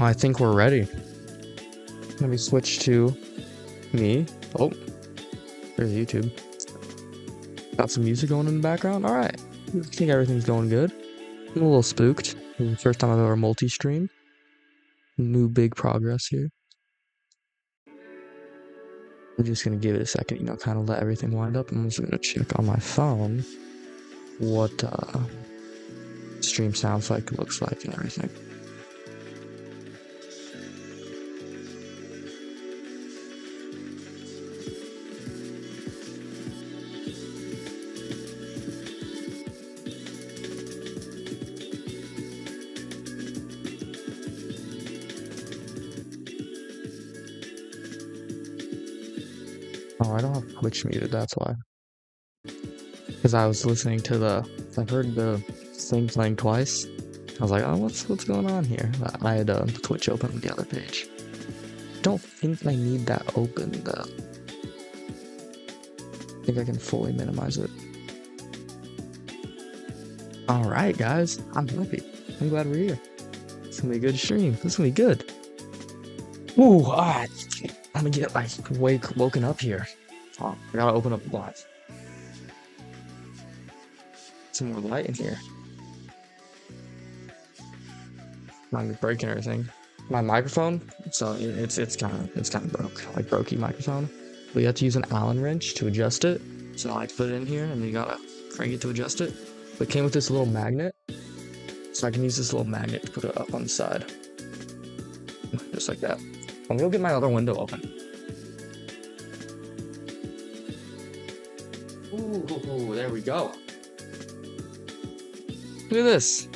I think we're ready. Let me switch to me. Oh, there's YouTube. Got some music going in the background. All right. I think everything's going good. I'm a little spooked. First time I've ever multi-streamed. New big progress here. I'm just gonna give it a second, kind of let everything wind up. I'm just gonna check on my phone what stream sounds like, looks like, and everything. Oh, I don't have Twitch muted, that's why. Because I was listening to I heard the thing playing twice. I was like, oh, what's going on here? I had Twitch open on the other page. Don't think I need that open, though. I think I can fully minimize it. Alright, guys. I'm happy. I'm glad we're here. It's gonna be a good stream. This is gonna be good. Ooh, alright. I'm gonna get woken up here. Oh, I gotta open up the blinds. Some more light in here. I'm breaking everything. My microphone, so it's kind of broke, like brokey microphone. But you have to use an Allen wrench to adjust it. So I put it in here, and you gotta crank it to adjust it. But it came with this little magnet, so I can use this little magnet to put it up on the side, just like that. I'm gonna get my other window open. Ooh, there we go. Look at this.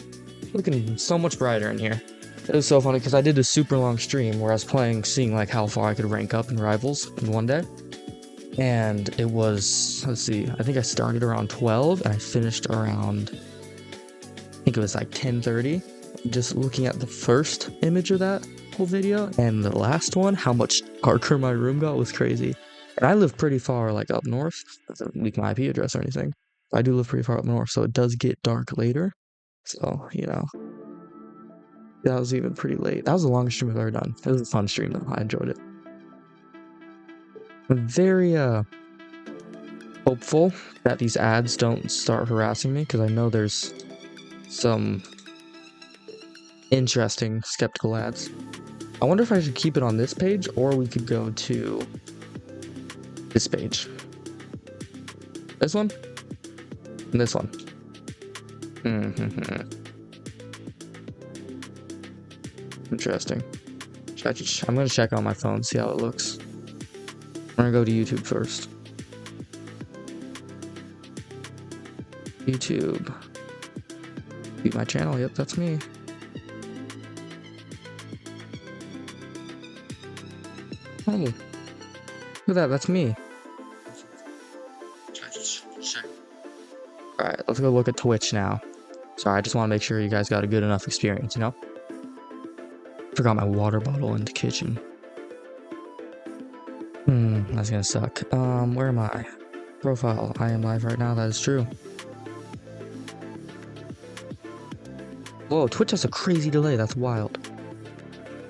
Looking so much brighter in here. It was so funny because I did a super long stream where I was seeing like how far I could rank up in rivals in one day. And it was, let's see, I think I started around 12 and I finished around, I think it was like 10:30. Just looking at the first image of that whole video and the last one, how much darker my room got was crazy. And I live pretty far like up north. Doesn't leak my IP address or anything. I do live pretty far up north, so it does get dark later. So, that was even pretty late. That was the longest stream I've ever done. It was a fun stream though. I enjoyed it. I'm very hopeful that these ads don't start harassing me, because I know there's some interesting skeptical ads. I wonder if I should keep it on this page, or we could go to this page. This one? And this one. Interesting. I'm gonna check on my phone, see how it looks. I'm gonna go to YouTube first. YouTube. View my channel. Yep, that's me. Hey, look at that. That's me. All right, let's go look at Twitch now. Sorry, I just want to make sure you guys got a good enough experience, Forgot my water bottle in the kitchen. That's gonna suck. Where am I? Profile. I am live right now. That is true. Whoa, Twitch has a crazy delay. That's wild.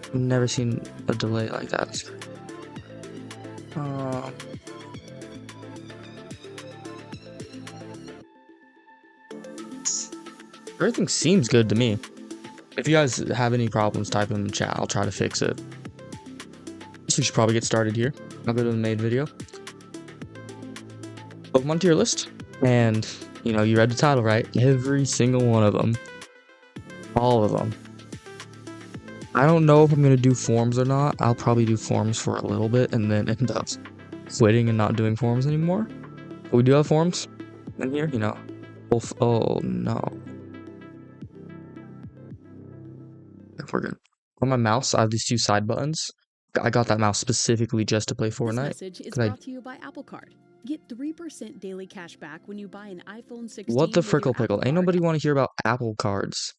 I've never seen a delay like that. Everything seems good to me. If you guys have any problems, type them in the chat. I'll try to fix it. So we should probably get started here. I'll go to the main video. Pokemon tier list. And, you read the title, right? Every single one of them. All of them. I don't know if I'm going to do forms or not. I'll probably do forms for a little bit and then end up quitting and not doing forms anymore. But we do have forms in here, Oh, no. We're good. On my mouse, I have these two side buttons. I got that mouse specifically just to play Fortnite. This message is brought to you by Apple Card. Get 3% daily cash back when you buy an iPhone 16. What the frickle pickle? Ain't nobody want to hear about Apple Cards.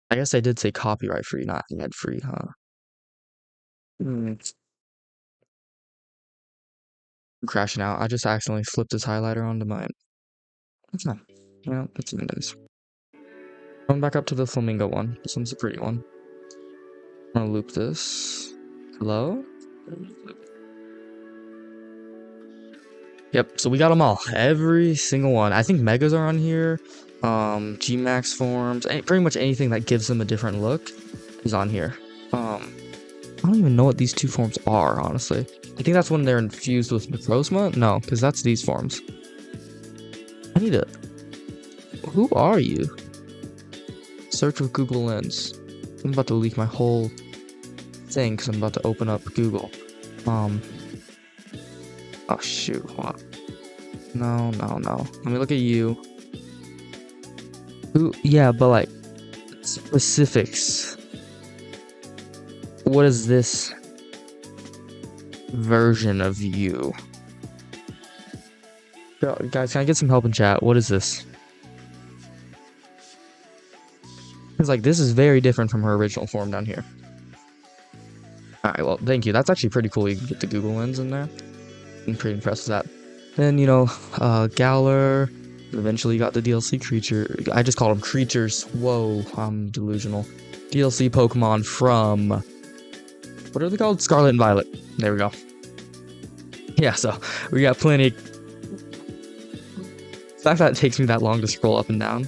I guess I did say copyright free, not ad free, huh? I'm crashing out. I just accidentally flipped this highlighter onto mine. That's not, that's even nice. Going back up to the flamingo one. This one's a pretty one. I'm gonna loop this. Hello? Yep, so we got them all. Every single one. I think Megas are on here. G-Max forms. Pretty much anything that gives them a different look is on here. I don't even know what these two forms are, honestly. I think that's when they're infused with Necrozma? No, because that's these forms. I need to... Who are you? Search with Google Lens. I'm about to leak my whole thing because I'm about to open up Google. Oh shoot, hold on. No. Let me look at you. Who? Yeah, but like specifics. What is this version of you? Guys, can I get some help in chat? What is this? It's like this is very different from her original form down here. Alright, well, thank you. That's actually pretty cool. You can get the Google Lens in there. I'm pretty impressed with that. Then, you know, Galar. Eventually got the DLC creature. I just call them creatures. Whoa, I'm delusional. DLC Pokemon from... What are they called? Scarlet and Violet. There we go. Yeah, so we got plenty... The fact that it takes me that long to scroll up and down.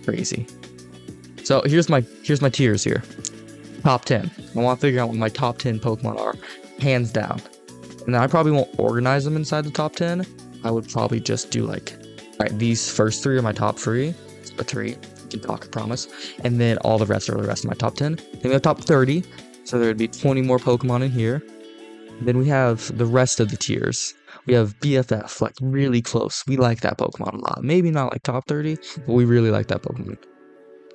Crazy. So here's my tiers here. Top 10. I want to figure out what my top 10 Pokemon are. Hands down. And then I probably won't organize them inside the top 10. I would probably just do like, alright, these first 3 are my top 3. Or 3. You can talk, I promise. And then all the rest are the rest of my top 10. Then we have top 30. So there would be 20 more Pokemon in here. Then we have the rest of the tiers. We have BFF, like really close. We like that Pokemon a lot. Maybe not like top 30, but we really like that Pokemon.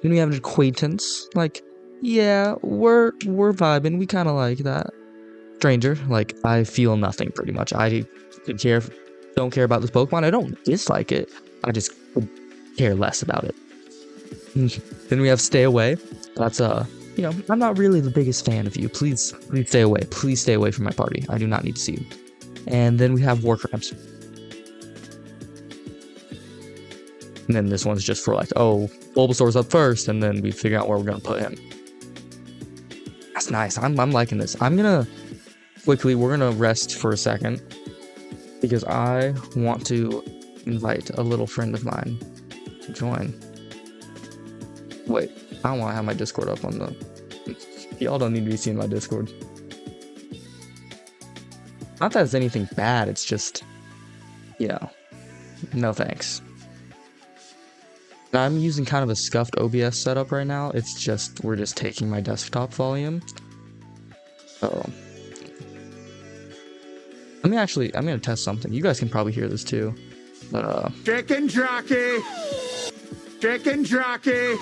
Then we have an acquaintance. Like, yeah, we're vibing. We kind of like that. Stranger, like I feel nothing pretty much. I don't care about this Pokemon. I don't dislike it. I just care less about it. Then we have Stay Away. That's you know, I'm not really the biggest fan of you. Please stay away. Please stay away from my party. I do not need to see you. And then we have War Crimes. And then this one's just for like, oh, Bulbasaur's up first, and then we figure out where we're gonna put him. That's nice. I'm liking this. We're gonna rest for a second because I want to invite a little friend of mine to join. Wait, I don't want to have my Discord up on the... Y'all don't need to be seeing my Discord. Not that it's anything bad, it's just, you know, no thanks. Now, I'm using kind of a scuffed OBS setup right now. It's just, we're just taking my desktop volume. So, I'm gonna test something. You guys can probably hear this too. But, Chicken jockey! Chicken jockey!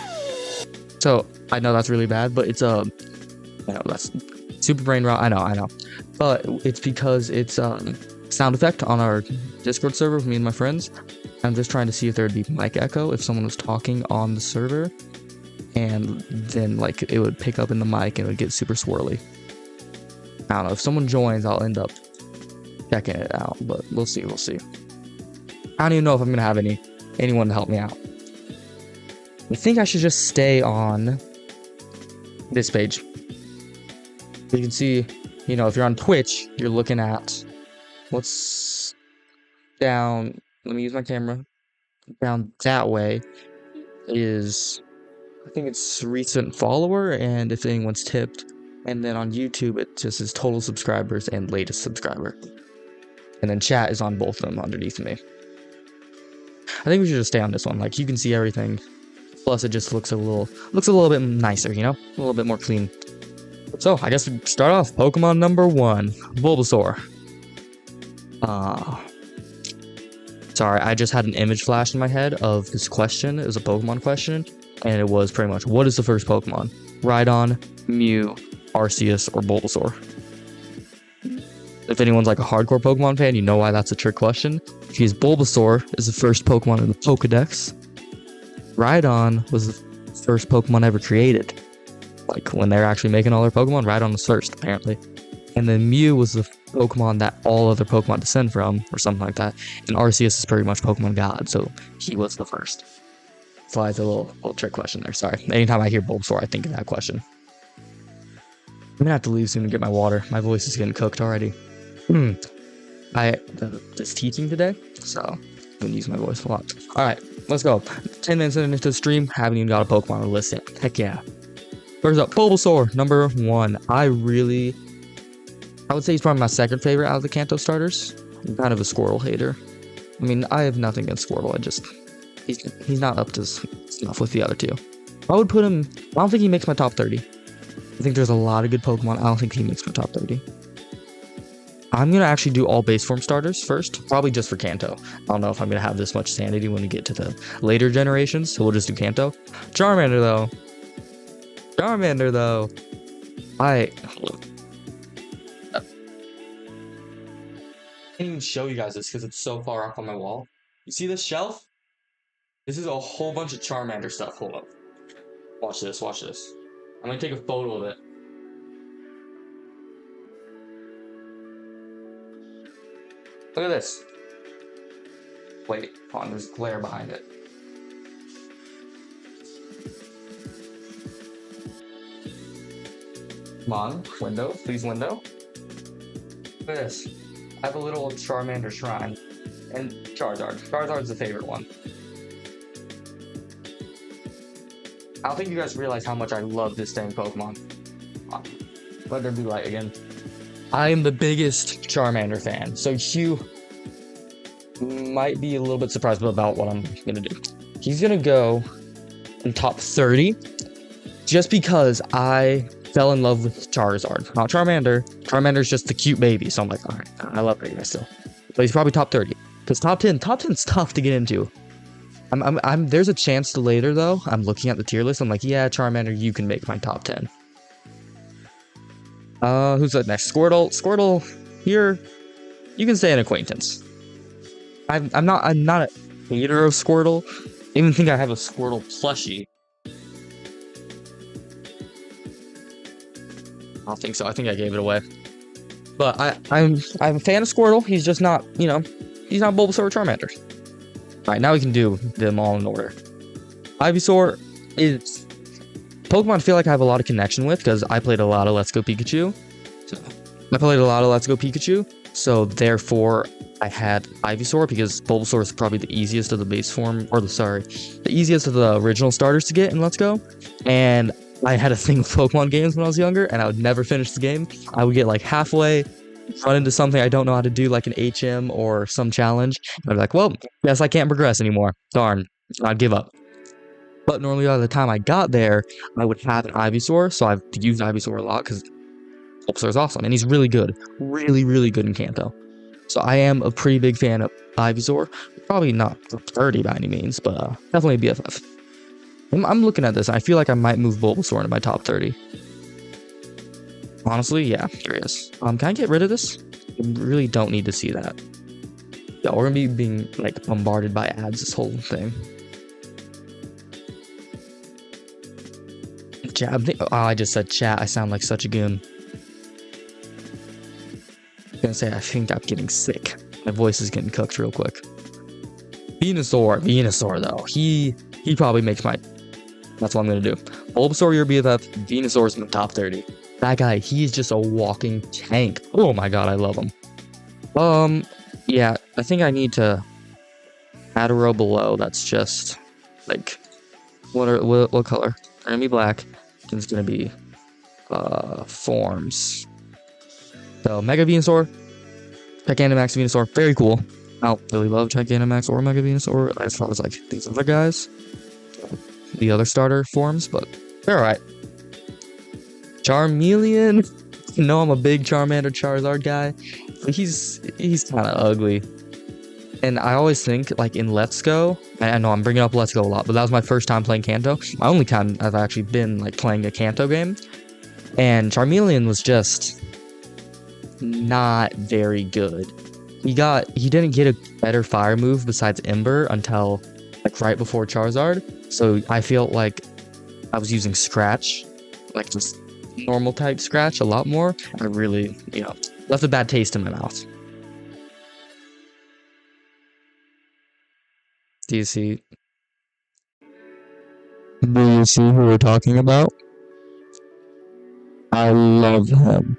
So, I know that's really bad, but it's I know that's super brain rot. I know. But it's because it's sound effect on our Discord server with me and my friends. I'm just trying to see if there'd be mic echo if someone was talking on the server, and then like it would pick up in the mic and it would get super swirly. I don't know. If someone joins, I'll end up checking it out, but we'll see. I don't even know if I'm gonna have anyone to help me out. I think I should just stay on this page. You can see, you know, if you're on Twitch, you're looking at what's down. Let me use my camera. Down that way is, I think it's recent follower and if anyone's tipped. And then on YouTube, it just is total subscribers and latest subscriber. And then chat is on both of them underneath me. I think we should just stay on this one. Like you can see everything. Plus, it just looks a little bit nicer, you know, a little bit more clean. So I guess we start off. Pokemon number 1, Bulbasaur. Sorry, I just had an image flash in my head of this question. It was a Pokemon question, and it was pretty much, what is the first Pokemon? Rhydon, Mew, Arceus, or Bulbasaur? If anyone's like a hardcore Pokemon fan, you know why that's a trick question. Because Bulbasaur is the first Pokemon in the Pokedex. Rhydon was the first Pokemon ever created. Like, when they're actually making all their Pokemon, Rhydon was first, apparently. And then Mew was the Pokemon that all other Pokemon descend from, or something like that. And Arceus is pretty much Pokemon God, so he was the first. Slides a little trick question there. Sorry. Anytime I hear Bulbasaur, I think of that question. I'm gonna have to leave soon to get my water. My voice is getting cooked already. It's teaching today, so I'm gonna use my voice a lot. All right, let's go. 10 minutes into the stream, haven't even got a Pokemon on the list yet. Heck yeah. First up, Bulbasaur, number 1. I would say he's probably my second favorite out of the Kanto starters. I'm kind of a Squirtle hater. I mean, I have nothing against Squirtle. He's not up to snuff with the other two. I would put him. I don't think he makes my top 30. I think there's a lot of good Pokemon. I don't think he makes my top 30. I'm going to actually do all base form starters first, probably just for Kanto. I don't know if I'm going to have this much sanity when we get to the later generations, so we'll just do Kanto. Charmander, though. I can't even show you guys this because it's so far up on my wall. You see this shelf? This is a whole bunch of Charmander stuff. Hold up. Watch this. I'm going to take a photo of it. Look at this. Wait, hold on, there's glare behind it. Come on, window, please window. Look at this. I have a little Charmander shrine. And Charizard. Charizard's the favorite one. I don't think you guys realize how much I love this dang Pokemon. Let there be light again. I am the biggest Charmander fan, so you might be a little bit surprised about what I'm gonna do. He's gonna go in top 30 just because I fell in love with Charizard, not Charmander. Charmander's just the cute baby, so I'm like, all right, I love baby still. But he's probably top 30 because top 10's tough to get into. There's a chance to later though. I'm looking at the tier list. I'm like, yeah, Charmander, you can make my top 10. Who's up next? Squirtle, here, you can say an acquaintance. I'm not a hater of Squirtle. I even think I have a Squirtle plushie. I don't think so. I think I gave it away. But I'm a fan of Squirtle. He's just not, he's not Bulbasaur or Charmander. All right, now we can do them all in order. Ivysaur is Pokemon I feel like I have a lot of connection with because I played a lot of Let's Go Pikachu. So therefore I had Ivysaur because Bulbasaur is probably the easiest of the base form, the easiest of the original starters to get in Let's Go. And I had a thing with Pokemon games when I was younger, and I would never finish the game. I would get like halfway, run into something I don't know how to do, like an HM or some challenge. And I'd be like, well, guess I can't progress anymore. Darn, I'd give up. But normally by the time I got there, I would have an Ivysaur, so I've used Ivysaur a lot because Bulbasaur is awesome, and he's really good. Really, really good in Kanto. So I am a pretty big fan of Ivysaur. Probably not 30 by any means, but definitely a BFF. I'm looking at this, and I feel like I might move Bulbasaur into my top 30. Honestly, yeah, here he is. Can I get rid of this? I really don't need to see that. Yeah, we're gonna be being like bombarded by ads this whole thing. I just said chat. I sound like such a goon. I'm gonna say I think I'm getting sick. My voice is getting cooked real quick. Venusaur though. He probably makes my. That's what I'm gonna do. Bulbasaur, your BFF. Venusaur's in the top 30. That guy, he's just a walking tank. Oh my god, I love him. Yeah, I think I need to add a row below. That's just like what color? They're gonna be black. It's gonna be forms. So Mega Venusaur, Gigantamax Venusaur, very cool. I don't really love Gigantamax or Mega Venusaur as far as like these other guys, the other starter forms, but they're alright. Charmeleon. I'm a big Charmander Charizard guy, but he's kind of ugly. And I always think, like, in Let's Go, I know I'm bringing up Let's Go a lot, but that was my first time playing Kanto. My only time I've actually been, like, playing a Kanto game. And Charmeleon was just not very good. He didn't get a better fire move besides Ember until, like, right before Charizard. So I feel like I was using Scratch, like, just normal type Scratch a lot more. I really, left a bad taste in my mouth. Do you see? Do you see who we're talking about? I love him.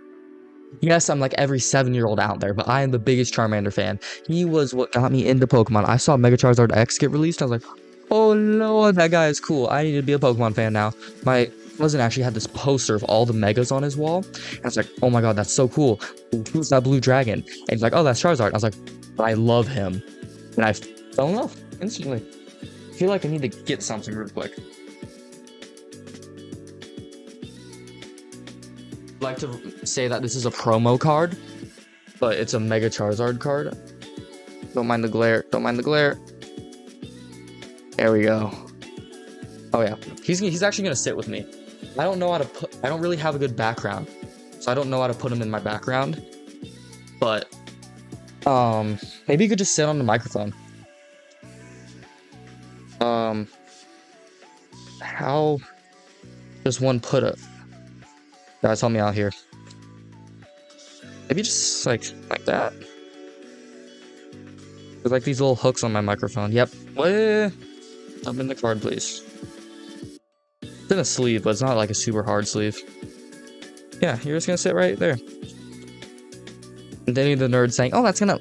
Yes, I'm like every 7-year-old out there, but I am the biggest Charmander fan. He was what got me into Pokemon. I saw Mega Charizard X get released. I was like, oh no, that guy is cool. I need to be a Pokemon fan now. My cousin actually had this poster of all the Megas on his wall. And I was like, oh my god, that's so cool. Who's that blue dragon? And he's like, oh, that's Charizard. I was like, I love him. And I fell in love instantly. I feel like I need to get something real quick. Like to say that this is a promo card, but it's a Mega Charizard card. Don't mind the glare. Don't mind the glare. There we go. Oh yeah, he's actually gonna sit with me. I don't know how to put. I don't really have a good background, so I don't know how to put him in my background. But maybe you could just sit on the microphone. How does one put it? Guys, help me out here. Maybe just like that. There's like these little hooks on my microphone. Yep. What? Up in the card, please. It's in a sleeve, but it's not like a super hard sleeve. Yeah, you're just gonna sit right there. And then the nerd saying, "Oh, that's gonna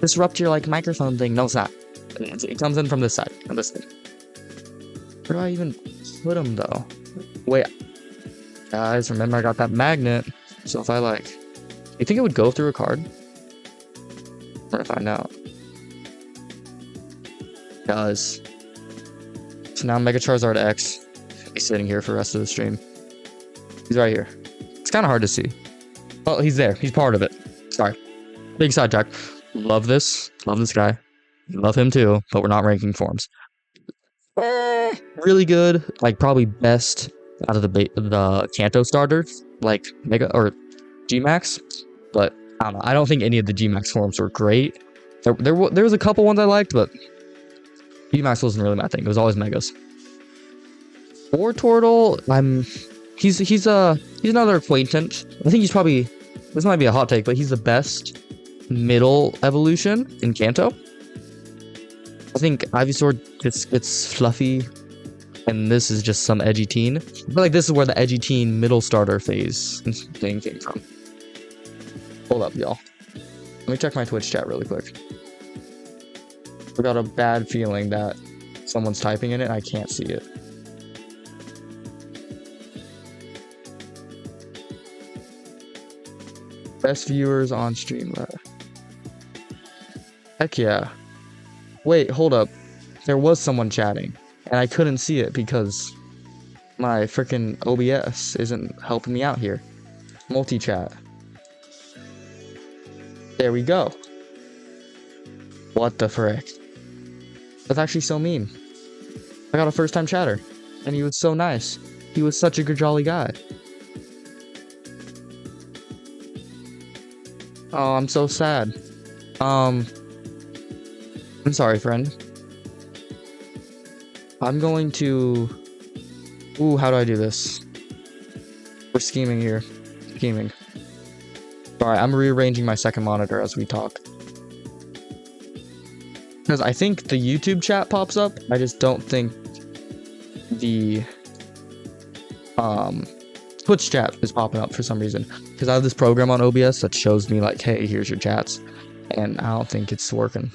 disrupt your like microphone thing." No, it's not. It comes in from this side, on this thing. Where do I even put them though? Wait. Guys, remember I got that magnet, so if I like, you think it would go through a card? We're gonna find out. Guys, so now Mega Charizard X is sitting here for the rest of the stream. He's right here. It's kind of hard to see. Well, he's there. He's part of it. Sorry. Big sidetrack. Love this. Love this guy. Love him too, but we're not ranking forms. Really good. Like probably best out of the Kanto starters, like Mega or G-Max, but I don't know. I don't think any of the G-Max forms were great. There was a couple ones I liked, but G-Max wasn't really my thing. It was always Megas. Or Tortle, he's another acquaintance. I think he's probably, this might be a hot take, but he's the best middle evolution in Kanto. I think Ivysaur gets fluffy, and this is just some edgy teen. I feel like this is where the edgy teen middle starter phase thing came from. Hold up, y'all. Let me check my Twitch chat really quick. I got a bad feeling that someone's typing in it and I can't see it. Best viewers on stream. Heck yeah. Wait, hold up. There was someone chatting. And I couldn't see it because my freaking OBS isn't helping me out here. Multi-chat. There we go. What the frick? That's actually so mean. I got a first-time chatter, and he was so nice. He was such a good jolly guy. Oh, I'm so sad. I'm sorry, friend. I'm going to... Ooh, how do I do this? We're scheming here. Scheming. Alright, I'm rearranging my second monitor as we talk. Because I think the YouTube chat pops up. I just don't think the Twitch chat is popping up for some reason. Because I have this program on OBS that shows me like, hey, here's your chats. And I don't think it's working.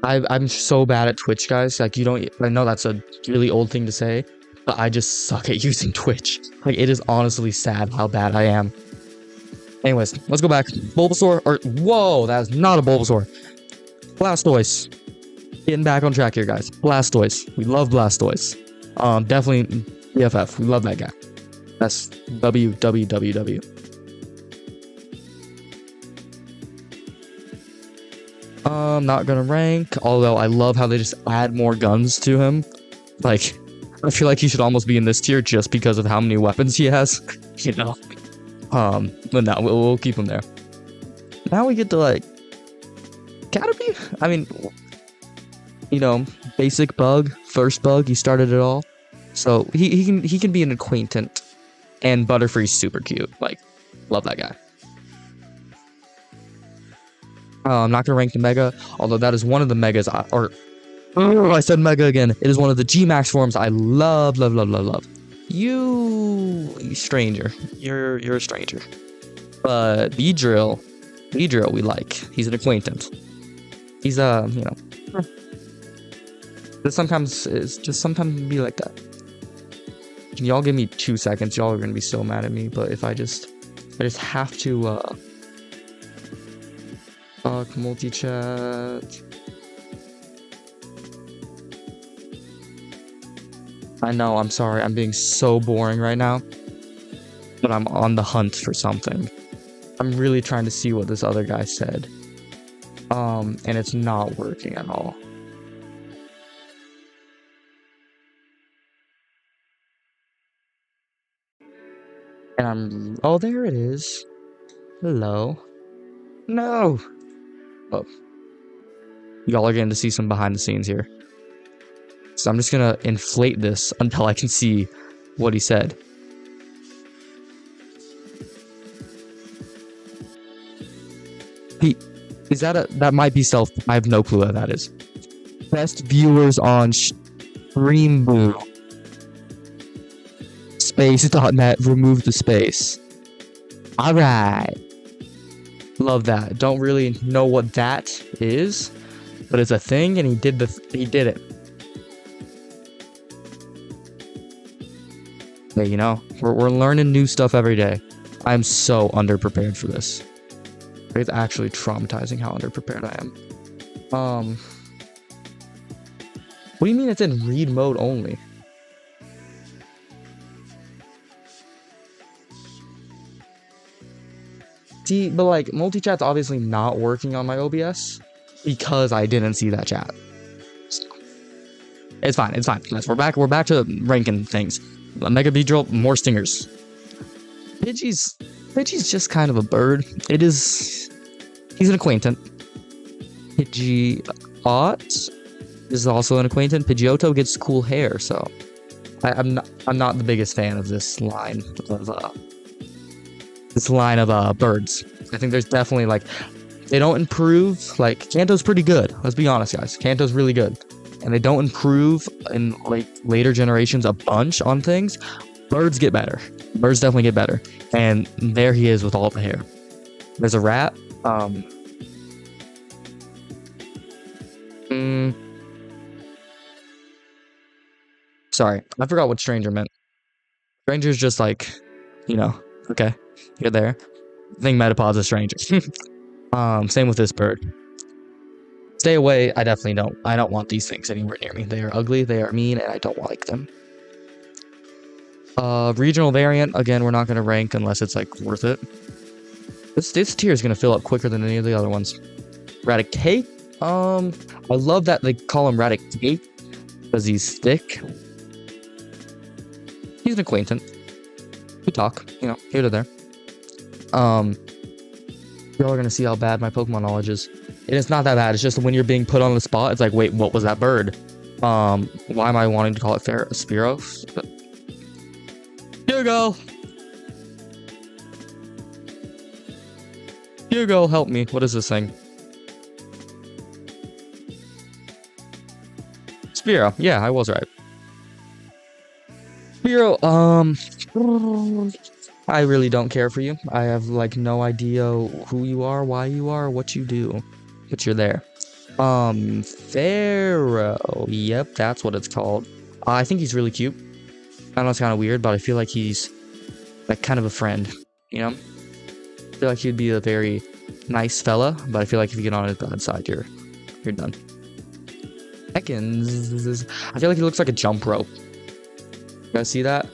I'm so bad at Twitch, guys. Like, you don't... I know that's a really old thing to say, but I just suck at using Twitch. Like, it is honestly sad how bad I am. Anyways, let's go back. Bulbasaur, or... Whoa, that is not a Bulbasaur. Blastoise. Getting back on track here, guys. Blastoise. We love Blastoise. Definitely BFF. We love that guy. That's WWWW. Not gonna rank, although I love how they just add more guns to him. Like, I feel like he should almost be in this tier just because of how many weapons he has, you know. But no, we'll keep him there. Now we get to like Caterpie. I mean, you know, basic bug, first bug. He started it all, so he can be an acquaintance. And Butterfree's super cute. Like, love that guy. I'm not gonna rank the Mega, although that is one of the Megas. I said Mega again. It is one of the G-Max forms I love, love, love, love, love. You stranger. You're a stranger. But B-Drill, we like. He's an acquaintance. He's you know. Sometimes be like that. Can y'all give me 2 seconds? Y'all are gonna be so mad at me, but if I just have to fuck multi-chat. I know, I'm sorry, I'm being so boring right now, but I'm on the hunt for something. I'm really trying to see what this other guy said. And it's not working at all. And oh, there it is. Hello. No. Oh. Y'all are getting to see some behind the scenes here. So I'm just gonna inflate this until I can see what he said. Is that that might be self? I have no clue what that is. Best viewers on Streamboo. Space.net, remove the space. Alright. Love that. Don't really know what that is, but it's a thing, and he did it. Hey, you know, we're learning new stuff every day. I'm so underprepared for this. It's actually traumatizing how underprepared I am. What do you mean it's in read mode only? See, but like multi-chat's obviously not working on my OBS because I didn't see that chat. So, it's fine, guys. We're back to ranking things. Mega B-Drill, more stingers. Pidgey's just kind of a bird. He's an acquaintance. Pidgeot is also an acquaintance. Pidgeotto gets cool hair, so I'm not the biggest fan of this line of birds. I think there's definitely like they don't improve. Like Kanto's pretty good. Let's be honest, guys. Kanto's really good, and they don't improve in like later generations a bunch on things. Birds get better. Birds definitely get better, and there he is with all the hair. There's a rat. Sorry, I forgot what stranger meant. Stranger's just like, you know, okay, you're there. I think Metapod's a stranger. Same with this bird. Stay away. I definitely don't. I don't want these things anywhere near me. They are ugly, they are mean, and I don't like them. Regional variant, again, we're not going to rank unless it's like worth it. This tier is going to fill up quicker than any of the other ones. Raticate. I love that they call him Raticate because he's thick. He's an acquaintance. We talk, you know, here to there. Y'all are gonna see how bad my Pokemon knowledge is. And it's not that bad. It's just when you're being put on the spot, it's like, wait, what was that bird? Why am I wanting to call it Spearow? Hugo! Hugo, help me. What is this thing? Spearow. Yeah, I was right. Spearow, I really don't care for you. I have like no idea who you are, why you are, what you do, but you're there. Pharaoh. Yep, that's what it's called. I think he's really cute. I know it's kind of weird, but I feel like he's like kind of a friend, you know? I feel like he'd be a very nice fella, but I feel like if you get on his bad side, you're done. Ekans. I feel like he looks like a jump rope. You guys see that?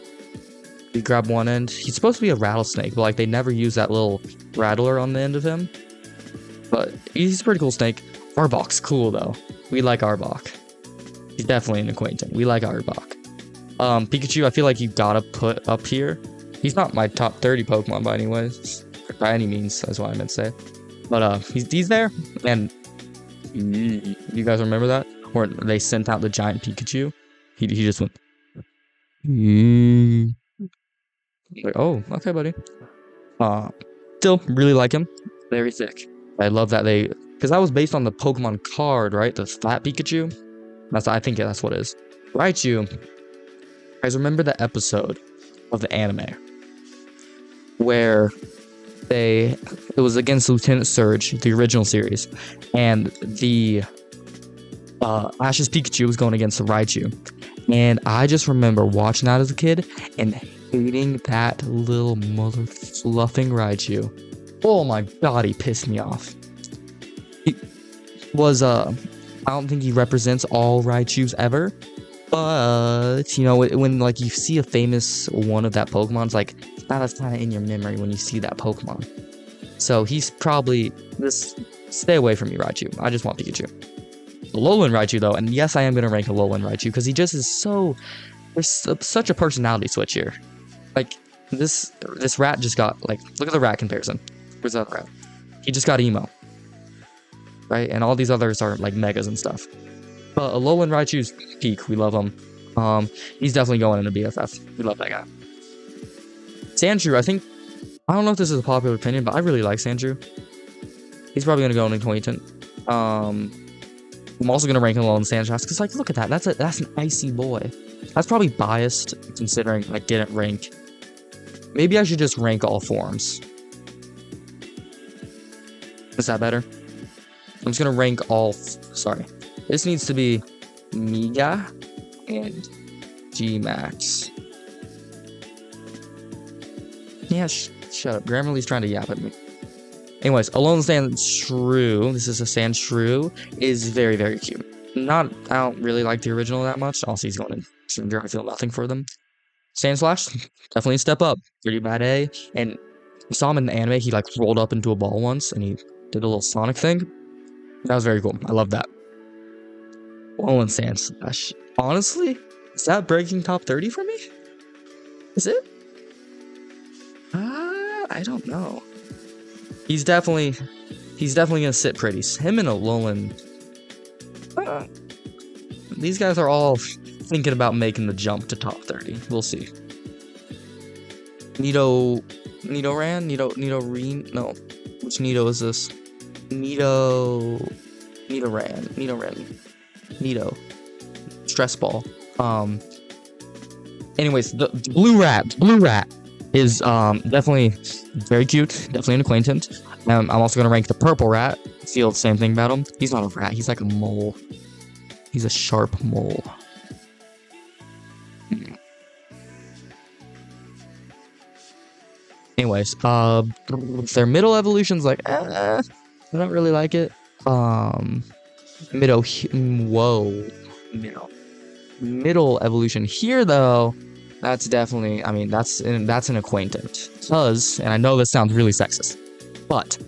You grab one end. He's supposed to be a rattlesnake, but like they never use that little rattler on the end of him. But he's a pretty cool snake. Arbok's cool though. We like Arbok. He's definitely an acquaintance. We like Arbok. Pikachu, I feel like you gotta put up here. He's not my top 30 Pokemon by any means. That's what I meant to say. But he's there, and you guys remember that? Where they sent out the giant Pikachu? He just went. Like, oh, okay, buddy. Still really like him. Very thick. I love that because that was based on the Pokemon card, right? The flat Pikachu. I think that's what it is. Raichu. Guys, remember the episode of the anime where it was against Lieutenant Surge, the original series, and the Ash's Pikachu was going against the Raichu. And I just remember watching that as a kid and hating that little mother fluffing Raichu. Oh my god, he pissed me off. He was, I don't think he represents all Raichus ever. But, you know, when, like, you see a famous one of that Pokemon, it's like, that's kind of in your memory when you see that Pokemon. So he's probably, stay away from me, Raichu. I just want Pikachu. Alolan Raichu, though, and yes, I am going to rank Alolan Raichu, because he just is there's such a personality switch here. Like, this rat just got, like, look at the rat comparison. Where's that rat? He just got emo. Right? And all these others are, like, megas and stuff. But Alolan Raichu's peak. We love him. He's definitely going into BFF. We love that guy. Sandshrew, I don't know if this is a popular opinion, but I really like Sandshrew. He's probably going to go into acquaintance. I'm also going to rank him low in Sandshrew because, like, look at that. That's an icy boy. That's probably biased considering I didn't rank. Maybe I should just rank all forms. Is that better? I'm just going to rank all. Sorry. This needs to be Mega and G-Max. Yeah, shut up. Grammarly's trying to yap at me. Anyways, Alolan Sandshrew, this is a Sandshrew, is very, very cute. I don't really like the original that much. Also, he's going in Ginger. I feel nothing for them. Sandslash, definitely a step up. Pretty bad A. And we saw him in the anime. He, like, rolled up into a ball once, and he did a little Sonic thing. That was very cool. I love that. Alolan Sandslash. Honestly, is that breaking top 30 for me? Is it? I don't know. He's definitely gonna sit pretty. Him and Alolan. These guys are all thinking about making the jump to top 30. We'll see. Nidoran? Nidoreen? No. Which Nido is this? Nidoran. Nido. Stress ball. Anyways, the blue rat is definitely very cute, definitely an acquaintance. I'm also gonna rank the purple rat. Feel the same thing about him. He's not a rat, he's like a mole. He's a sharp mole. Anyways, their middle evolution's like, I don't really like it. Middle evolution here though, that's definitely, I mean, that's an acquaintance. And I know this sounds really sexist, but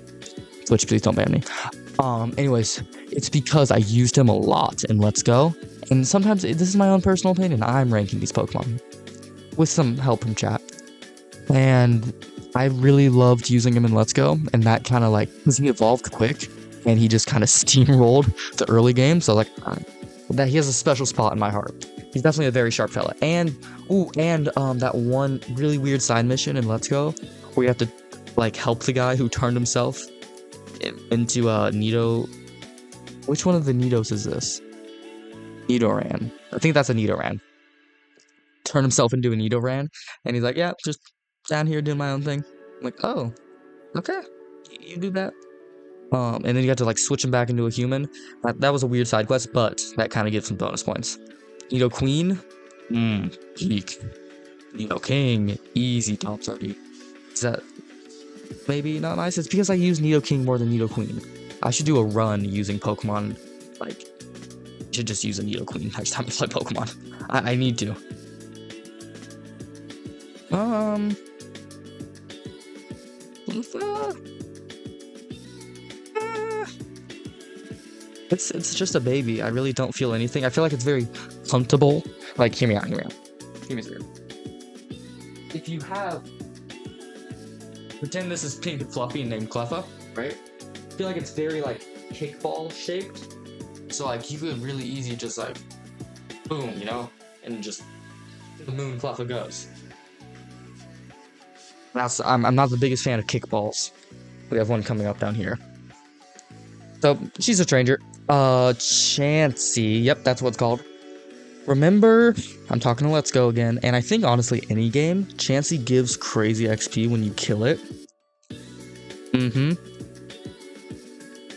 Twitch, please don't ban me. Anyways, it's because I used him a lot in Let's Go, and sometimes this is my own personal opinion. I'm ranking these Pokemon with some help from chat, and I really loved using him in Let's Go, and that kind of like, because he evolved quick, and he just kind of steamrolled the early game, so like, that he has a special spot in my heart. He's definitely a very sharp fella. And that one really weird side mission in Let's Go where you have to like help the guy who turned himself into Nido. Which one of the Nidos is this? Nidoran. I think that's a Nidoran. Turn himself into a Nidoran, and he's like, yeah, just down here doing my own thing. I'm like, oh, okay, you do that. And then you have to like switch him back into a human. That was a weird side quest, but that kind of gives some bonus points. Nido Queen, peak. Nido King, easy top 30. Is that maybe not nice? It's because I use Nido King more than Nido Queen. I should do a run using Pokemon. Like, I should just use a Nido Queen next time I play Pokemon. I need to. It's just a baby. I really don't feel anything. I feel like it's very comfortable. Like, hear me out. Hear me through. If you have, pretend this is pink and fluffy and named Cleffa, right? I feel like it's very like kickball shaped. So like you could really easy just like, boom, you know, and just the moon Cleffa goes. I'm not the biggest fan of kickballs. We have one coming up down here. So she's a stranger. Chansey. Yep, that's what it's called. Remember, I'm talking to Let's Go again, and I think honestly any game, Chansey gives crazy XP when you kill it.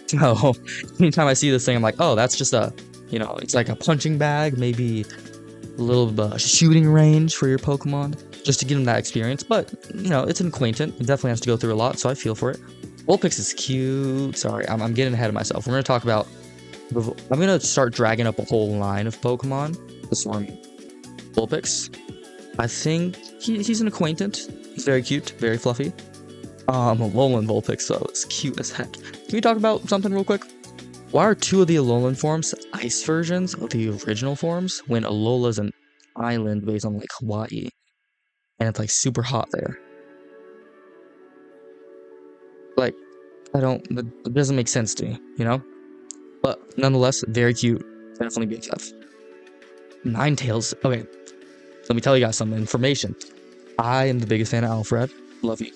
So anytime I see this thing, I'm like, oh, that's just a, it's like a punching bag, maybe a little shooting range for your Pokemon, just to give them that experience. But, it's an acquaintance. It definitely has to go through a lot, so I feel for it. Vulpix is cute. Sorry, I'm getting ahead of myself. We're going to talk about... I'm going to start dragging up a whole line of Pokemon. This one, Vulpix. I think he's an acquaintance. He's very cute, very fluffy. Alolan Vulpix, though, is cute as heck. Can we talk about something real quick? Why are two of the Alolan forms ice versions of the original forms when Alola's an island based on, like, Hawaii? And it's, like, super hot there. Like, it doesn't make sense to me, But, nonetheless, very cute. Definitely BFF. Ninetales. Okay, let me tell you guys some information. I am the biggest fan of Alfred. Love you.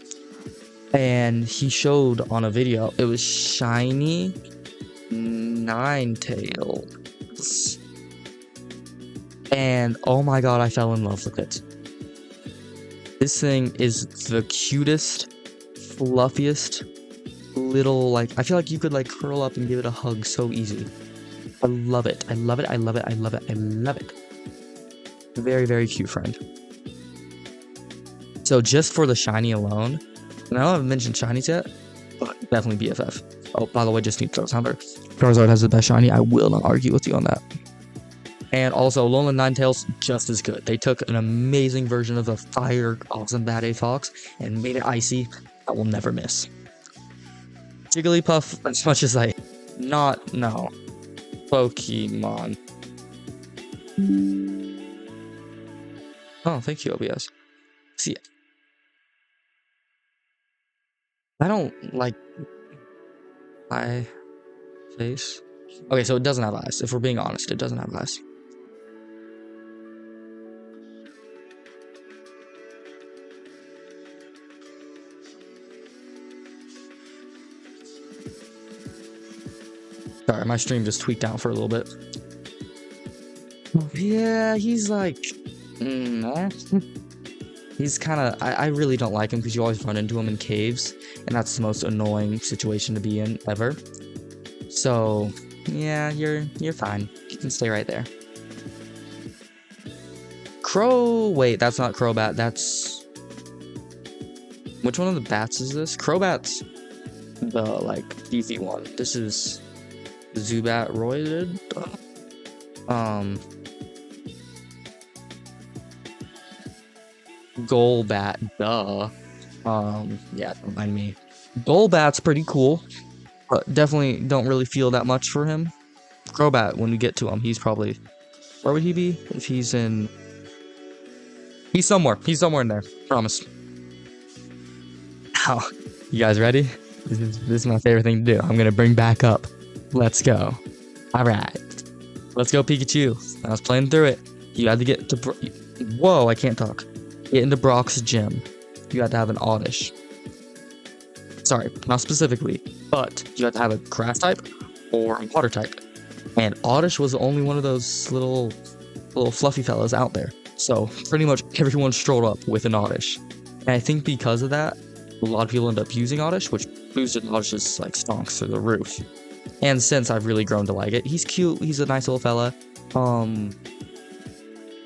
And he showed on a video, it was shiny Ninetales. And oh my god, I fell in love with it. This thing is the cutest, fluffiest little, like, I feel like you could like curl up and give it a hug so easy. I love it. I love it. I love it. I love it. I love it. Very, very cute friend. So just for the shiny alone, and I haven't mentioned shinies yet, but definitely BFF. Oh, by the way, just need Charizard. Charizard has the best shiny. I will not argue with you on that. And also, Alolan Ninetales, just as good. They took an amazing version of the fire awesome Bad A Fox and made it icy. I will never miss. Jigglypuff, as much as no. Pokemon. Oh, thank you, OBS. See, I don't like eye face. Okay, so it doesn't have eyes. If we're being honest, it doesn't have eyes. Sorry, my stream just tweaked out for a little bit. Yeah, he's like... He's kind of... I really don't like him because you always run into him in caves. And that's the most annoying situation to be in ever. So, yeah, you're fine. You can stay right there. Crow... Wait, that's not Crobat. That's... Which one of the bats is this? Crobat's the, like, beefy one. This is... Zubat roided. Golbat, duh. Yeah, don't mind me. Golbat's pretty cool, but definitely don't really feel that much for him. Crobat, when we get to him, he's probably... Where would he be? If he's in... He's somewhere. He's somewhere in there. Promise. Now, you guys ready? This is my favorite thing to do. I'm gonna bring back up. Let's go. Alright. Let's go, Pikachu. I was playing through it. You had to get to... Whoa, I can't talk. Get into Brock's gym. You had to have an Oddish. Sorry, not specifically, but you had to have a grass type or a water type. And Oddish was the only one of those little fluffy fellas out there. So pretty much everyone strolled up with an Oddish. And I think because of that, a lot of people end up using Oddish, which boosted Oddish's like stonks through the roof. And since I've really grown to like it, he's cute. He's a nice little fella.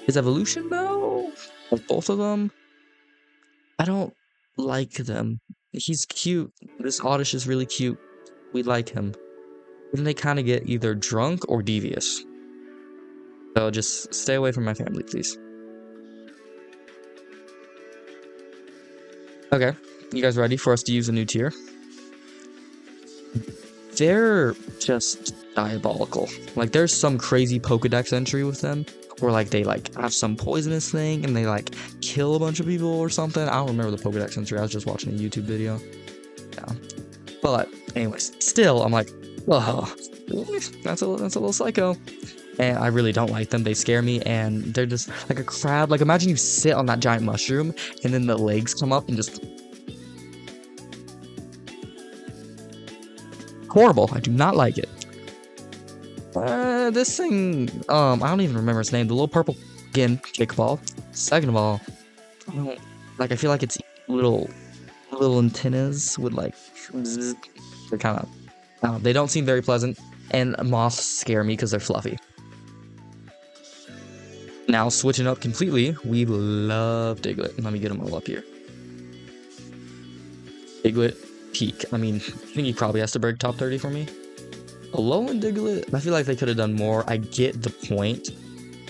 His evolution though, of both of them, I don't like them. He's cute. This Oddish is really cute. We like him. Then they kind of get either drunk or devious. So just stay away from my family, please. Okay, you guys ready for us to use a new tier? They're just diabolical. Like, there's some crazy Pokedex entry with them where like they like have some poisonous thing and they like kill a bunch of people or something. I don't remember the Pokedex entry. I was just watching a YouTube video. Yeah. But anyways, still I'm like, oh, that's a little psycho. And I really don't like them. They scare me, and they're just like a crab. Like, imagine you sit on that giant mushroom and then the legs come up and just Horrible. I do not like it. This thing, I don't even remember its name. The little purple, again, Jake Ball. Second of all, I feel like it's little antennas with like, they're kind of, they don't seem very pleasant. And moths scare me because they're fluffy. Now, switching up completely, we love Diglett. Let me get them all up here. Diglett, peak. I mean, I think he probably has to break top 30 for me. Alolan Diglett, I feel like they could have done more. I get the point,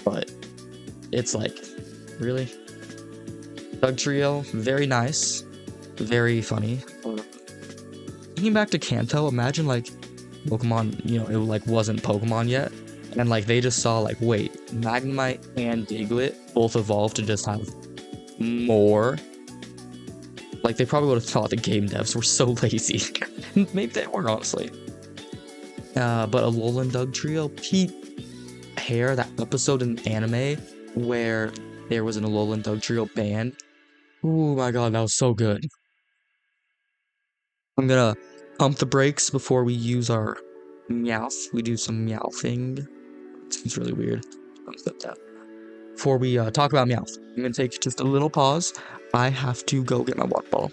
but it's like, really? Doug Trio, very nice. Very funny. Thinking back to Kanto, imagine like Pokemon, you know, it like wasn't Pokemon yet. And like they just saw like, wait, Magnemite and Diglett both evolved to just have more. Like they probably would have thought the game devs were so lazy. Maybe they were, honestly. But Alolan Doug Trio, Pete Hair, that episode in anime where there was an Alolan Doug Trio band. Oh my god, that was so good. I'm gonna pump the brakes before we use our Meowth. We do some Meowthing. Seems really weird. Before we talk about Meowth, I'm gonna take just a little pause. I have to go get my water bottle.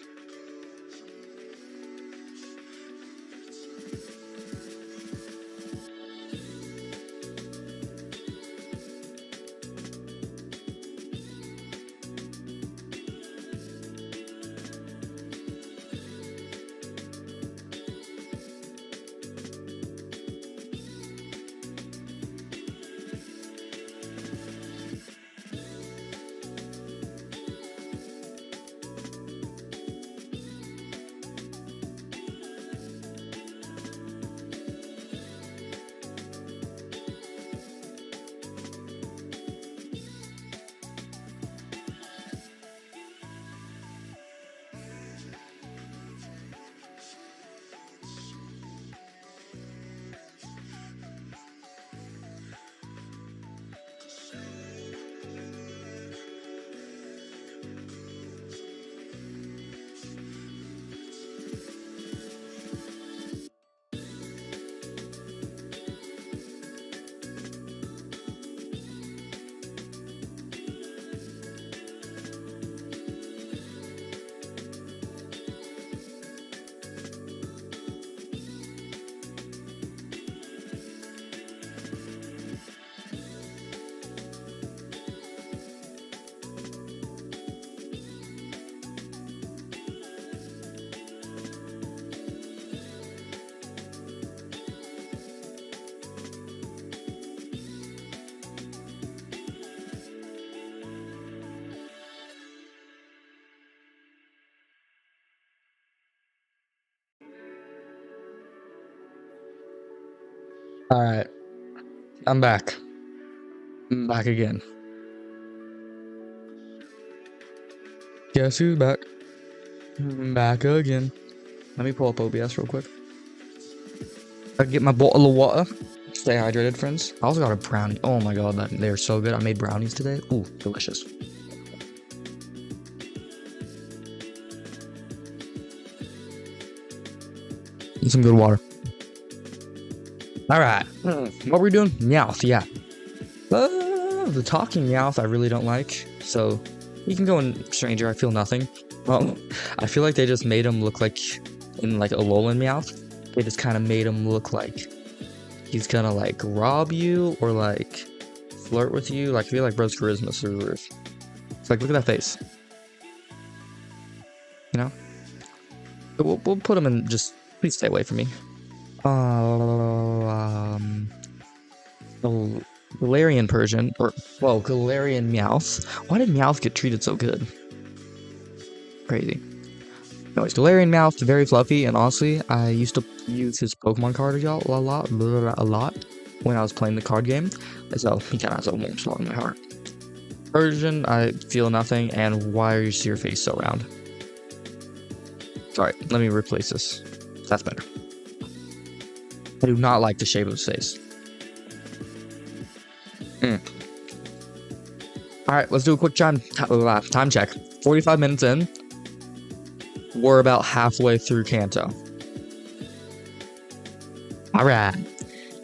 Alright. I'm back. I'm back again. Guess who's back? I'm back again. Let me pull up OBS real quick. I get my bottle of water. Stay hydrated, friends. I also got a brownie. Oh my god, they're so good. I made brownies today. Ooh, delicious. Need some good water. Alright. What were we doing? Meowth, yeah. The talking Meowth I really don't like. So, you can go in Stranger, I feel nothing. Well, I feel like they just made him look like, in like a Alolan Meowth, they just kind of made him look like he's gonna like rob you or like flirt with you. Like, I feel like bro's charisma is through the roof. It's like, look at that face. You know? But we'll put him in, just, please stay away from me. Galarian Persian, or, well, Galarian Meowth. Why did Meowth get treated so good? Crazy. Anyways, Galarian Meowth, very fluffy, and honestly, I used to use his Pokemon card a lot when I was playing the card game, so he kind of has a warm spot in my heart. Persian, I feel nothing, and why is your face so round? Sorry, let me replace this. That's better. I do not like the shape of his face. Alright, let's do a quick time check. 45 minutes in. We're about halfway through Kanto. Alright.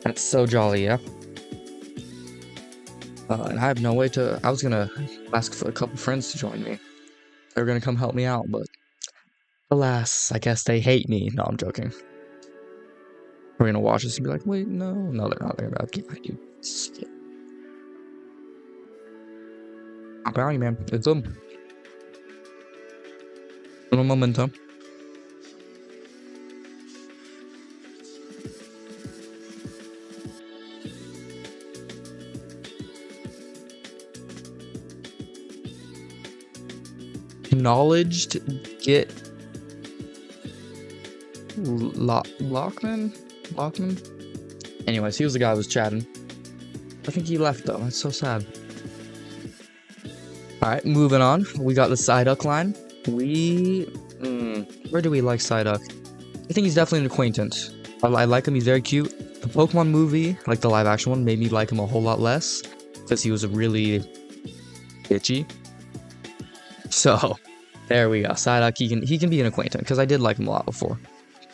That's so jolly, yeah? And I have no way to... I was gonna ask for a couple friends to join me. They were gonna come help me out, but... Alas, I guess they hate me. No, I'm joking. We're gonna watch this and be like, wait, no. No, they're not. They're about to get you. I'm proud of you, man. It's them. Little momentum. Acknowledged get Lockman? Anyways, he was the guy who was chatting. I think he left though. That's so sad. Alright, moving on. We got the Psyduck line. Where do we like Psyduck? I think he's definitely an acquaintance. I like him, he's very cute. The Pokemon movie, like the live action one, made me like him a whole lot less. Because he was really bitchy. So, there we go. Psyduck, he can be an acquaintance, because I did like him a lot before.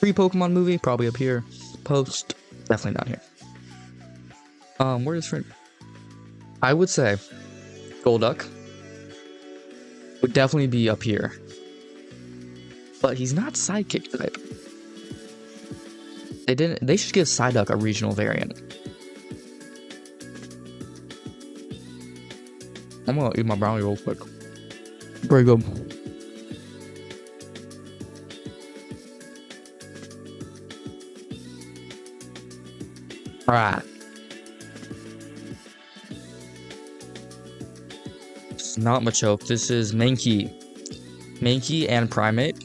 Pre-Pokemon movie, probably up here. Post, definitely down here. Where's friend? I would say Golduck would definitely be up here. But he's not Psychic type. They should give Psyduck a regional variant. I'm gonna eat my brownie real quick. Very good. Alright. This is not Machoke. This is Mankey. Mankey and Primate.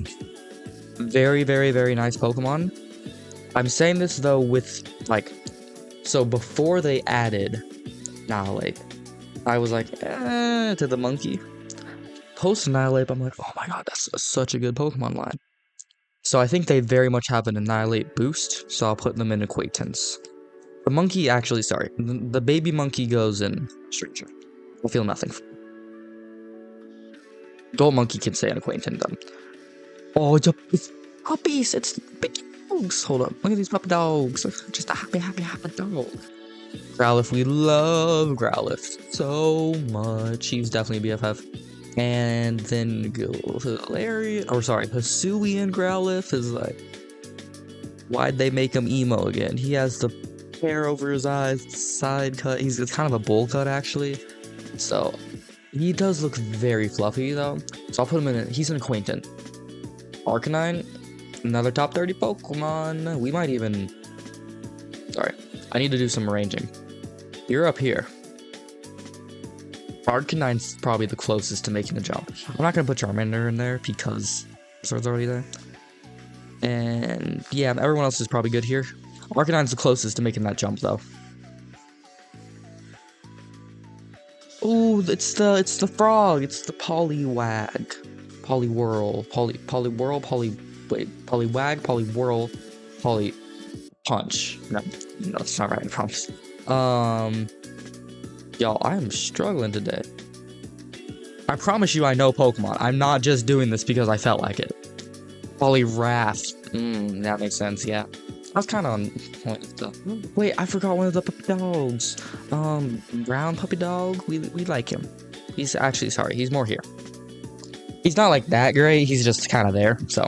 Very, very, very nice Pokemon. I'm saying this though with, like, so before they added Annihilate, I was like, to the monkey. Post Annihilate, I'm like, oh my god, that's such a good Pokemon line. So I think they very much have an Annihilate boost, so I'll put them in Acquaintance. The monkey, actually, sorry, the baby monkey goes in Stranger. I feel nothing. Adult monkey can say an Acquaintance then. Oh, it's puppies, it's big dogs. Hold up, look at these puppy dogs. Just a happy dog. Growlithe, we love Growlithe so much. He's definitely a BFF. And then go Hilarious, or sorry, Hisuian Growlithe is like, why'd they make him emo again? He has the hair over his eyes, side cut. It's kind of a bowl cut actually. So he does look very fluffy though. So I'll put him in. He's an acquaintance. Arcanine, another top 30 Pokemon. We might even. Sorry, I need to do some arranging. You're up here. Arcanine's probably the closest to making the jump. I'm not gonna put Charmander in there because Slurs already there. And yeah, everyone else is probably good here. Arcanine's the closest to making that jump though. Oh, it's the frog. It's the Poliwag, Poliwhirl, Poliwag, Poliwhirl, Punch. No, it's not right. I promise. Y'all, I am struggling today. I promise you I know Pokemon. I'm not just doing this because I felt like it. Poliwrath. That makes sense, yeah. I was kind of on point with stuff. Wait, I forgot one of the puppy dogs. Brown puppy dog. We like him. He's actually, sorry, he's more here. He's not like that great. He's just kind of there, so.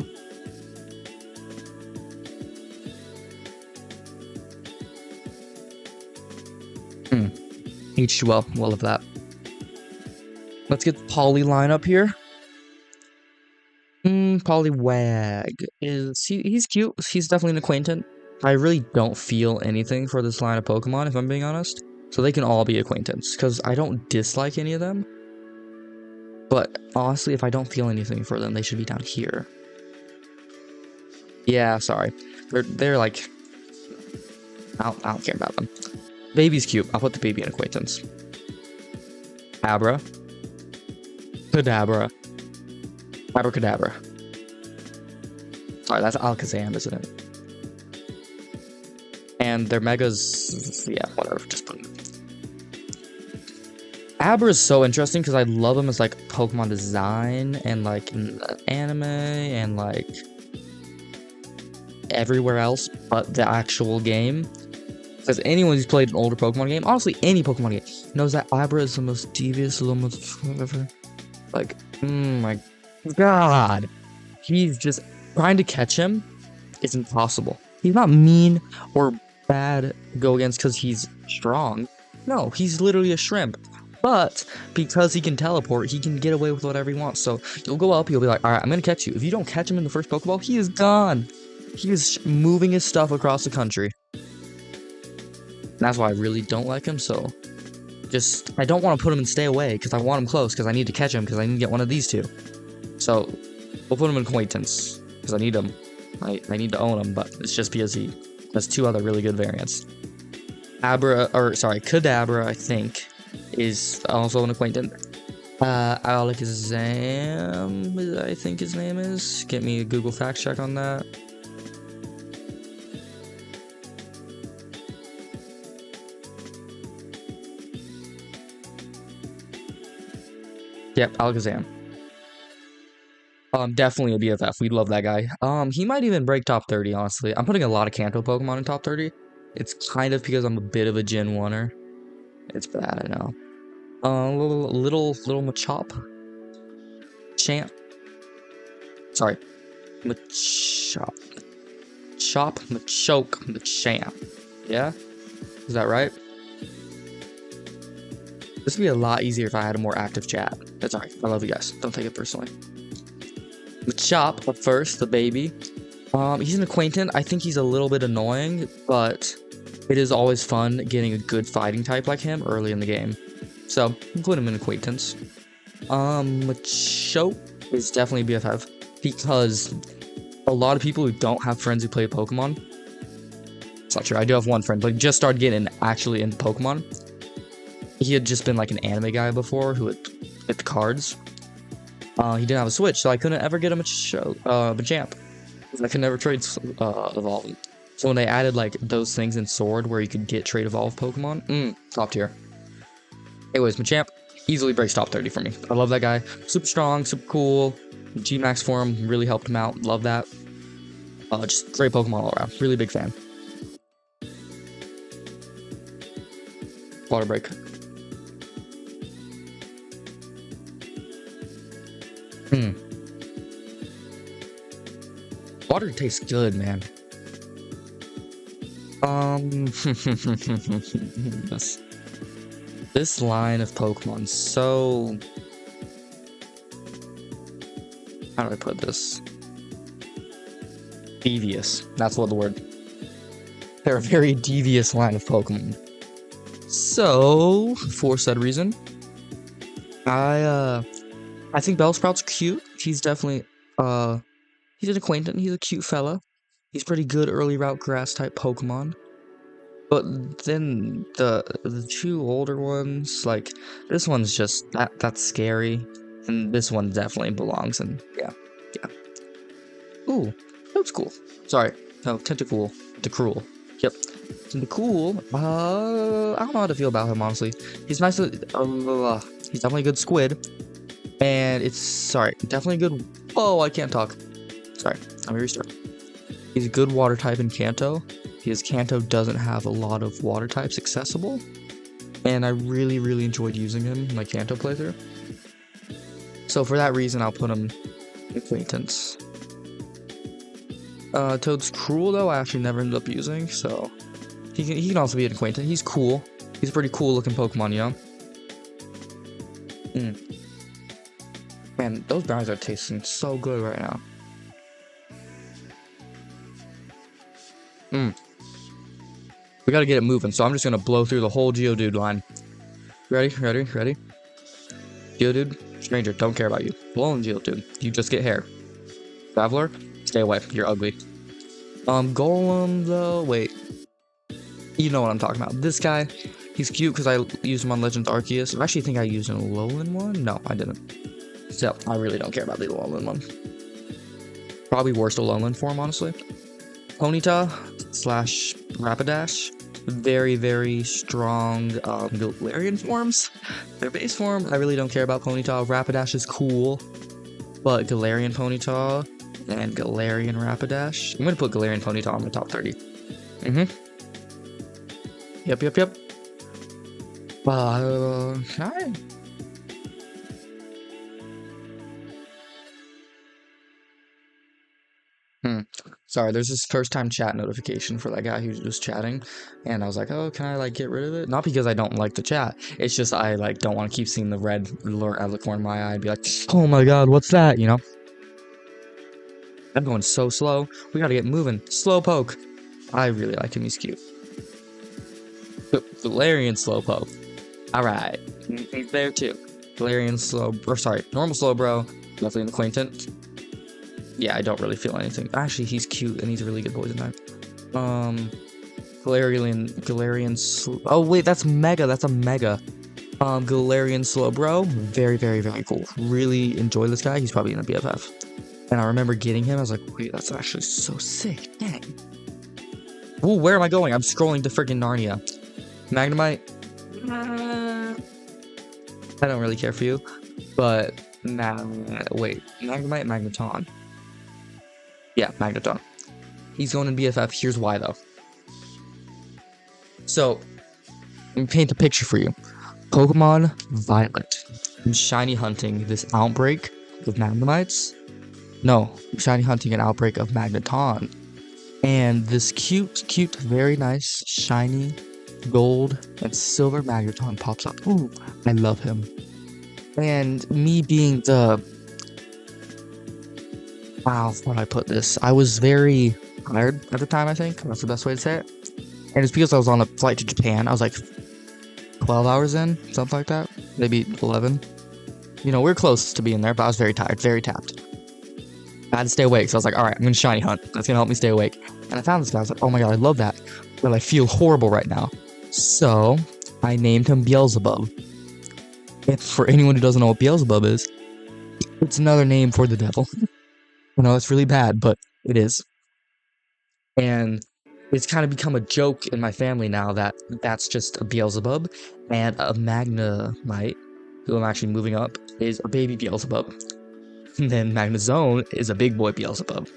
H2L, we'll love that. Let's get the Poly line up here. Poliwag. He's cute. He's definitely an acquaintance. I really don't feel anything for this line of Pokemon, if I'm being honest. So they can all be acquaintance, because I don't dislike any of them. But honestly, if I don't feel anything for them, they should be down here. Yeah, sorry. They're like... I don't care about them. Baby's cute. I'll put the baby in acquaintance. Abra. Kadabra. Abracadabra. Sorry, that's Alakazam, isn't it? And their megas... Yeah, whatever. Just put them. Abra is so interesting because I love him as like Pokemon design and like in the anime and like... everywhere else but the actual game. Because anyone who's played an older Pokemon game, honestly, any Pokemon game, knows that Abra is the most devious little motherfucker ever. Like, oh my god. He's just trying to catch him. It's impossible. He's not mean or bad to go against because he's strong. No, he's literally a shrimp. But because he can teleport, he can get away with whatever he wants. So you'll go up, you'll be like, all right, I'm going to catch you. If you don't catch him in the first Pokeball, he is gone. He is moving his stuff across the country. That's why I really don't like him. So I don't want to put him in stay away because I want him close because I need to catch him because I need to get one of these two. So we'll put him in acquaintance because I need him. I need to own him, but it's just because he has 2 other really good variants. Kadabra, I think, is also an acquaintance. Alakazam, I think his name is. Get me a Google fact check on that. Yep, Alakazam. Definitely a BFF. We'd love that guy. He might even break top 30, honestly. I'm putting a lot of Kanto Pokemon in top 30. It's kind of because I'm a bit of a Gen 1er. It's bad, I know. Little Machop. Champ. Sorry. Machop. Machoke, Machamp. Yeah? Is that right? This would be a lot easier if I had a more active chat. That's alright. I love you guys. Don't take it personally. Machop, up first, the baby. He's an acquaintance. I think he's a little bit annoying, but it is always fun getting a good fighting type like him early in the game. So, put him in acquaintance. Machoke is definitely BFF because a lot of people who don't have friends who play Pokemon. It's not true. I do have one friend, but just started getting actually into Pokemon. He had just been like an anime guy before who would hit the cards. He didn't have a Switch, so I couldn't ever get him a Machamp. I could never trade Evolve. So when they added like those things in Sword where you could get trade Evolve Pokemon, top tier. Anyways, Machamp easily breaks top 30 for me. I love that guy. Super strong, super cool. G-Max form really helped him out. Love that. Just great Pokemon all around. Really big fan. Water break. Water tastes good, man. This line of Pokemon, so... How do I put this? Devious. That's what the word. They're a very devious line of Pokemon. So, for said reason, I think Bellsprout's cute. He's definitely, he's an acquaintance. He's a cute fella. He's pretty good early route grass type Pokemon. But then the 2 older ones, like, this one's just, that's scary. And this one definitely belongs in, yeah. Ooh, that's cool. Sorry, no, Tentacool. Tentacruel. Yep. Tentacool, I don't know how to feel about him, honestly. He's nice, he's definitely a good squid. And it's, sorry, definitely a good, oh, I can't talk. Sorry, let me restart. He's a good water type in Kanto, because Kanto doesn't have a lot of water types accessible. And I really, really enjoyed using him in my Kanto playthrough. So for that reason, I'll put him in acquaintance. Toad's Cruel, though, I actually never ended up using, so he can also be an acquaintance. He's cool. He's a pretty cool looking Pokemon, you know? Man, those brownies are tasting so good right now. We gotta get it moving, so I'm just gonna blow through the whole Geodude line. Ready? Geodude, stranger, don't care about you. Blowing Geodude, you just get hair. Traveler, stay away, you're ugly. Golem, though, wait. You know what I'm talking about. This guy, he's cute because I used him on Legends Arceus. I actually think I used an Alolan one. No, I didn't. So, I really don't care about the Alolan one. Probably worst Alolan form, honestly. Ponyta / Rapidash. Very, very strong Galarian forms. Their base form, I really don't care about Ponyta. Rapidash is cool, but Galarian Ponyta, and Galarian Rapidash. I'm gonna put Galarian Ponyta in my top 30. Yep. Hi. Sorry, there's this first time chat notification for that guy who was chatting, and I was like, oh, can I like get rid of it? Not because I don't like the chat, it's just I like don't want to keep seeing the red lure out of the corner of my eye and be like, oh my god, what's that, you know? I'm going so slow. We gotta get moving. Slowpoke. I really like him, he's cute. Galarian Slowpoke. Alright, he's there too. Galarian normal Slowbro, definitely an acquaintance. Yeah, I don't really feel anything. Actually, he's cute and he's a really good poison type. Galarian oh wait, that's Mega. That's a Mega. Galarian Slowbro. Very, very, very cool. Really enjoy this guy. He's probably in a BFF. And I remember getting him. I was like, wait, that's actually so sick. Dang. Ooh, where am I going? I'm scrolling to freaking Narnia. Magnemite. I don't really care for you, but wait, Magnemite, Magneton. Yeah, Magneton. He's going in BFF. Here's why, though. So, let me paint the picture for you. Pokemon Violet. I'm shiny hunting this outbreak of Magnemites. No, I'm shiny hunting an outbreak of Magneton. And this cute, very nice, shiny, gold, and silver Magneton pops up. Ooh, I love him. And me being the... Wow, how do I put this? I was very tired at the time, I think. That's the best way to say it. And it's because I was on a flight to Japan. I was like 12 hours in, something like that. Maybe 11. You know, we're close to being there, but I was very tired, very tapped. I had to stay awake, so I was like, alright, I'm gonna shiny hunt. That's gonna help me stay awake. And I found this guy. I was like, oh my god, I love that. But I feel horrible right now. So, I named him Beelzebub. And for anyone who doesn't know what Beelzebub is, it's another name for the devil. I know it's really bad, but it is. And it's kind of become a joke in my family now that that's just a Beelzebub, and a Magnemite, who I'm actually moving up, is a baby Beelzebub. And then Magnezone is a big boy Beelzebub.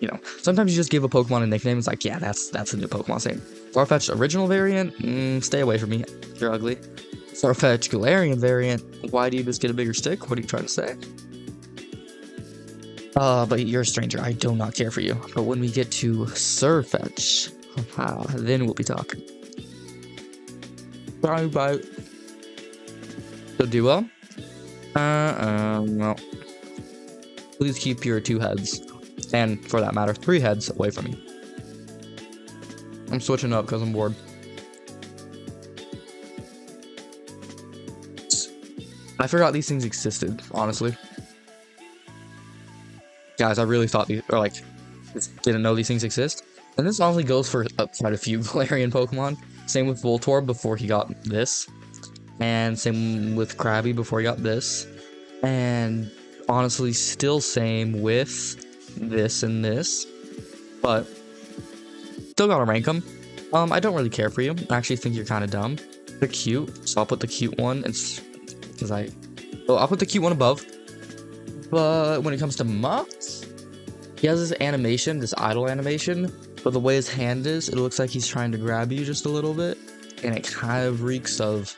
You know, sometimes you just give a Pokemon a nickname, it's like, yeah, that's a new Pokemon name. Farfetch'd original variant, stay away from me, you're ugly. Farfetch'd Galarian variant, why do you just get a bigger stick? What are you trying to say? But you're a stranger. I do not care for you. But when we get to Surfetch, then we'll be talking. Bye. So duo? Well. Please keep your 2 heads. And, for that matter, 3 heads away from me. I'm switching up because I'm bored. I forgot these things existed, honestly. Guys, I really thought these, or like, didn't know these things exist. And this honestly goes for quite a few Galarian Pokemon. Same with Voltorb before he got this. And same with Krabby before he got this. And honestly, still same with this and this. But, still gotta rank them. I don't really care for you. I actually think you're kind of dumb. They're cute, so I'll put the cute one. I'll put the cute one above. But when it comes to Mox, he has this animation, this idle animation, but the way his hand is, it looks like he's trying to grab you just a little bit, and it kind of reeks of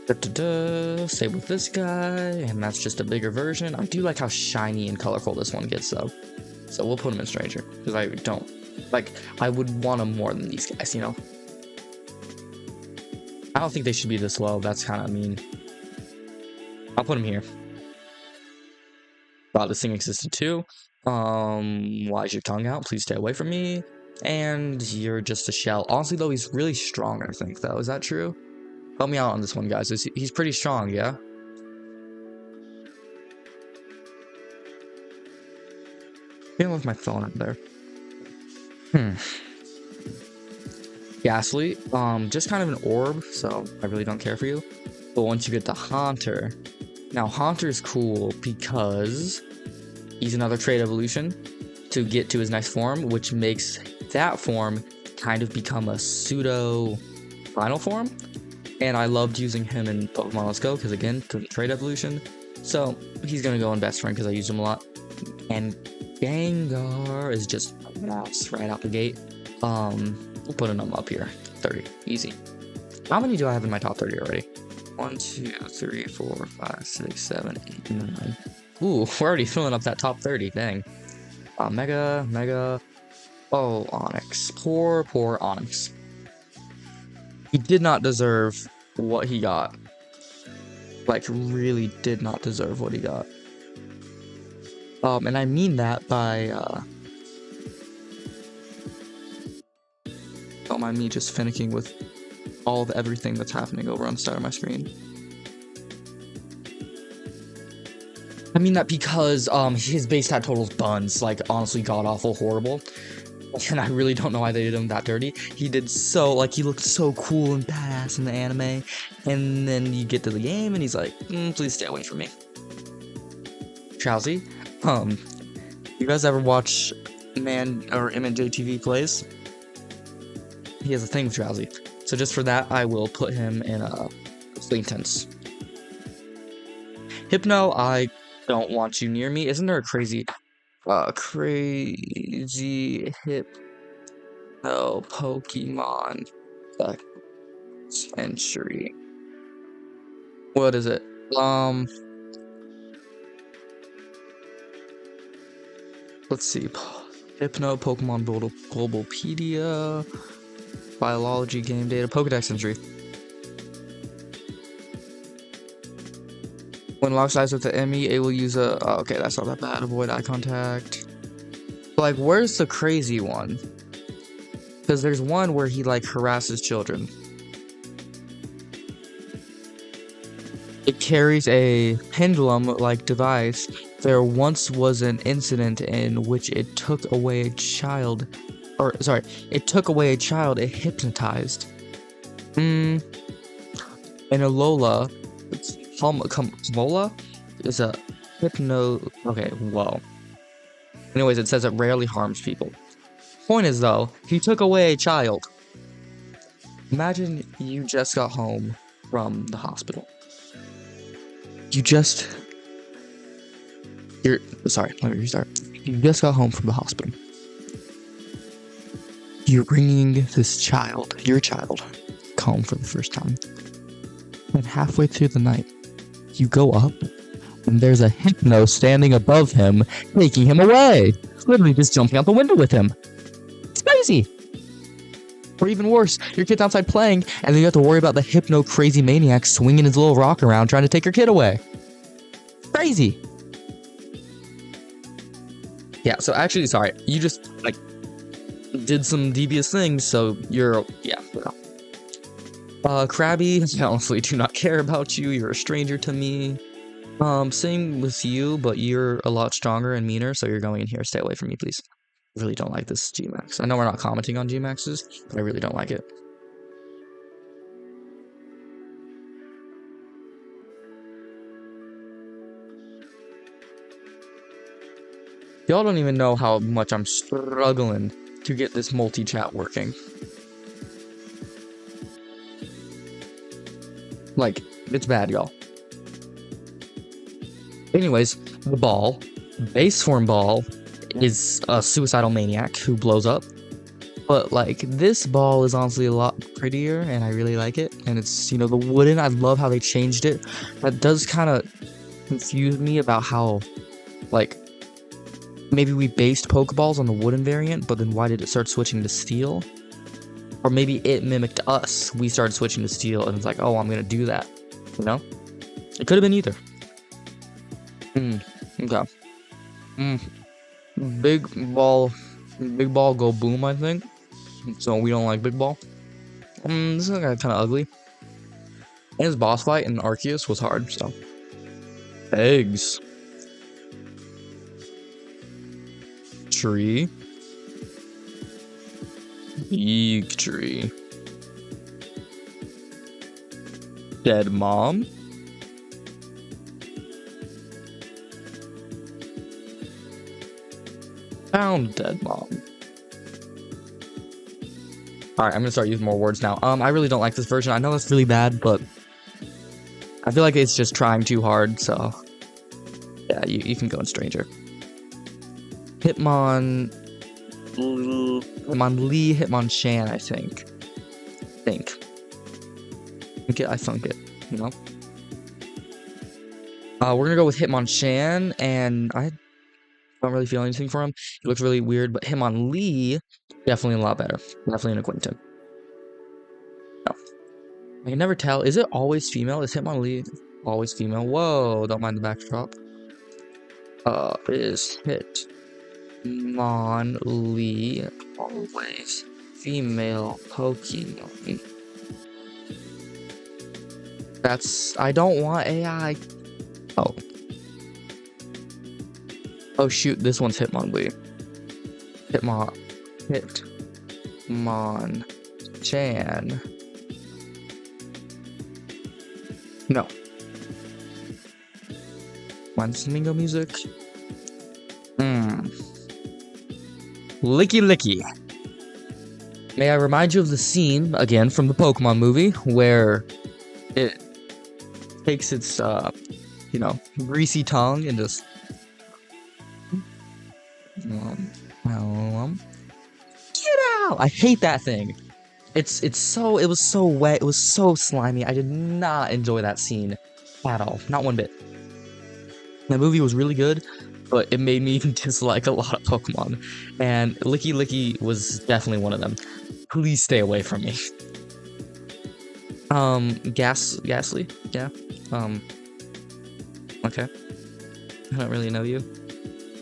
same with this guy, and that's just a bigger version. I do like how shiny and colorful this one gets though, so we'll put him in Stranger, because I don't, like, I would want him more than these guys, you know? I don't think they should be this low, that's kind of mean. I'll put him here. Wow, this thing existed too. Why is your tongue out? Please stay away from me. And you're just a shell. Honestly, though, he's really strong, I think, though. Is that true? Help me out on this one, guys. He's pretty strong, yeah? I left my phone up there. Ghastly. Just kind of an orb, so I really don't care for you. But once you get to Haunter... Now, Haunter's cool because he's another trait evolution to get to his next form, which makes that form kind of become a pseudo final form. And I loved using him in Pokemon Let's Go because, again, to the trait evolution. So he's gonna go in best friend because I use him a lot. And Gengar is just mouse right out the gate. We're putting them up here. 30. Easy. How many do I have in my top 30 already? 1, 2, 3, 4, 5, 6, 7, 8, 9. Ooh, we're already filling up that top 30. Dang. Mega. Oh, Onyx. Poor Onyx. He did not deserve what he got. Like, really did not deserve what he got. And I mean that by, don't mind me just finicking with all of everything that's happening over on the side of my screen. I mean that because, his base stat total's buns, like, honestly god-awful horrible. And I really don't know why they did him that dirty. He did so, like, he looked so cool and badass in the anime. And then you get to the game and he's like, please stay away from me. Drowsy. You guys ever watch MNJTV Plays? He has a thing with Drowsy. So just for that, I will put him in a Sleep Tense. Hypno, I don't want you near me. Isn't there a crazy Hypno Pokemon century? What is it? Let's see. Hypno Pokemon Globalpedia, Biology Game Data, Pokedex Century. When locks eyes with the ME, it will use a. Oh, okay, that's not that bad. Avoid eye contact. Like, where's the crazy one? Because there's one where he, like, harasses children. It carries a pendulum-like device. There once was an incident in which it took away a child. It took away a child it hypnotized. And Alola. Mola is a hypno. Okay, whoa. Anyways, it says it rarely harms people. Point is, though, he took away a child. Imagine you just got home from the hospital. Sorry, let me restart. You just got home from the hospital. You're bringing this child, your child, home for the first time. And halfway through the night, you go up, and there's a Hypno standing above him, taking him away. Literally just jumping out the window with him. It's crazy. Or even worse, your kid's outside playing, and then you have to worry about the Hypno crazy maniac swinging his little rock around trying to take your kid away. Crazy. Yeah, so actually, sorry, you just, like, did some devious things, so you're, yeah. Krabby, I honestly do not care about you, you're a stranger to me. Same with you, but you're a lot stronger and meaner, so you're going in here. Stay away from me, please. I really don't like this Gmax. I know we're not commenting on Gmaxes, but I really don't like it. Y'all don't even know how much I'm struggling to get this multi-chat working. Like, it's bad, y'all. Anyways, the ball, base form ball, is a suicidal maniac who blows up. But, like, this ball is honestly a lot prettier, and I really like it. And it's, you know, the wooden, I love how they changed it. That does kind of confuse me about how, like, maybe we based Pokeballs on the wooden variant, but then why did it start switching to steel? Or maybe it mimicked us. We started switching to steel, and it's like, oh, I'm gonna do that. You know? It could have been either. Okay. Big ball go boom, I think. So we don't like big ball. This is kind of ugly. And his boss fight in Arceus was hard, so. Eggs. Tree. Big tree. Dead mom. Found dead mom. Alright, I'm gonna start using more words now. I really don't like this version. I know that's really bad, but I feel like it's just trying too hard, so Yeah, you can go in stranger. Hitmonlee, Hitmonchan, I think. I thunk it, you know? We're gonna go with Hitmonchan, and I don't really feel anything for him. He looks really weird, but Hitmonlee, definitely a lot better. Definitely an acquaintance. No. I can never tell. Is it always female? Is Hitmonlee always female? Whoa, don't mind the backdrop. Is Hitmonlee always female Pokemon? I don't want AI. Oh shoot, this one's Hitmonlee. Hitmonchan. No. Mine's Flamingo music. Licky Licky. May I remind you of the scene, again, from the Pokemon movie, where it takes its, greasy tongue and just... Get out! I hate that thing. It was so wet, it was so slimy. I did not enjoy that scene at all. Not one bit. That movie was really good, but it made me even dislike a lot of Pokemon. And Licky Licky was definitely one of them. Please stay away from me. Ghastly? Yeah. Okay. I don't really know you.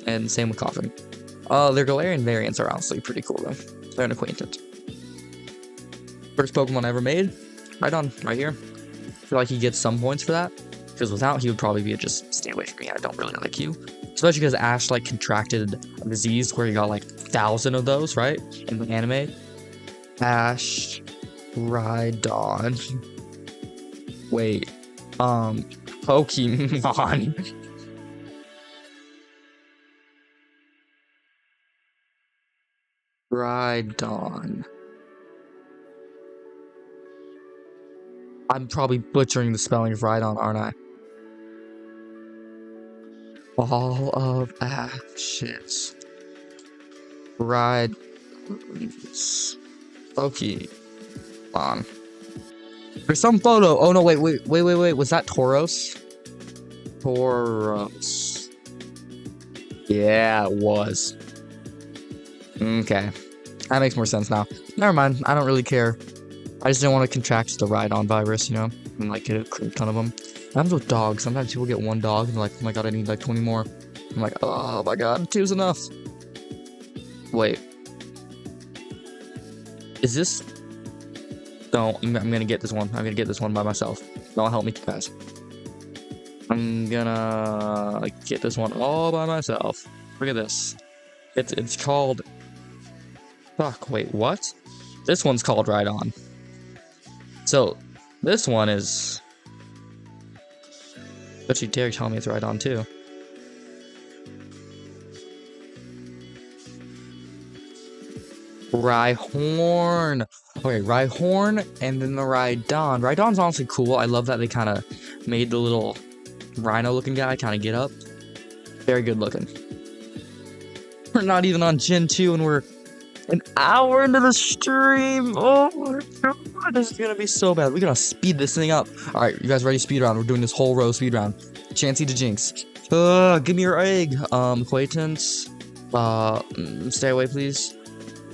And same with Coughing. Their Galarian variants are honestly pretty cool though. They're an acquaintance. First Pokemon ever made. Rhydon, right here. I feel like he gets some points for that. Because without, he would probably be just stay away from me. I don't really like you. Especially because Ash like contracted a disease where he got like 1,000 of those, right? In the anime. Ash, Rhydon. Wait. Pokemon. Rhydon. I'm probably butchering the spelling of Rhydon, aren't I? Ball of Ashes. Pokemon. There's some photo. Oh no, wait. Was that Tauros? Tauros. Yeah, it was. Okay. That makes more sense now. Never mind. I don't really care. I just didn't want to contract the Rhydon virus, you know? And like get a ton of them. What happens with dogs? Sometimes people get one dog and they're like, oh my god, I need like 20 more. I'm like, oh my god, 2's enough. Wait. Is this... No, I'm gonna get this one. I'm gonna get this one by myself. Don't help me, guys. I'm gonna get this one all by myself. Look at this. It's called... Fuck, wait, what? This one's called Rhydon. So, this one is... But you dare tell me it's Rhydon too. Rhyhorn. Okay, Rhyhorn and then the Rhydon. Rhydon's honestly cool. I love that they kind of made the little rhino looking guy kind of get up. Very good looking. We're not even on Gen 2 and we're an hour into the stream. Oh my god, this is gonna be so bad. We're gonna speed this thing up. Alright, you guys ready? Speed round. We're doing this whole row speed round. Chansey to Jinx. Give me your egg. Acquaintance. Stay away, please.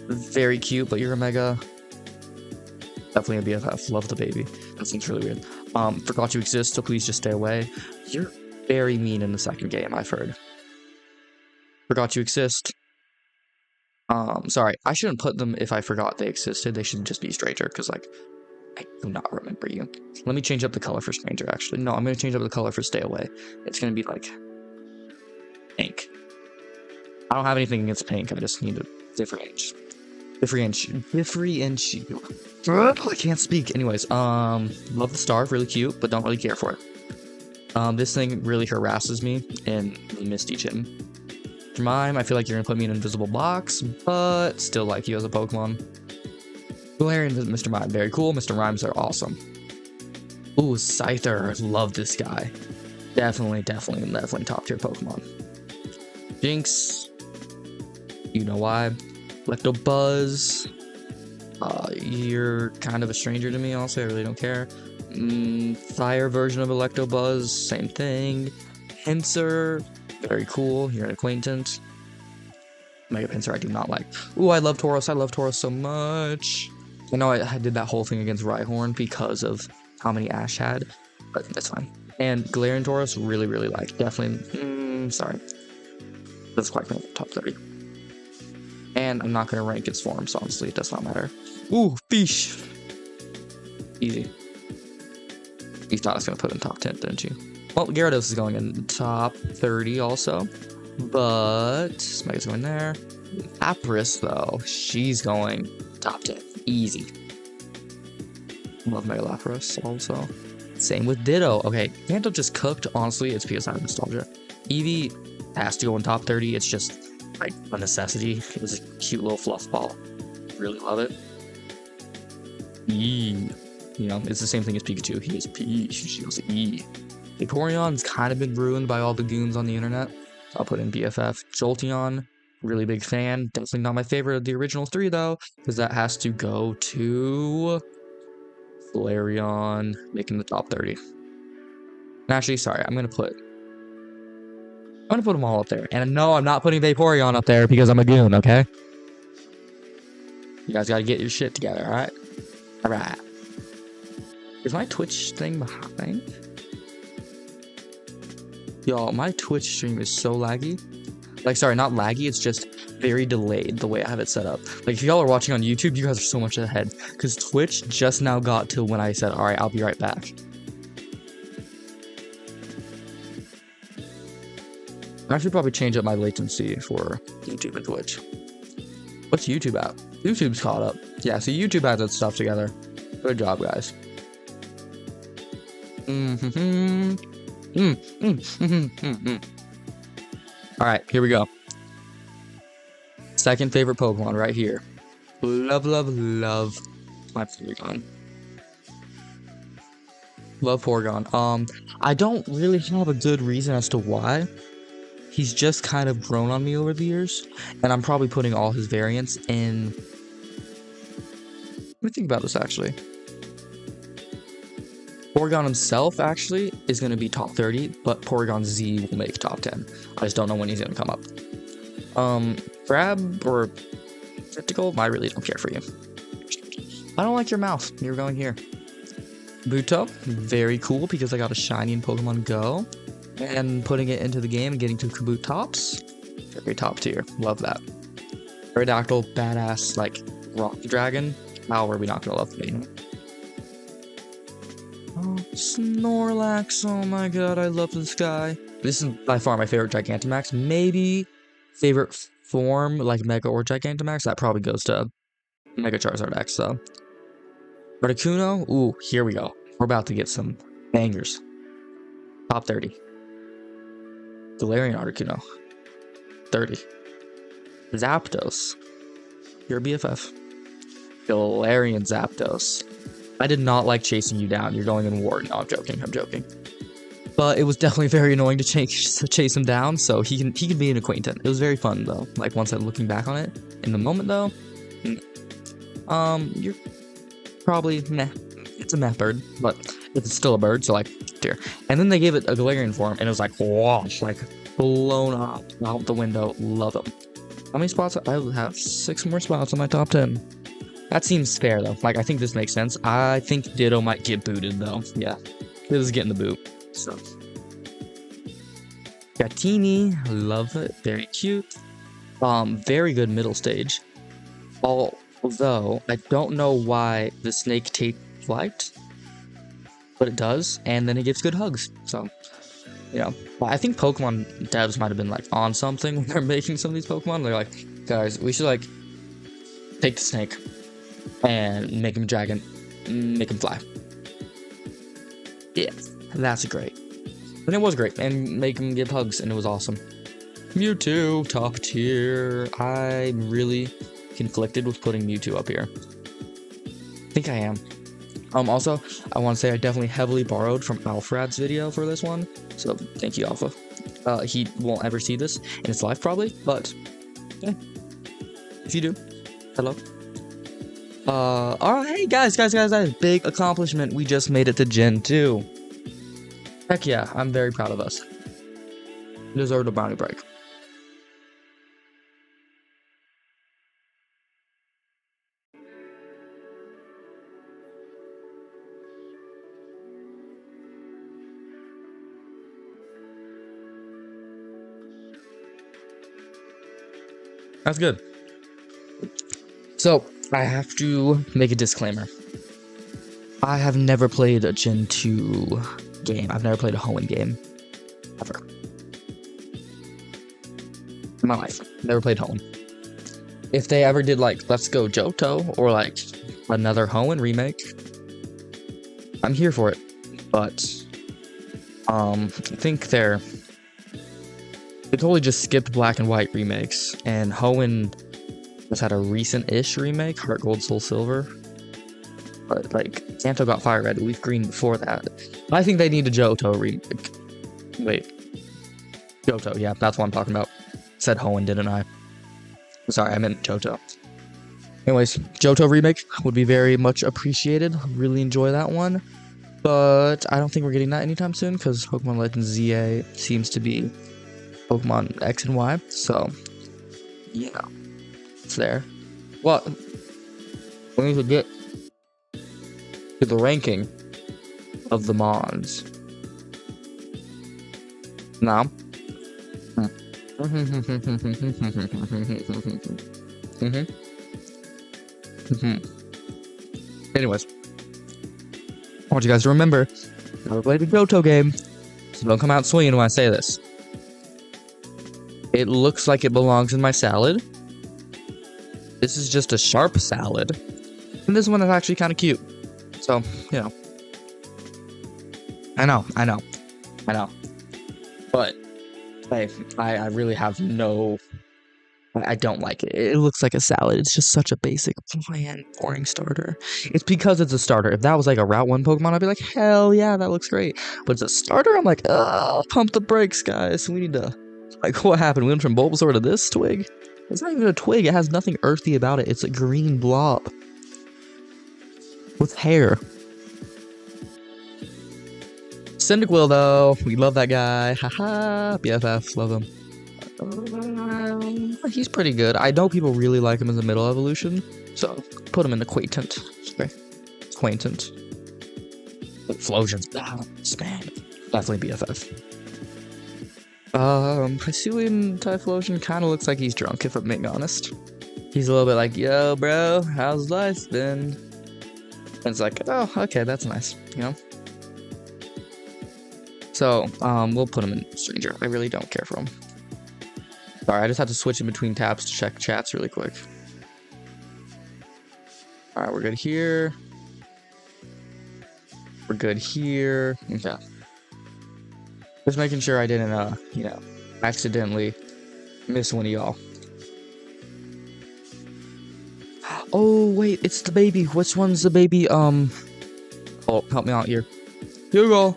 Very cute, but you're a mega. Definitely a BFF. Love the baby. That seems really weird. Forgot you exist, so please just stay away. You're very mean in the second game, I've heard. Forgot you exist. Sorry, I shouldn't put them if I forgot they existed. They should just be stranger, because, like, I do not remember you. Let me change up the color for stranger, actually. No, I'm going to change up the color for stay away. It's going to be, like, pink. I don't have anything against pink. I just need to differentiate. I can't speak. Anyways, love the star. Really cute, but don't really care for it. This thing really harasses me in the Misty Gym. Mime, I feel like you're gonna put me in an invisible box, but still like you as a Pokemon. Galarian, Mr. Mime, very cool. Mr. Rhymes are awesome. Ooh, Scyther, love this guy. Definitely top tier Pokemon. Jinx, you know why. Electabuzz, you're kind of a stranger to me also, I really don't care. Fire version of Electabuzz, same thing. Pinsir, very cool, you're an acquaintance. Mega Pinsir I do not like. Ooh, I love Tauros so much. I know I did that whole thing against Rhyhorn because of how many Ash had, but that's fine. And Galarian Tauros, really like. Definitely, sorry. That's quite close to top 30. And I'm not going to rank its form, so honestly, it does not matter. Ooh, Fish. Easy. You thought I was going to put it in top 10, didn't you? Well, Gyarados is going in top 30 also. But Mega's going there. Lapras, though, she's going top 10. Easy. Love Mega Lapras also. Same with Ditto. Okay, Kanto just cooked. Honestly, it's because I have nostalgia. Eevee has to go in top 30. It's just like a necessity. It was a cute little fluff ball. Really love it. E. You know, it's the same thing as Pikachu. He is P. She goes E. Vaporeon's kind of been ruined by all the goons on the internet. I'll put in BFF. Jolteon, really big fan. Definitely not my favorite of the original 3 though, because that has to go to Flareon, making the top 30. And actually, sorry, I'm gonna put them all up there. And no, I'm not putting Vaporeon up there because I'm a goon, okay? You guys gotta get your shit together, alright? Alright. Is my Twitch thing behind? Y'all, my Twitch stream is so laggy. Like, sorry, not laggy, it's just very delayed the way I have it set up. Like, if y'all are watching on YouTube, you guys are so much ahead. Because Twitch just now got to when I said, alright, I'll be right back. I should probably change up my latency for YouTube and Twitch. What's YouTube at? YouTube's caught up. Yeah, so YouTube has its stuff together. Good job, guys. Alright, here we go. Second favorite Pokemon right here. Love my Porygon. Love Porygon. I don't really have a good reason as to why. He's just kind of grown on me over the years, and I'm probably putting all his variants in. Let me think about this actually. Porygon himself actually is going to be top 30, but Porygon Z will make top 10. I just don't know when he's going to come up. Crab or Tentacle, I really don't care for you. I don't like your mouth. You're going here. Buto, very cool because I got a shiny in Pokemon Go. And putting it into the game and getting 2 Kaboot tops. Very top tier. Love that. Aerodactyl, badass, like, rock dragon. How are we not going to love me? Oh, Snorlax. Oh my god, I love this guy. This is by far my favorite Gigantamax. Maybe favorite form, like Mega or Gigantamax. That probably goes to Mega Charizard X, though. Articuno. Ooh, here we go. We're about to get some bangers. Top 30. Galarian Articuno. 30. Zapdos. You're a BFF. Galarian Zapdos. I did not like chasing you down. You're going in war. No, I'm joking. But it was definitely very annoying to chase him down, so he can be an acquaintance. It was very fun though. Like once I'm looking back on it. In the moment though, you're probably meh. It's a meh bird, but it's still a bird, so like dear. And then they gave it a Galarian form, and it was like wow, like blown up out the window. Love them. How many spots? I have 6 more spots on my top 10. That seems fair though. Like I think this makes sense. I think Ditto might get booted though. Yeah, this is getting the boot. So Gatini, love it. Very cute. Very good middle stage. Although I don't know why the snake takes flight, but it does, and then it gives good hugs. So, you know, I think Pokemon devs might have been like on something when they're making some of these Pokemon. They're like, guys, we should like take the snake and make him a dragon, make him fly. Yeah, that's great. And it was great, and make him give hugs, and it was awesome. Mewtwo, top tier. I'm really conflicted with putting Mewtwo up here. I think I am. Also, I want to say I definitely heavily borrowed from Alfred's video for this one. So thank you, Alpha. He won't ever see this in his life probably, but yeah. If you do, hello. Alright, hey guys, big accomplishment. We just made it to Gen 2. Heck yeah, I'm very proud of us. Deserved a bounty break. That's good. So, I have to make a disclaimer. I have never played a Gen 2 game. I've never played a Hoenn game. Ever. In my life. Never played Hoenn. If they ever did, like, Let's Go Johto, or, like, another Hoenn remake, I'm here for it. But, I think they totally just skipped Black and White remakes, and Hoenn just had a recent-ish remake, Heart Gold, Soul Silver. But, like, Kanto got Fire Red, Leaf Green before that. I think they need a Johto remake. Wait. Johto, yeah, that's what I'm talking about. Said Hoenn, didn't I? Sorry, I meant Johto. Anyways, Johto remake would be very much appreciated. Really enjoy that one. But I don't think we're getting that anytime soon, because Pokemon Legends ZA seems to be Pokemon X and Y. So, yeah. It's there. But, we need to get to the ranking of the Mons. Now. Anyways, I want you guys to remember, I never played a Johto game, so don't come out swinging when I say this. It looks like it belongs in my salad. This is just a sharp salad. And this one is actually kind of cute. So, you know. I know. But, I really have no... I don't like it. It looks like a salad. It's just such a basic, bland, boring starter. It's because it's a starter. If that was like a Route 1 Pokemon, I'd be like, hell yeah, that looks great. But it's a starter, I'm like, pump the brakes, guys. We need to... Like, what happened? We went from Bulbasaur to this twig? It's not even a twig. It has nothing earthy about it. It's a green blob. With hair. Cyndaquil, though. We love that guy. Haha. BFFs. Love him. He's pretty good. I know people really like him as a middle evolution, so put him in Acquaintant. Okay. Acquaintant. Flosion's span. Definitely BFF. Hisuian Typhlosion kind of looks like he's drunk, if I'm being honest. He's a little bit like, yo, bro, how's life been? And it's like, oh, okay, that's nice, you know? So, we'll put him in Stranger. I really don't care for him. Sorry, I just had to switch in between tabs to check chats really quick. Alright, we're good here. We're good here. Okay. Just making sure I didn't, you know, accidentally miss one of y'all. Oh, wait, it's the baby. Which one's the baby? Oh, help me out here. Google.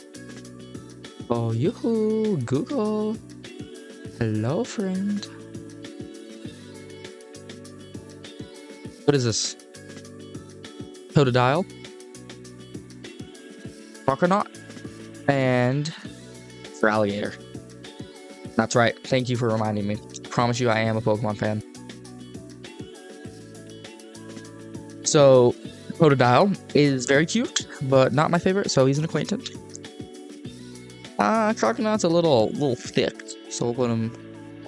Oh, yoo-hoo. Google. Hello, friend. What is this? Totodile. Crocodile. And... for alligator. That's right. Thank you for reminding me. Promise you I am a Pokemon fan. So, Totodile is very cute, but not my favorite, so he's an Acquaintant. Crocodile's a little thick, so we'll put him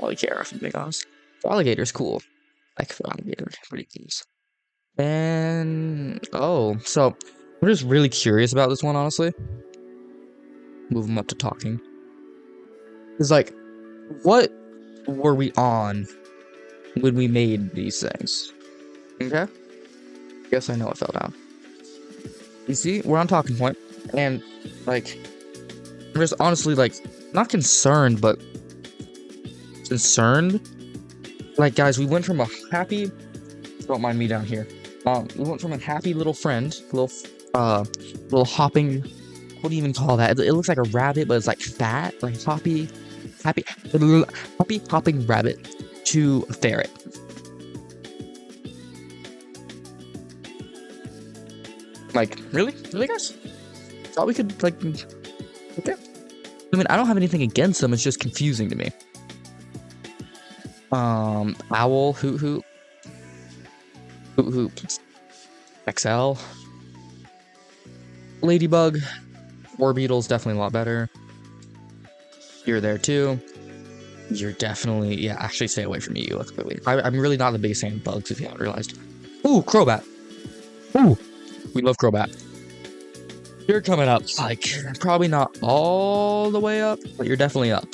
Alligator, if I'm being honest. Alligator's cool. Like, for alligator, pretty cute. And, oh, so, I'm just really curious about this one, honestly. Move him up to talking. It's like, what were we on when we made these things? Okay? Guess I know it fell down. You see, we're on talking point, and, like, I'm just honestly, like, not concerned, but concerned. Like, guys, we went from a happy, don't mind me down here, we went from a happy little friend, little hopping what do you even call that? It looks like a rabbit, but it's like fat, like happy hopping rabbit to a ferret. Like, really guys? Thought we could like, okay. I mean, I don't have anything against them. It's just confusing to me. Owl, hoot, XL, ladybug, war beetle's definitely a lot better. You're there too. You're definitely, yeah, actually stay away from me, you look clearly. I'm really not the biggest fan of bugs, if you haven't realized. Ooh, Crobat. Ooh, we love Crobat. You're coming up, like, probably not all the way up, but you're definitely up.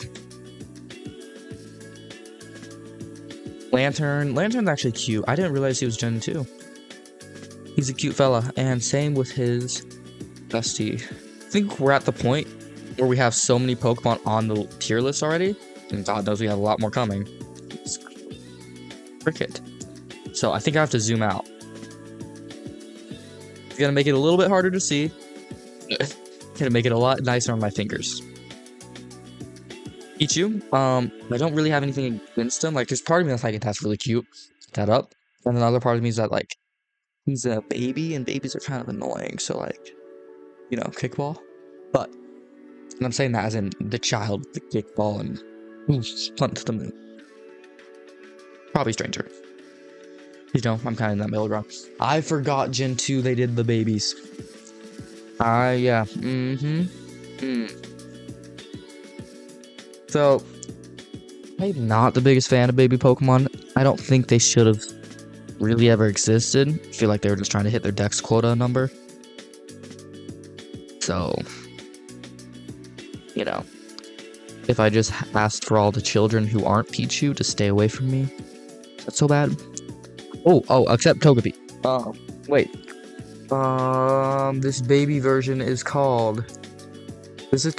Lantern's actually cute. I didn't realize he was Gen 2. He's a cute fella, and same with his bestie. I think we're at the point where we have so many Pokemon on the tier list already, and God knows we have a lot more coming. Cricket. So I think I have to zoom out. It's gonna make it a little bit harder to see. Gonna make it a lot nicer on my fingers. Pichu, I don't really have anything against him. Like, there's part of me that's like, that's really cute. That up. And another part of me is that, like, he's a baby, and babies are kind of annoying. So, like, you know, kickball. But, and I'm saying that as in the child, the kickball, and punt to the moon. Probably stranger. You know, I'm kind of in that middle ground. I forgot Gen 2, they did the babies. Yeah. So, I'm not the biggest fan of baby Pokemon. I don't think they should have really ever existed. I feel like they were just trying to hit their Dex quota number. So, you know, if I just asked for all the children who aren't Pichu to stay away from me, that's so bad. Oh, except Togepi. Wait. This baby version is called... This is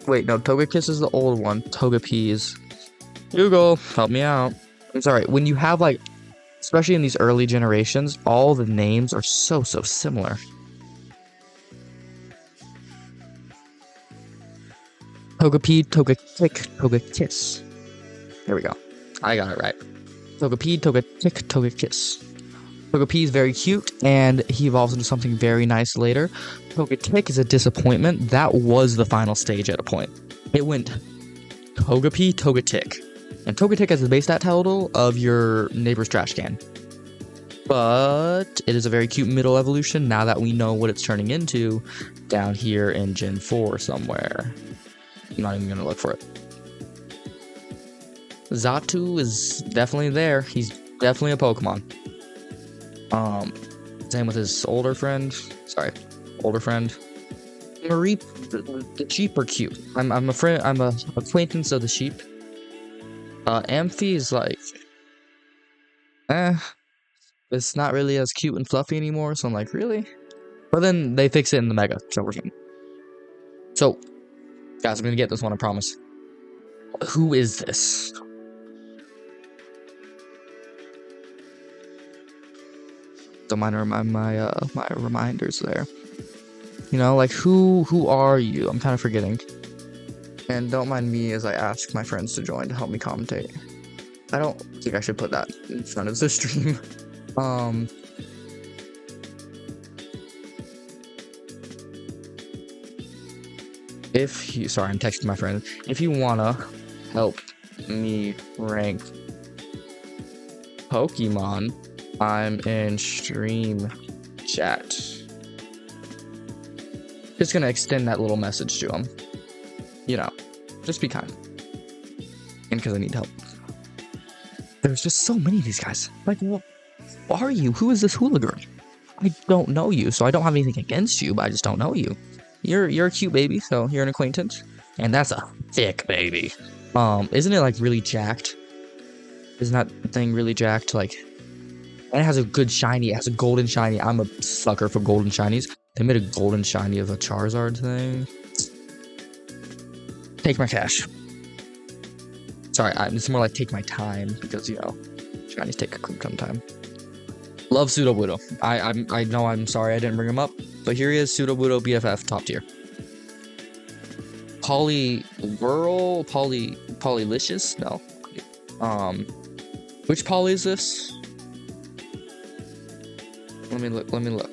Wait, no, Togekiss is the old one. Togepi is... Google, help me out. I'm sorry, when you have, like... Especially in these early generations, all the names are so similar. Togepi, Togekick, Togekiss. There we go. I got it right. Togepi, Togekick, Togekiss. Togepi is very cute, and he evolves into something very nice later. Togekick is a disappointment. That was the final stage at a point. It went Togepi, Togetic. And Togetic has the base stat total of your neighbor's trash can. But it is a very cute middle evolution now that we know what it's turning into down here in Gen 4 somewhere. I'm not even going to look for it. Xatu is definitely there. He's definitely a Pokemon. Same with his older friend. Marie, the sheep are cute. I'm a friend. I'm a acquaintance of the sheep. Amphi is like, it's not really as cute and fluffy anymore. So I'm like, really? But then they fix it in the Mega, so we're fine. So, guys, I'm gonna get this one, I promise. Who is this? Don't mind my reminders there. You know, like, who are you? I'm kind of forgetting. And don't mind me as I ask my friends to join to help me commentate. I don't think I should put that in front of the stream. Sorry, I'm texting my friend. If you wanna help me rank Pokemon, I'm in stream chat. Just gonna extend that little message to him. You know, just be kind. And because I need help. There's just so many of these guys. Like, what are you? Who is this hooligan? I don't know you, so I don't have anything against you, but I just don't know you. You're a cute baby, so you're an acquaintance. And that's a thick baby. Isn't it like really jacked? Isn't that thing really jacked? Like, and it has a good shiny. It has a golden shiny. I'm a sucker for golden shinies. They made a golden shiny of a Charizard thing. Take my cash. Sorry, it's more like take my time because, you know, shinies take some time. Love Sudowoodo. I know I'm sorry I didn't bring him up, but here he is, Sudowoodo BFF top tier. Polylicious? No. Which poly is this? Let me look.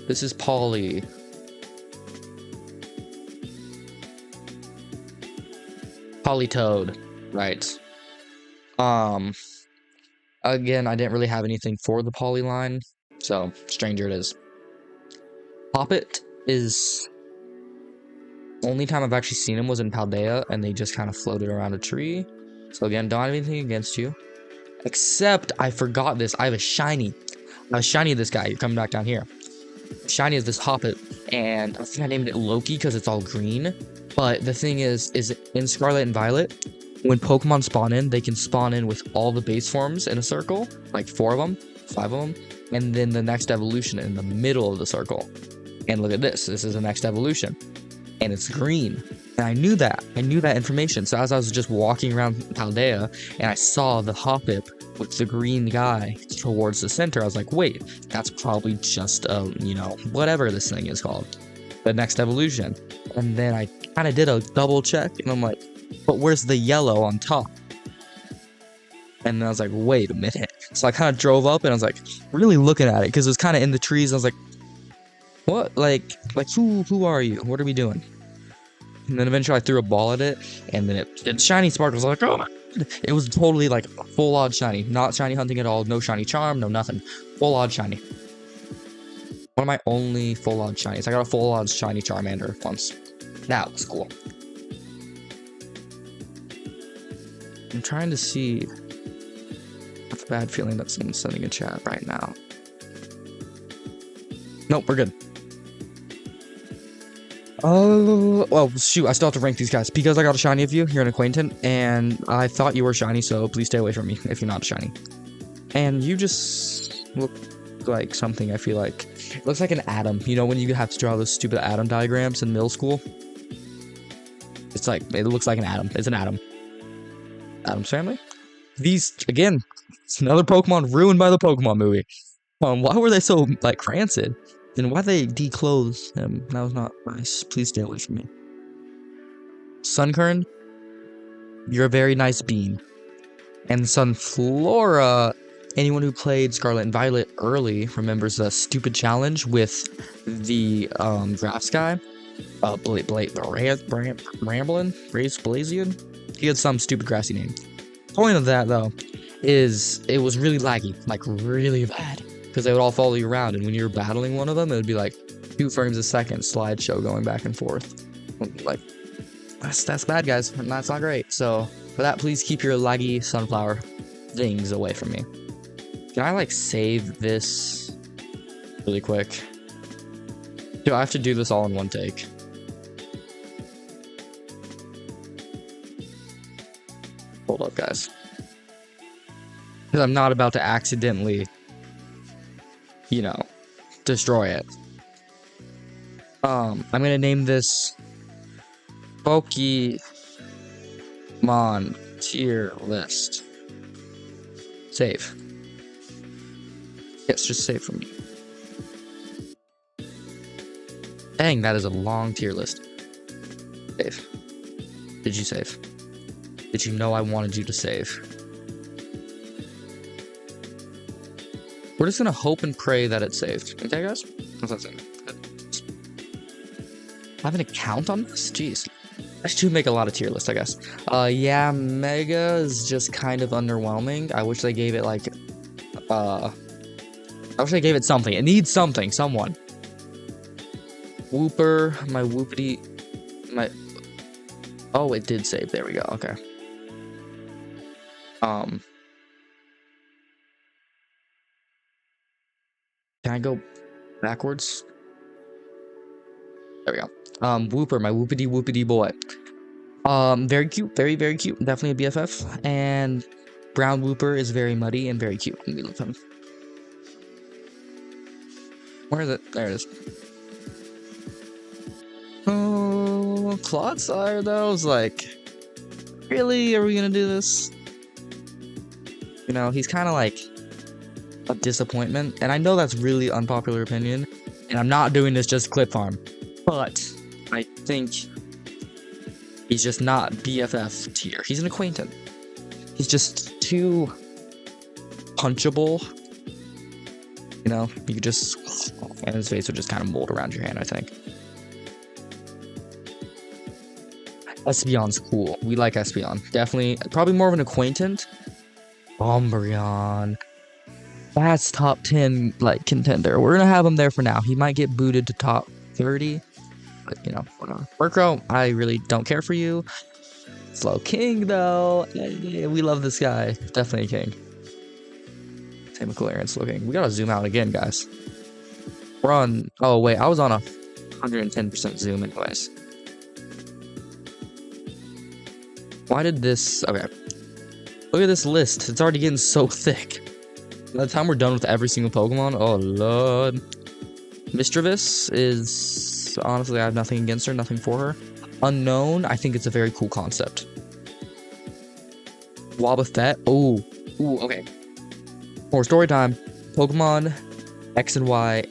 This is poly. Polytoad, right. Again, I didn't really have anything for the poly line, so stranger it is. Poppet is... Only time I've actually seen him was in Paldea, and they just kind of floated around a tree. So again, don't have anything against you. Except, I forgot this. I have a shiny. I have a shiny of this guy. You're coming back down here. Shiny is this Hoppet, and I think I named it Loki because it's all green. But the thing is in Scarlet and Violet, when Pokemon spawn in, they can spawn in with all the base forms in a circle, like 4 of them, 5 of them, and then the next evolution in the middle of the circle. And look at this. This is the next evolution. And it's green. And I knew that. I knew that information. So as I was just walking around Paldea and I saw the Hoppip with the green guy towards the center, I was like, wait, that's probably just you know, whatever this thing is called. The next evolution. And then I kind of did a double check and I'm like, but where's the yellow on top? And I was like, wait a minute. So I kind of drove up and I was like, really looking at it because it was kind of in the trees. I was like, what? Like who are you? What are we doing? And then eventually I threw a ball at it, and then it shiny sparkles. I was like, oh my God. It was totally like full odd shiny, not shiny hunting at all, no shiny charm, no nothing, full odd shiny. One of my only full odd shinies. I got a full odd shiny Charmander once. That was cool. I'm trying to see. I have a bad feeling that someone's sending a chat right now. Nope, we're good. Oh, well, shoot, I still have to rank these guys. Because I got a shiny of you, you're an acquaintant, and I thought you were shiny, so please stay away from me if you're not shiny. And you just look like something, I feel like. It looks like an atom. You know when you have to draw those stupid atom diagrams in middle school? It's like, it looks like an atom. It's an atom. Atom's family? These, again, it's another Pokemon ruined by the Pokemon movie. Why were they so, like, rancid? And why they declothe him? That was not nice. Please stay away from me. Sunkern, you're a very nice bean. And Sunflora, anyone who played Scarlet and Violet early remembers the stupid challenge with the grass guy. Blazion? He had some stupid grassy name. Point of that, though, is it was really laggy. Like, really bad. Because they would all follow you around, and when you were battling one of them, it would be like 2 frames a second slideshow going back and forth. Like, that's bad, guys, and that's not great. So for that, please keep your laggy sunflower things away from me. Can I like save this really quick? Do I have to do this all in one take? Hold up, guys, because I'm not about to accidentally, you know, destroy it. I'm gonna name this Pokemon tier list. Save. Yes, just save for me. Dang, that is a long tier list. Save. Did you save? Did you know I wanted you to save? We're just gonna hope and pray that it's saved. Okay, guys? How's that sound? I have an account on this? Jeez. I should make a lot of tier lists, I guess. Yeah, Mega is just kind of underwhelming. I wish they gave it, like, I wish they gave it something. It needs something, someone. Whooper, my Whoopity, my... Oh, it did save. There we go, okay. Can I go backwards? There we go. Whooper, my whoopity boy. Very cute, very, very cute. Definitely a BFF. And Brown Whooper is very muddy and very cute. Let me look him. Where is it? There it is. Oh, Clodsire, though, is like, really? Are we gonna do this? You know, he's kind of like a disappointment, and I know that's really unpopular opinion, and I'm not doing this just clip farm, but I think he's just not BFF tier. He's an acquaintance. He's just too punchable. You know, you could just, and his face would just kind of mold around your hand, I think. Espeon's cool. We like Espeon. Definitely, probably more of an acquaintance. Umbreon. That's top 10, like, contender. We're gonna have him there for now. He might get booted to top 30. But, you know, whatever. Murkrow, I really don't care for you. Slow King, though. We love this guy. Definitely a king. Same with Galarian, Slow King. We gotta zoom out again, guys. We're on... Oh, wait. I was on a 110% zoom anyways. Why did this... Okay. Look at this list. It's already getting so thick. By the time we're done with every single Pokemon... Oh, Lord. Mischievous is... Honestly, I have nothing against her. Nothing for her. Unknown, I think it's a very cool concept. Wobbuffet. Oh. Ooh, okay. More story time. Pokemon X and Y...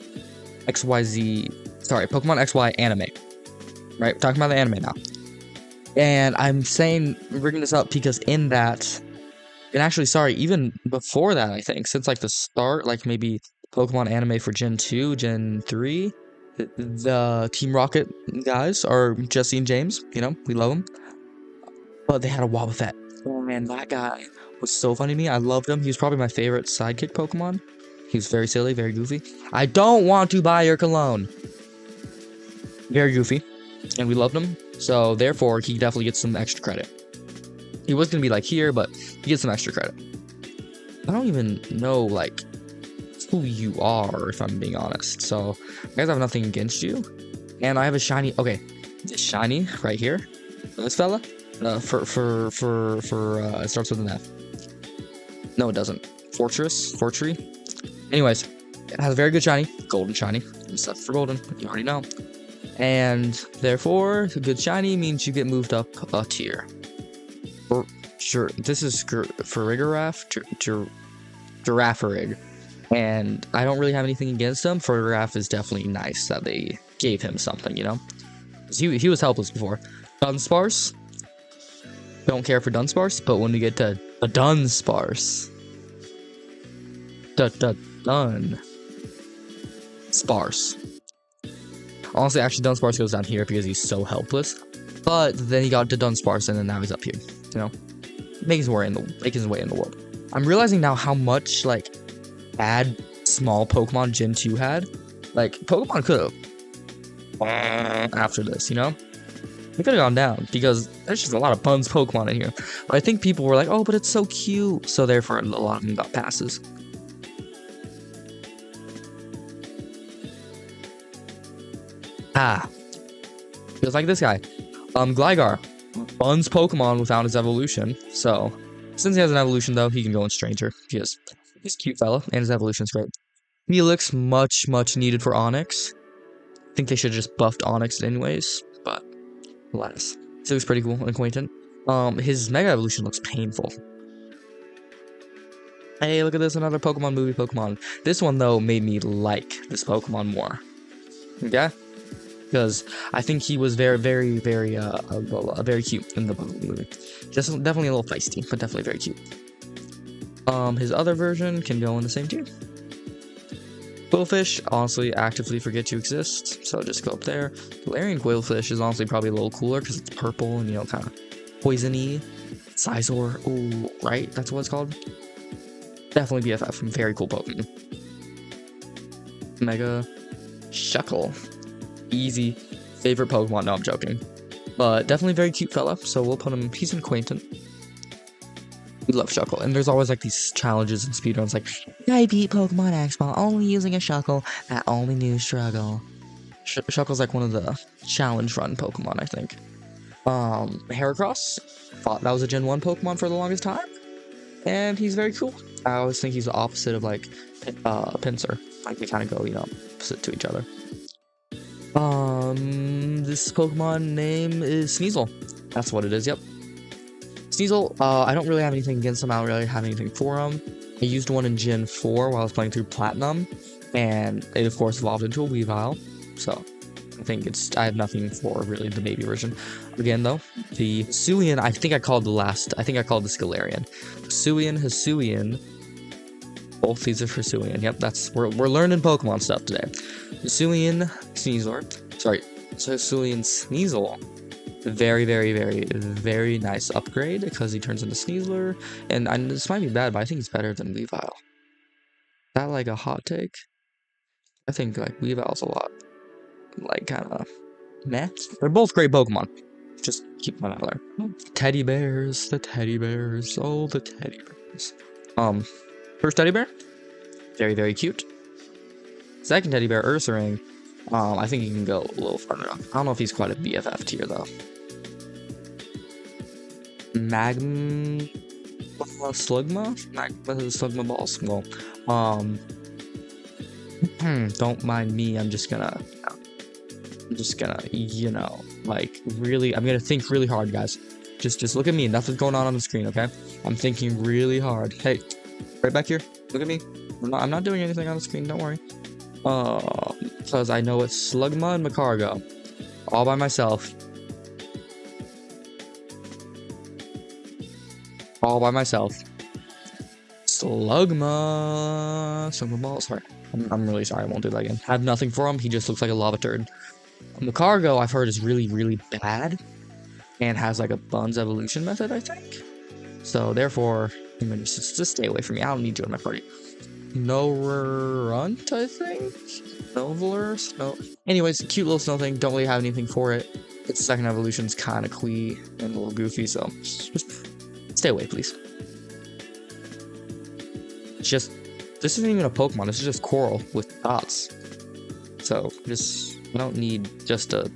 XYZ... Sorry, Pokemon XY anime. Right? We're talking about the anime now. And I'm bringing this up because in that... And actually, sorry, even before that, I think, since, like, the start, like, maybe Pokemon anime for Gen 2, Gen 3... The Team Rocket guys are Jesse and James, you know, we love them. But they had a Wobbuffet. Oh man, that guy was so funny to me. I loved him. He was probably my favorite sidekick Pokemon. He was very silly, very goofy. I don't want to buy your cologne. Very goofy. And we loved him. So therefore, he definitely gets some extra credit. He was going to be like here, but he gets some extra credit. I don't even know, like, who you are, if I'm being honest. So I guess I have nothing against you. And I have a shiny. Okay, this shiny right here. This fella. It starts with an F. No, it doesn't. Fortree. Anyways, it has a very good shiny. Golden shiny. Except for golden, you already know. And therefore, a good shiny means you get moved up a tier. Sure, this is Farigiraf. Girafarig. And I don't really have anything against him. Farigiraf is definitely nice that they gave him something, you know? He was helpless before. Dunsparce. Don't care for Dunsparce, but when we get to a Dunsparce. Sparse. Honestly, actually, Dunsparce goes down here because he's so helpless. But then he got to Dunsparce, and then now he's up here, you know? Making his way in the world. I'm realizing now how much, like, bad small Pokemon Gen 2 had. Like, Pokemon could have after this, you know? It could have gone down because there's just a lot of buns Pokemon in here. But I think people were like, oh, but it's so cute. So therefore, a lot of them got passes. Feels like this guy. Gligar. Buns Pokemon without his evolution. So, since he has an evolution, though, he can go in Stranger. He's a cute fella, and his evolution's great. Helix, much needed for Onix. I think they should have just buffed Onix anyways, but alas. He looks pretty cool, an acquaintance. His Mega Evolution looks painful. Hey, look at this, another Pokemon movie Pokemon. This one, though, made me like this Pokemon more. Okay? Because I think he was very cute in the movie. Just definitely a little feisty, but definitely very cute. His other version can go in the same tier. Quillfish, honestly, actively forget you exist, so just go up there. Galarian Quillfish is honestly probably a little cooler because it's purple and, you know, kind of poisony. Scizor, ooh, right? That's what it's called? Definitely BFF, very cool Pokemon. Mega Shuckle. Easy. Favorite Pokemon, no, I'm joking. But definitely very cute fella, so we'll put him, he's an acquaintance. We love Shuckle, and there's always like these challenges and speedruns like, I beat Pokemon X while only using a Shuckle that only knew struggle. Shuckle's like one of the challenge run Pokemon, I think. Heracross, thought that was a Gen 1 Pokemon for the longest time, and he's very cool. I always think he's the opposite of like Pinsir. Like they kind of go, you know, opposite to each other. This Pokemon name is Sneasel. That's what it is, yep. Sneasel, I don't really have anything against him. I don't really have anything for him. I used one in Gen 4 while I was playing through Platinum, and it of course evolved into a Weavile. So, I think I have nothing for really the baby version. Again, though, the Hisuian, I think I called the Scalarian. Hisuian. Both these are for Hisuian. Yep, we're learning Pokemon stuff today. Hisuian Sneasel. Sorry, so Hisuian Sneasel. Very, very, very, very nice upgrade because he turns into Sneasler. And this might be bad, but I think he's better than Weavile. Is that like a hot take? I think like Weavile's a lot like kind of meh. They're both great Pokemon. Just keep them out there. Teddy bears, the teddy bears, oh the teddy bears. First teddy bear, very, very cute. Second teddy bear, Ursaring. I think he can go a little farther up. I don't know if he's quite a BFF tier though. Slugma balls. Well, don't mind me. I'm just gonna, you know, like really. I'm gonna think really hard, guys. Just look at me. Nothing's going on the screen, okay? I'm thinking really hard. Hey, right back here. Look at me. I'm not doing anything on the screen. Don't worry. Because I know it's Slugma and Macargo, all by myself. Slugma ball. Sorry, I'm really sorry. I won't do that again. I have nothing for him. He just looks like a lava turd. Macargo, I've heard, is really, really bad and has like a Buns evolution method, I think. So therefore, I'm gonna just stay away from me. I don't need you in my party. Norunt, I think. Novelers? No. Anyways, cute little snow thing. Don't really have anything for it. Its second evolution's kind of twee and a little goofy, so just stay away, please. This isn't even a Pokemon. This is just coral with dots. So I don't need just a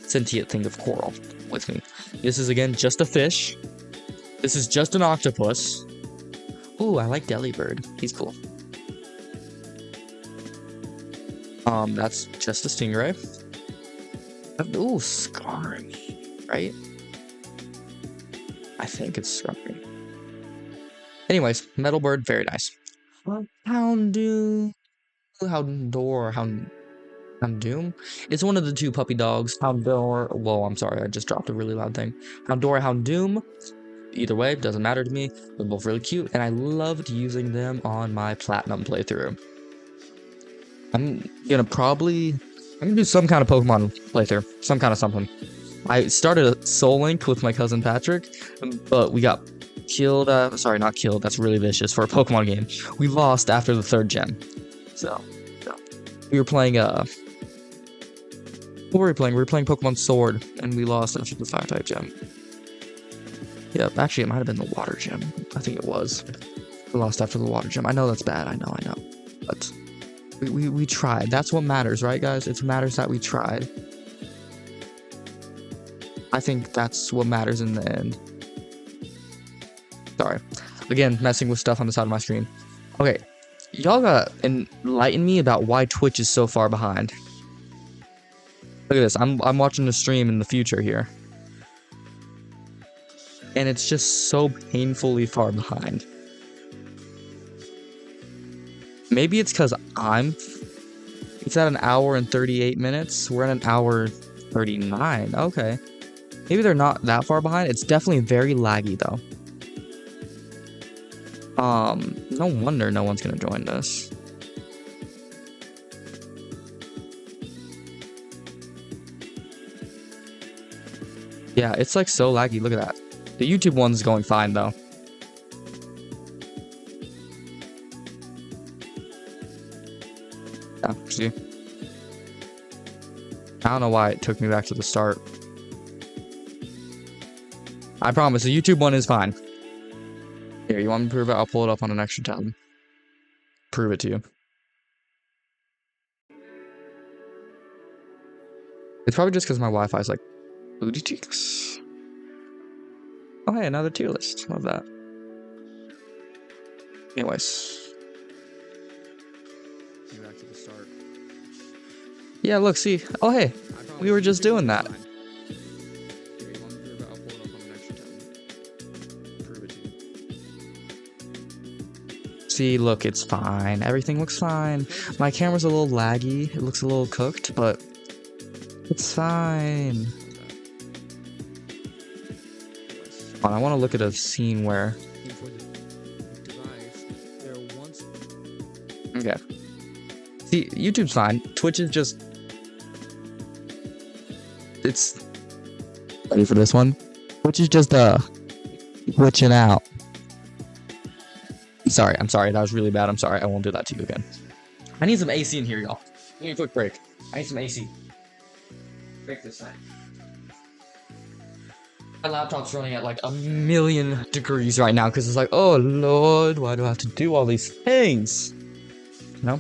sentient thing of coral with me. This is again just a fish. This is just an octopus. Ooh, I like Delibird. He's cool. That's just a stingray. Ooh, Scarmy, right? I think it's Scarmy. Anyways, Metalbird, very nice. Houndoom. It's one of the two puppy dogs. Houndour. Whoa, I'm sorry, I just dropped a really loud thing. Houndoom. Either way, doesn't matter to me. They're both really cute, and I loved using them on my Platinum playthrough. I'm gonna do some kind of Pokemon playthrough. Some kind of something. I started a Soul Link with my cousin Patrick, but we got killed. Sorry, not killed. That's really vicious for a Pokemon game. We lost after the 3rd gem. So we were playing what were we playing? We were playing Pokemon Sword, and we lost after the 5-type gem. Yep, actually it might have been the water gem. I think it was. We lost after the water gem. I know that's bad. I know. But we tried. That's what matters, right, guys? It matters that we tried. I think that's what matters in the end. Sorry. Again, messing with stuff on the side of my screen. Okay. Y'all gotta enlighten me about why Twitch is so far behind. Look at this. I'm watching the stream in the future here. And it's just so painfully far behind. Maybe it's because it's at 1 hour and 38 minutes. We're at 1 hour 39. Okay. Maybe they're not that far behind. It's definitely very laggy though. No wonder no one's gonna join this. Yeah, it's like so laggy. Look at that. The YouTube one's going fine though. Yeah, see? I don't know why it took me back to the start. I promise, the YouTube one is fine. Here, you want me to prove it? I'll pull it up on an extra tab. Prove it to you. It's probably just because my Wi-Fi is like booty cheeks. Oh hey, another tier list. Love that. Anyways. Back to the start. Yeah, look, see. Oh hey, we were just doing that. See, look, it's fine. Everything looks fine. My camera's a little laggy. It looks a little cooked, but It's fine. I want to look at a scene where. Okay. See, YouTube's fine. Twitch is just. It's. Ready for this one? Twitch is just glitching out. I'm sorry. That was really bad. I'm sorry. I won't do that to you again. I need some AC in here, y'all. Give me a quick break. I need some AC. Break this side. My laptop's running at like 1,000,000 degrees right now because it's like, oh lord, why do I have to do all these things? No.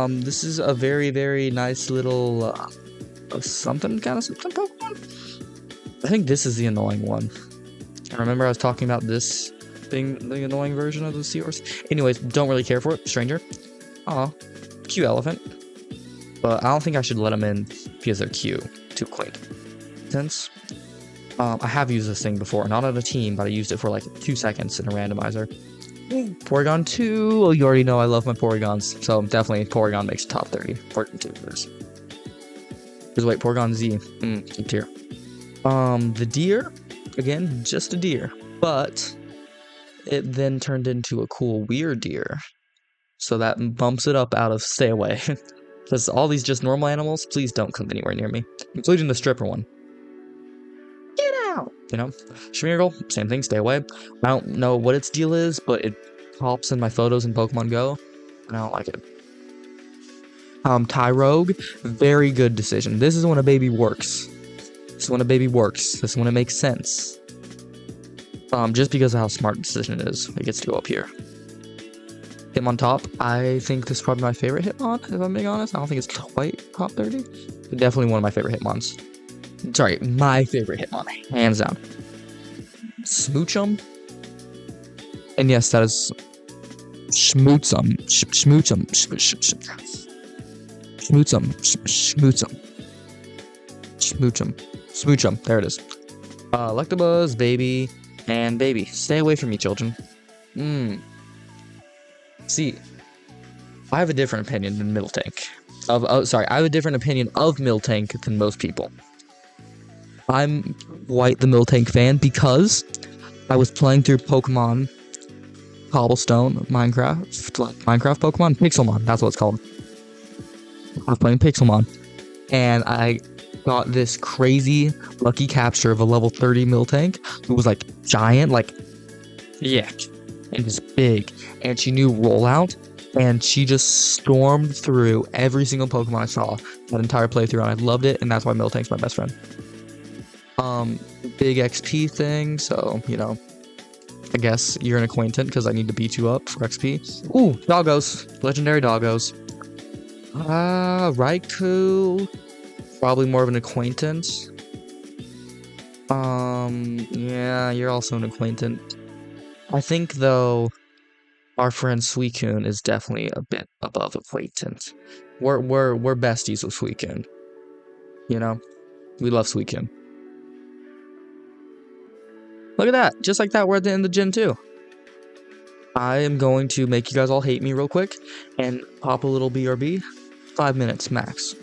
This is a very, very nice little something Pokemon. I think this is the annoying one. I remember I was talking about this being the annoying version of the Seahorse. Anyways, don't really care for it. Stranger. Aw, cute elephant. But I don't think I should let them in because they're cute. Too quick. Since I have used this thing before, not on a team, but I used it for like 2 seconds in a randomizer. Porygon 2. Well, you already know I love my Porygons, so definitely Porygon makes top 30. Porygon 2 first. Because wait, Porygon Z. Good tier. The deer, again, just a deer, but it then turned into a cool weird deer, so that bumps it up out of stay away. Because all these just normal animals, please don't come anywhere near me, including the stripper one. Get out! You know, Schmeargle, same thing, stay away. I don't know what its deal is, but it pops in my photos in Pokemon Go, and I don't like it. Tyrogue, very good decision. This is when a baby works. This is when a baby works. This is when it makes sense. Just because of how smart the decision it is, it gets to go up here. Hitmontop, I think this is probably my favorite Hitmon, if I'm being honest. I don't think it's quite top 30. But definitely one of my favorite Hitmons. Sorry, my favorite Hitmon, hands down. Smoochum? And yes, that is Schmootsum. Schmootsum. Smoochum. There it is. Electabuzz, baby, and baby. Stay away from me, children. See, I have a different opinion than Miltank. I have a different opinion of Miltank than most people. I'm quite the Miltank fan because I was playing through Pokemon Cobblestone, Minecraft Pokemon, Pixelmon, that's what it's called. I was playing Pixelmon, and I got this crazy lucky capture of a level 30 Miltank who was like giant, like, yeah, and just big, and she knew rollout, and she just stormed through every single Pokemon I saw that entire playthrough, and I loved it, and that's why Miltank's my best friend. Big XP thing, so, you know, I guess you're an acquaintance because I need to beat you up for XP. Ooh, doggos, legendary doggos. Raikou, probably more of an acquaintance. Yeah, you're also an acquaintance. I think, though, our friend Suicune is definitely a bit above acquaintance. We're besties with Suicune. You know? We love Suicune. Look at that! Just like that, we're at the end of Gen 2. I am going to make you guys all hate me real quick and pop a little BRB. 5 minutes max.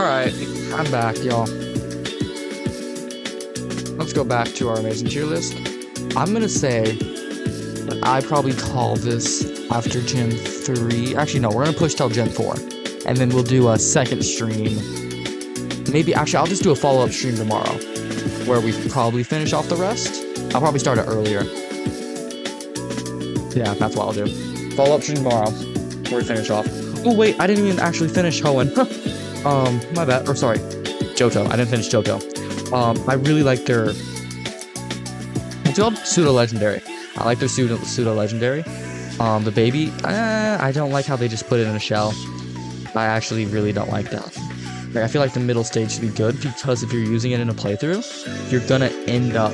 Alright, I'm back, y'all. Let's go back to our amazing tier list. I'm gonna say that I probably call this after Gen 3. Actually, no, we're gonna push till Gen 4. And then we'll do a second stream. Maybe, actually, I'll just do a follow-up stream tomorrow, where we probably finish off the rest. I'll probably start it earlier. Yeah, that's what I'll do. Follow-up stream tomorrow, where we finish off. Oh, wait, I didn't even actually finish Hoenn. My bad. Or, sorry, Johto. I didn't finish Johto. I really like their... It's called Pseudo-Legendary. I like their Pseudo-Legendary. The baby, I don't like how they just put it in a shell. I actually really don't like that. Like, I feel like the middle stage should be good, because if you're using it in a playthrough, you're gonna end up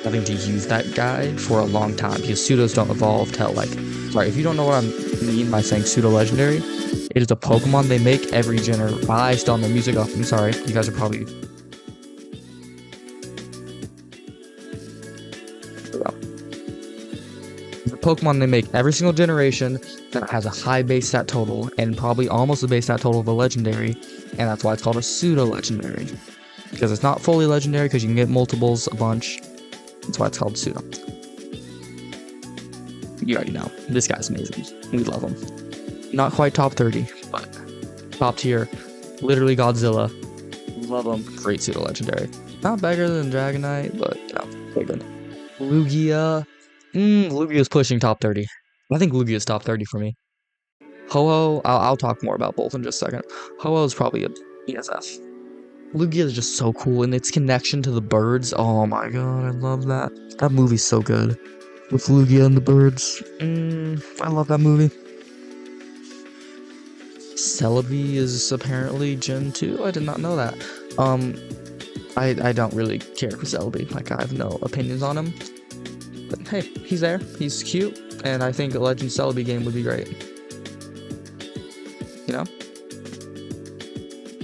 having to use that guy for a long time, because pseudos don't evolve till, like... Sorry, if you don't know what I mean by saying Pseudo-Legendary, it is a Pokemon they make every generation. I still have my music off. I'm sorry. You guys are probably... The Pokemon they make every single generation that has a high base stat total, and probably almost the base stat total of a legendary, and that's why it's called a pseudo-legendary. Because it's not fully legendary, because you can get multiples a bunch. That's why it's called pseudo. You already know. This guy's amazing. We love him. Not quite top 30, but top tier. Literally Godzilla. Love him. Great pseudo-legendary. Not better than Dragonite, but, you know, very good. Lugia. Lugia's pushing top 30. I think Lugia's top 30 for me. Ho-Oh, I'll talk more about both in just a second. Ho-Oh is probably a ESF. Lugia is just so cool, and its connection to the birds. Oh my god, I love that. That movie's so good. With Lugia and the birds. I love that movie. Celebi is apparently Gen 2. I did not know that. I don't really care for Celebi. Like, I have no opinions on him. But hey, he's there. He's cute. And I think a Legend Celebi game would be great. You know?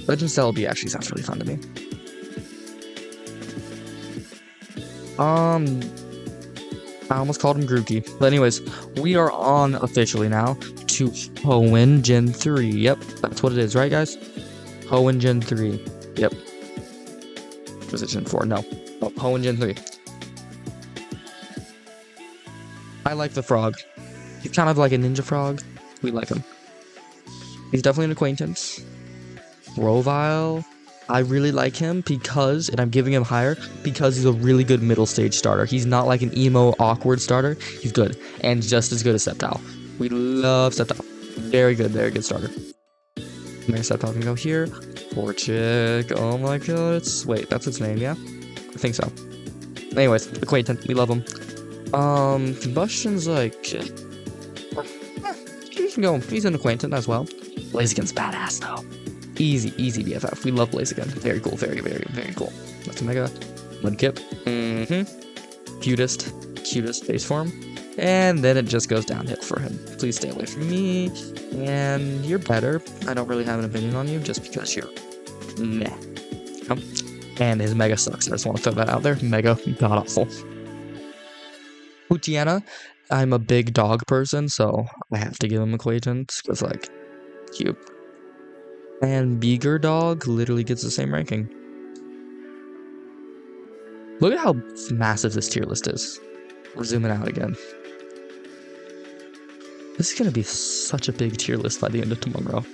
Legend Celebi actually sounds really fun to me. I almost called him Grookey. But anyways, we are on officially now to Hoenn Gen 3. Yep, that's what it is, right guys? Hoenn Gen 3. Yep. Was it Gen 4? No. Oh, Hoenn Gen 3. I like the frog. He's kind of like a ninja frog. We like him. He's definitely an acquaintance. Rovile. I really like him because, and I'm giving him higher, because he's a really good middle stage starter. He's not like an emo, awkward starter. He's good. And just as good as Sceptile. We love Sceptile. Very good starter. Mega Sceptile can go here. Torchic. Oh my god. Wait, that's its name, yeah? I think so. Anyways, acquaintance. We love him. Combustion's like... he can go. He's an acquaintance as well. Blaziken's badass though. Easy BFF. We love Blaziken. Very cool. Very cool. That's a Mega. Mudkip. Cutest base form. And then it just goes downhill for him. Please stay away from me. And you're better. I don't really have an opinion on you just because you're meh. And his Mega sucks. I just want to throw that out there. Mega god awful. Poochyena. I'm a big dog person, so I have to give him acquaintance because, like, cute. And Beager Dog literally gets the same ranking. Look at how massive this tier list is. We're zooming out again. This is gonna be such a big tier list by the end of tomorrow.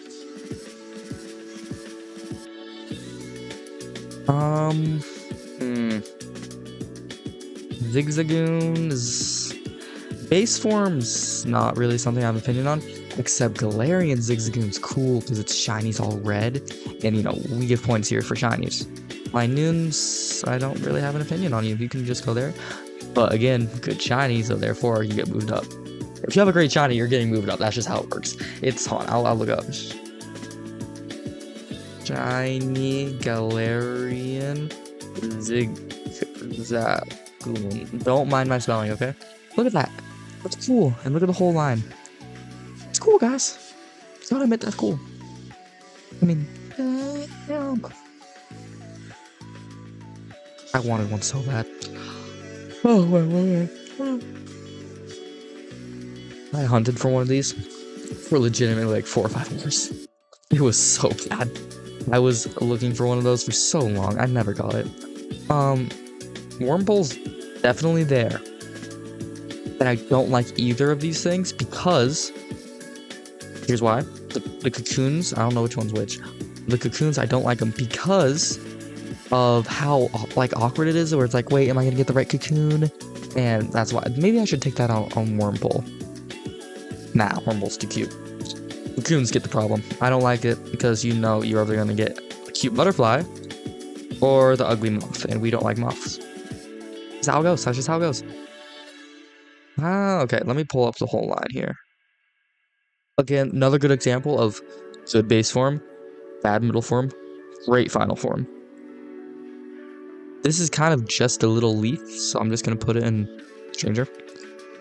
Zigzagoon is... Base form's not really something I have an opinion on, except Galarian Zigzagoon's cool because its shiny's all red, and you know, we give points here for shinies. Linoons, I don't really have an opinion on you, you can just go there. But again, good shiny, so therefore you get moved up. If you have a great shiny, you're getting moved up, that's just how it works. It's on, I'll look up. Shiny Galarian Zigzagoon. Don't mind my spelling, okay? Look at that. That's cool. And look at the whole line. It's cool, guys. You gotta admit, that's cool. I mean, damn. I wanted one so bad. Oh, wait. I hunted for one of these for legitimately like 4 or 5 hours. It was so bad. I was looking for one of those for so long. I never got it. Wormpole's definitely there. And I don't like either of these things because... Here's why. The cocoons, I don't know which one's which. The cocoons, I don't like them because of how, like, awkward it is. Where it's like, wait, am I going to get the right cocoon? And that's why. Maybe I should take that on Wormpole. Nah, Wormpole's too cute. Cocoons get the problem. I don't like it because you know you're either going to get a cute butterfly or the ugly moth, and we don't like moths. That's how it goes. That's just how it goes. Okay, let me pull up the whole line here. Again, another good example of good base form, bad middle form, great final form. This is kind of just a little leaf, so I'm just going to put it in Stranger.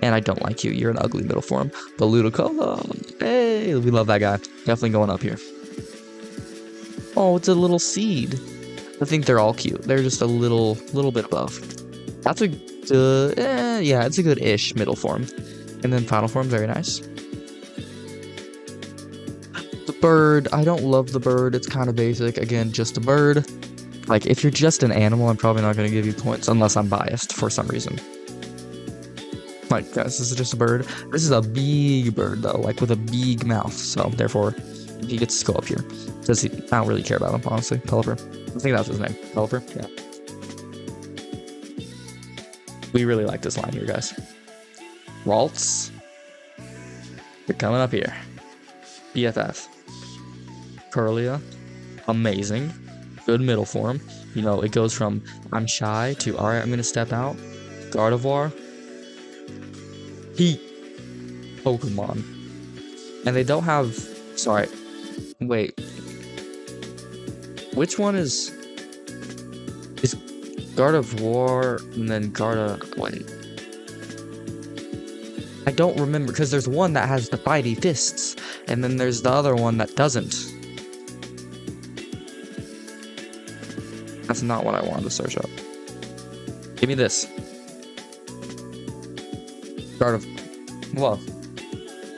And I don't like you. You're an ugly middle form. But Ludicolo, hey, we love that guy. Definitely going up here. Oh, it's a little seed. I think they're all cute. They're just a little bit above. That's a good, yeah, it's a good-ish middle form. And then final form, very nice. The bird, I don't love the bird. It's kind of basic. Again, just a bird. Like, if you're just an animal, I'm probably not going to give you points unless I'm biased for some reason. Like, guys, this is just a bird. This is a big bird, though, like with a big mouth. So, therefore, he gets to go up here. I don't really care about him, honestly. Pelipper. I think that's his name. Pelipper? Yeah. We really like this line here, guys. Ralts. You're coming up here. BFF. Curlia. Amazing. Good middle form. You know, it goes from I'm shy to alright, I'm gonna step out. Gardevoir. Heat. Pokemon. And they don't have... Sorry. Wait. Which one is Gardevoir and then wait. I don't remember, because there's one that has the fighty fists, and then there's the other one that doesn't. That's not what I wanted to search up. Give me this. Well,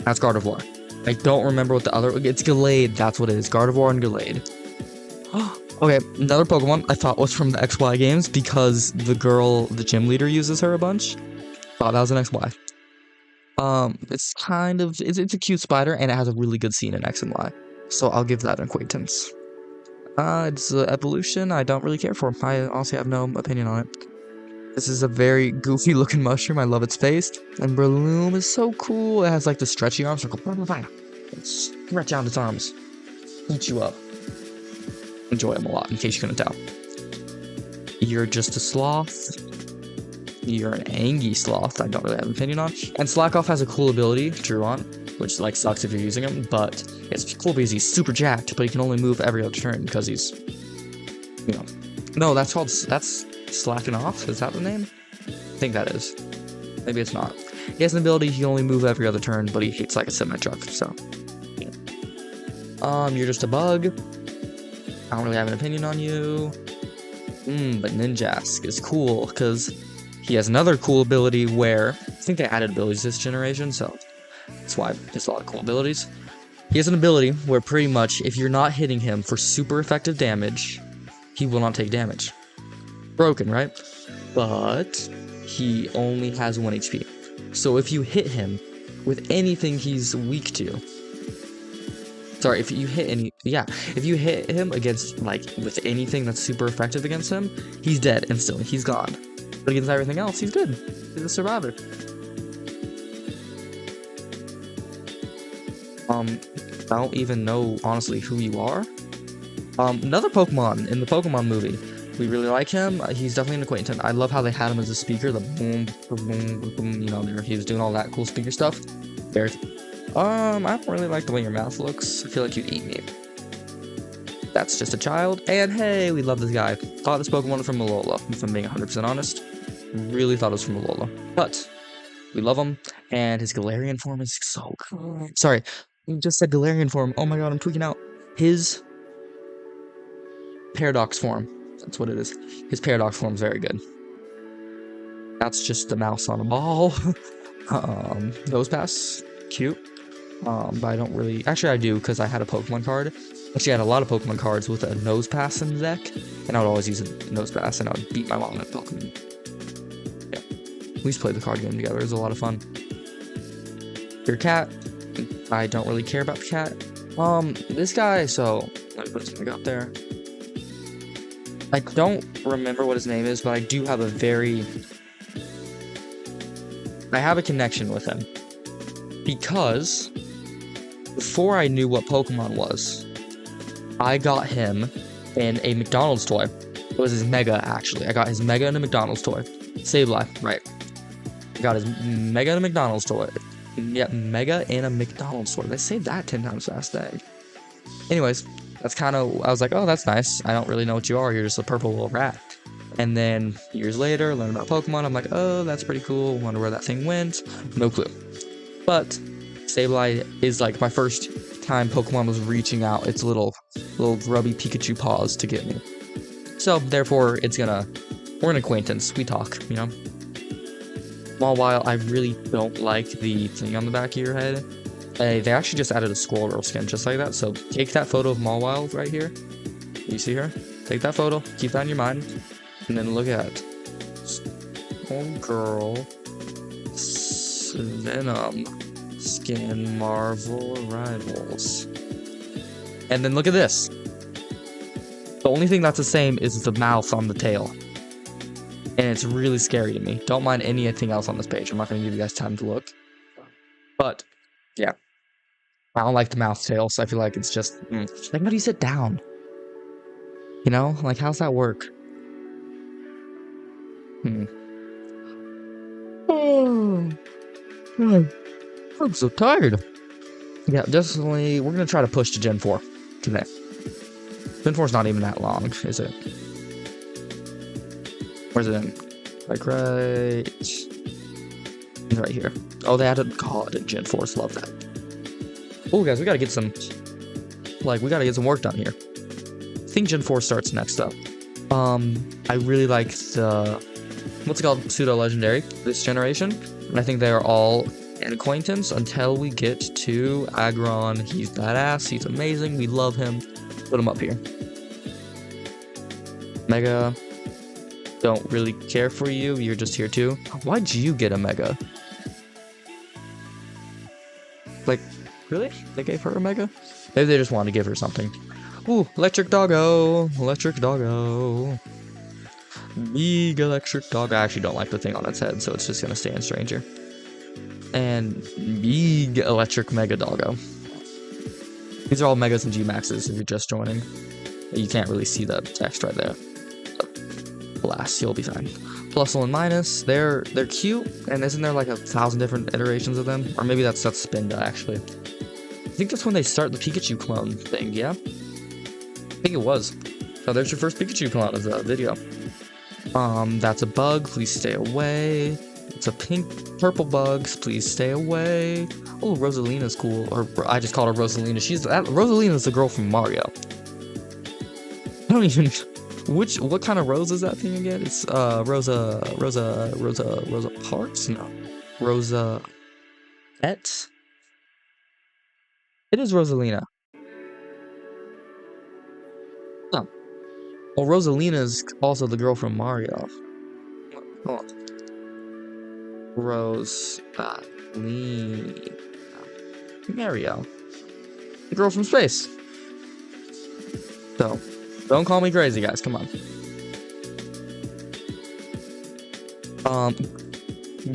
that's Gardevoir. I don't remember what the other... It's Gallade, that's what it is. Gardevoir and Gallade. Okay, another Pokemon I thought was from the XY games because the girl, the gym leader, uses her a bunch. Thought that was an XY. It's kind of... It's a cute spider, and it has a really good scene in X and Y. So I'll give that an acquaintance. It's evolution I don't really care for. I honestly have no opinion on it. This is a very goofy looking mushroom. I love its face. And Breloom is so cool. It has like the stretchy arms. Stretch out its arms. Eat you up. Enjoy them a lot, in case you couldn't tell. You're just a sloth. You're an Angie sloth. I don't really have an opinion on. And Slackoff has a cool ability, Druon, which like sucks if you're using him, but it's cool because he's super jacked, but he can only move every other turn because he's, you know. No, that's Slacking Off? Is that the name? I think that is. Maybe it's not. He has an ability, he can only move every other turn, but he hits like a semi-truck, so. Yeah. You're just a bug. I don't really have an opinion on you. But Ninjask is cool, because he has another cool ability where, I think they added abilities this generation, so that's why there's a lot of cool abilities. He has an ability where pretty much, if you're not hitting him for super effective damage, he will not take damage. Broken, right? But he only has 1 HP. So if you hit him with anything he's weak to, sorry, if you hit him against, like, with anything that's super effective against him, he's dead instantly. He's gone. But against everything else, he's good. He's a survivor. I don't even know, honestly, who you are. Another Pokemon in the Pokemon movie. We really like him. He's definitely an acquaintance. I love how they had him as a speaker. The boom, boom, boom, you know, he was doing all that cool speaker stuff. There. I don't really like the way your mouth looks. I feel like you'd eat me. That's just a child. And hey, we love this guy. Thought this Pokemon was from Alola, if I'm being 100% honest. Really thought it was from Alola. But we love him, and his Galarian form is so cool. Sorry, you just said Galarian form. Oh my god, I'm tweaking out. His Paradox form. That's what it is. His Paradox form is very good. That's just a mouse on a ball. Nose Pass. Cute. But I don't really... Actually, I do, because I had a Pokemon card She had a lot of Pokemon cards with a nose pass in the deck, and I would always use a nose pass, and I would beat my mom at Pokemon. Yeah, we used to play the card game together. It was a lot of fun. Your cat, I don't really care about the cat. This guy, so let me put something up there. I don't remember what his name is, but I do have I have a connection with him. Because before I knew what Pokemon was, I got him in a McDonald's toy. It was his Mega, actually. I got his Mega in a McDonald's toy. Sableye, right. I got his Mega in a McDonald's toy. Yeah, Mega in a McDonald's toy. Did I say that 10 times fast, dang. Anyways, that's kind of, I was like, oh, that's nice. I don't really know what you are. You're just a purple little rat. And then years later, learn about Pokemon. I'm like, oh, that's pretty cool. Wonder where that thing went. No clue. But Sableye is like my first time Pokemon was reaching out its little grubby Pikachu paws to get me. So therefore, we're an acquaintance. We talk, you know. While I really don't like the thing on the back of your head, they actually just added a Squirrel skin just like that. So take that photo of Mawile right here. You see her? Take that photo, keep that in your mind, and then look at Girl Venom Skin Marvel Rivals. And then look at this. The only thing that's the same is the mouth on the tail. And it's really scary to me. Don't mind anything else on this page. I'm not going to give you guys time to look. But, yeah. I don't like the mouth tail, so I feel like it's just... Like, how do you sit down? You know? Like, how's that work? Oh, I'm so tired. Yeah, definitely. We're going to try to push to Gen 4 today. Gen 4's not even that long, is it? Where's it in? Like right here. Oh, they added COD in Gen 4. Love that. Oh, guys, we gotta get some work done here. I think Gen 4 starts next up. I really like the what's it called, pseudo legendary this generation, and I think they are all an acquaintance until we get to Aggron. He's badass. He's amazing. We love him. Put him up here. Mega. Don't really care for you. You're just here too. Why'd you get a Mega? Like, really? They gave her a Mega? Maybe they just wanted to give her something. Ooh, electric doggo. Electric doggo. Big electric dog. I actually don't like the thing on its head, so it's just gonna stay in Stranger. And big electric Mega doggo. These are all Megas and G Maxes if you're just joining. You can't really see the text right there. Blast, you'll be fine. Plus and minus, they're cute, and isn't there like 1,000 different iterations of them? Or maybe that's Spinda actually. I think that's when they start the Pikachu clone thing, yeah? I think it was. So there's your first Pikachu clone of the video. That's a bug, please stay away. It's a purple bugs, please stay away. Oh, Rosalina's cool, or I just called her Rosalina. Rosalina's the girl from Mario. I don't even... What kind of rose is that thing again? It's Rosa Parks? No. Rosa Et? It is Rosalina. Oh. Well, Rosalina's also the girl from Mario. Hold on. Rosalina. Mario. The girl from space. So, don't call me crazy, guys. Come on.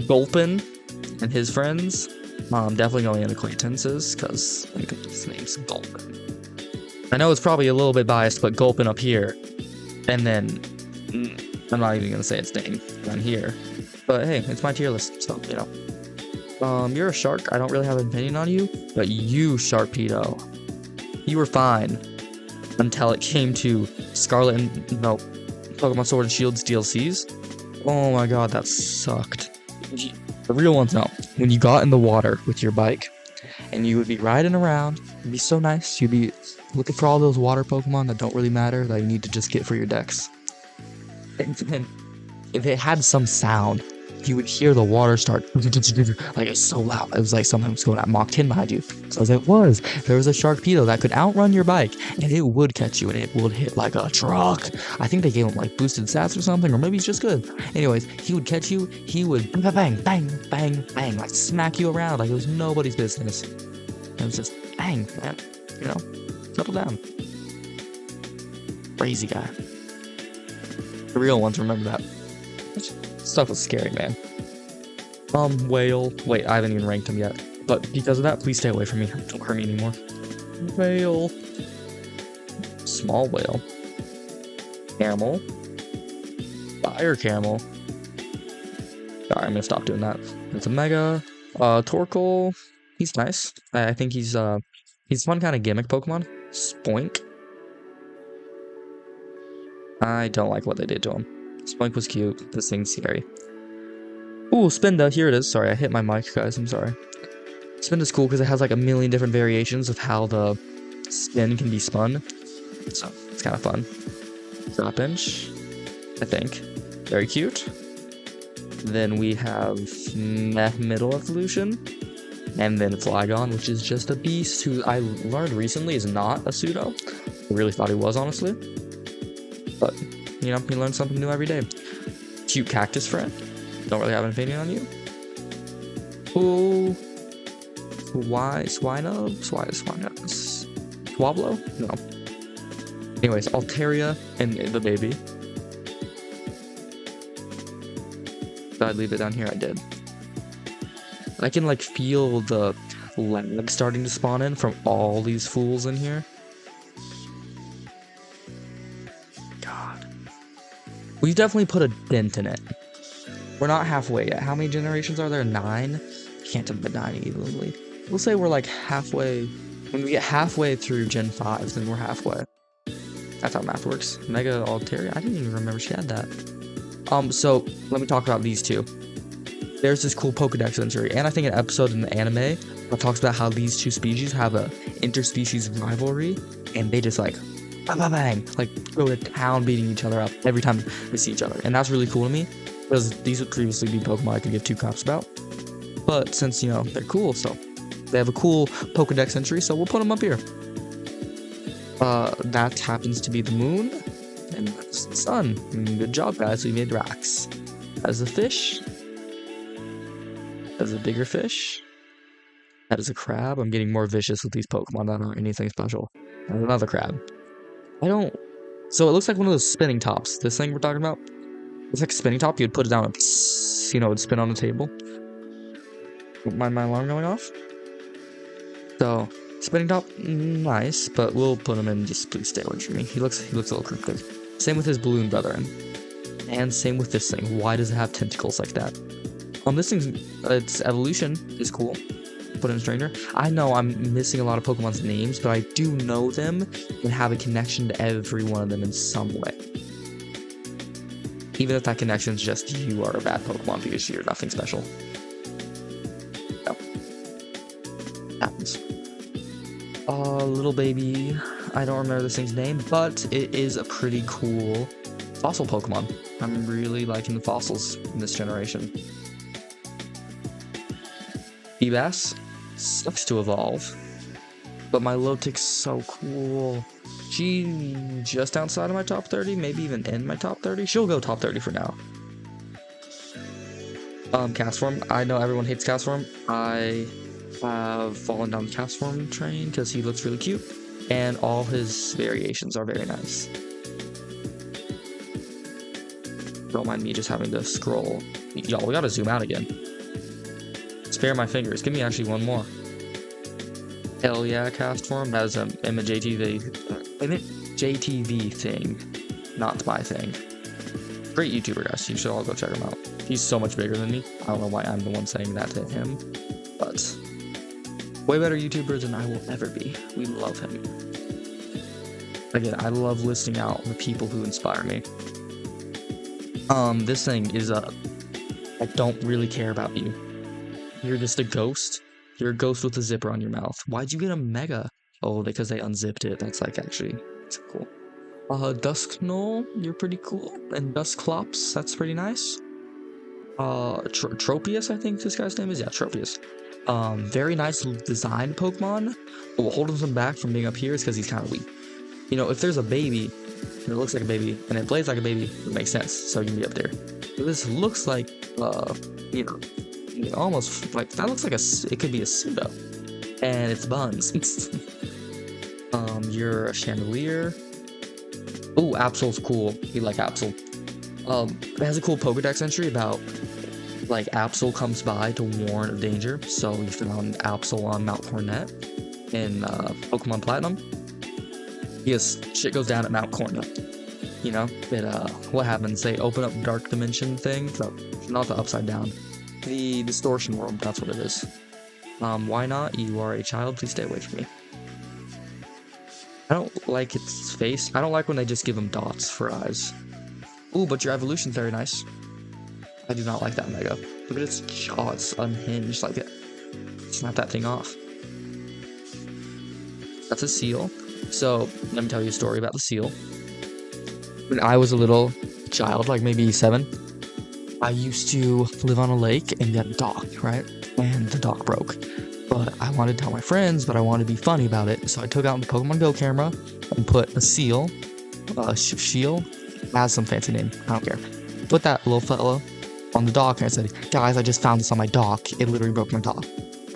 Gulpin and his friends. Definitely going in acquaintances, because his name's Gulpin. I know it's probably a little bit biased, but Gulpin up here. And then, I'm not even going to say its name down here. But hey, it's my tier list, so, you know. You're a shark. I don't really have an opinion on you. But you, Sharpedo, you were fine. Until it came to Scarlet and Pokemon Sword and Shield's DLCs. Oh my god, that sucked. The real ones know. When you got in the water with your bike, and you would be riding around, it'd be so nice. You'd be looking for all those water Pokemon that don't really matter, that you need to just get for your decks. And then, if it had some sound, you would hear the water start like it's so loud. It was like something was going at Mach 10 behind you. So as it was, there was a Sharkpedo that could outrun your bike, and it would catch you, and it would hit like a truck. I think they gave him like boosted stats or something, or maybe he's just good. Anyways, he would catch you. He would bang, bang, bang, bang, bang, like smack you around like it was nobody's business. It was just bang, man. You know, settle down. Crazy guy. The real ones remember that. Stuff was scary, man. Whale. Wait, I haven't even ranked him yet. But because of that, please stay away from me. Don't hurt me anymore. Whale. Small whale. Camel. Fire camel. Sorry, I'm gonna stop doing that. It's a mega. Torkoal. He's nice. I think he's fun kind of gimmick Pokemon. Spoink. I don't like what they did to him. Spoink was cute. This thing's scary. Ooh, Spinda. Here it is. Sorry, I hit my mic, guys. I'm sorry. Spinda's cool because it has like a million different variations of how the spin can be spun. So, it's kind of fun. Trapinch, I think. Very cute. Then we have Middle Evolution. And then Flygon, which is just a beast who I learned recently is not a pseudo. I really thought he was, honestly. But, you know, you learn something new every day. Cute cactus friend. Don't really have an opinion on you. Ooh. Swino? Swablo? No. Anyways, Altaria and the baby. Did I leave it down here? I did. I can like feel the lag starting to spawn in from all these fools in here. God. We've definitely put a dent in it. We're not halfway yet. How many generations are there? 9? Can't divide 9 evenly. We'll say we're like halfway. When we get halfway through Gen 5, then we're halfway. That's how math works. Mega Altaria? I didn't even remember she had that. So let me talk about these two. There's this cool Pokedex entry, and I think an episode in the anime that talks about how these two species have a interspecies rivalry, and they just like bang, bang, bang, like go to town beating each other up every time they see each other, and that's really cool to me because these would previously be Pokemon I could give 2 craps about, but since you know they're cool, so they have a cool Pokedex entry, so we'll put them up here. That happens to be the moon, and that's the sun. Good job, guys. We made racks. As a fish. As a bigger fish. That is a crab. I'm getting more vicious with these Pokemon that aren't anything special. There's another crab. So it looks like one of those spinning tops. This thing we're talking about. It's like a spinning top. You'd put it down and you know, it would spin on the table. Don't mind my alarm going off. So spinning top, nice, but we'll put him in. Just please stay away from me. He looks a little cryptic. Same with his balloon brethren. And same with this thing. Why does it have tentacles like that? This thing's, its evolution is cool. Put in Stranger. I know I'm missing a lot of Pokemon's names, but I do know them and have a connection to every one of them in some way. Even if that connection is just you are a bad Pokemon because you're nothing special. No. Happens. Little baby. I don't remember this thing's name, but it is a pretty cool fossil Pokemon. I'm really liking the fossils in this generation. Feebas sucks to evolve, but my Lotic's so cool. She just outside of my top 30, maybe even in my top 30. She'll go top 30 for now. Castform. I know everyone hates Castform. I have fallen down the Castform train because he looks really cute, and all his variations are very nice. Don't mind me just having to scroll. Y'all, we gotta zoom out again. Spare my fingers. Give me actually one more. Hell yeah, Castform. That is a JTV thing, not my thing. Great YouTuber, guys. You should all go check him out. He's so much bigger than me. I don't know why I'm the one saying that to him, but way better YouTuber than I will ever be. We love him. Again, I love listing out the people who inspire me. This thing is I don't really care about you. You're just a ghost. You're a ghost with a zipper on your mouth. Why'd you get a mega? Oh, because they unzipped it. That's like actually, it's cool. Dusknoll, you're pretty cool. And Dusclops, that's pretty nice. Tropius, I think this guy's name is. Yeah, Tropius. Very nice designed Pokemon. But what holds him back from being up here is because he's kind of weak. You know, if there's a baby, and it looks like a baby, and it plays like a baby, it makes sense. So you can be up there. But this looks like, you know, almost like, that looks like it could be a pseudo. And it's buns. You're a Chandelier. Ooh, Absol's cool. You like Absol. It has a cool Pokedex entry about, like, Absol comes by to warn of danger. So you found Absol on Mount Cornet in Pokemon Platinum. Yes, shit goes down at Mount Cornet. You know, what happens? They open up dark dimension thing. No, not the upside down. The distortion world, that's what it is. Why not? You are a child, please stay away from me. I don't like its face. I don't like when they just give him dots for eyes. Ooh, but your evolution's very nice. I do not like that Mega. Look at its jaw, it's unhinged, like it. Snap that thing off. That's a seal. So, let me tell you a story about the seal. When I was a little child, like maybe 7, I used to live on a lake and get a dock, right? And the dock broke. But I wanted to tell my friends, but I wanted to be funny about it. So I took out the Pokemon Go camera and put a seal, shield, has some fancy name, I don't care. Put that little fellow on the dock and I said, guys, I just found this on my dock. It literally broke my dock.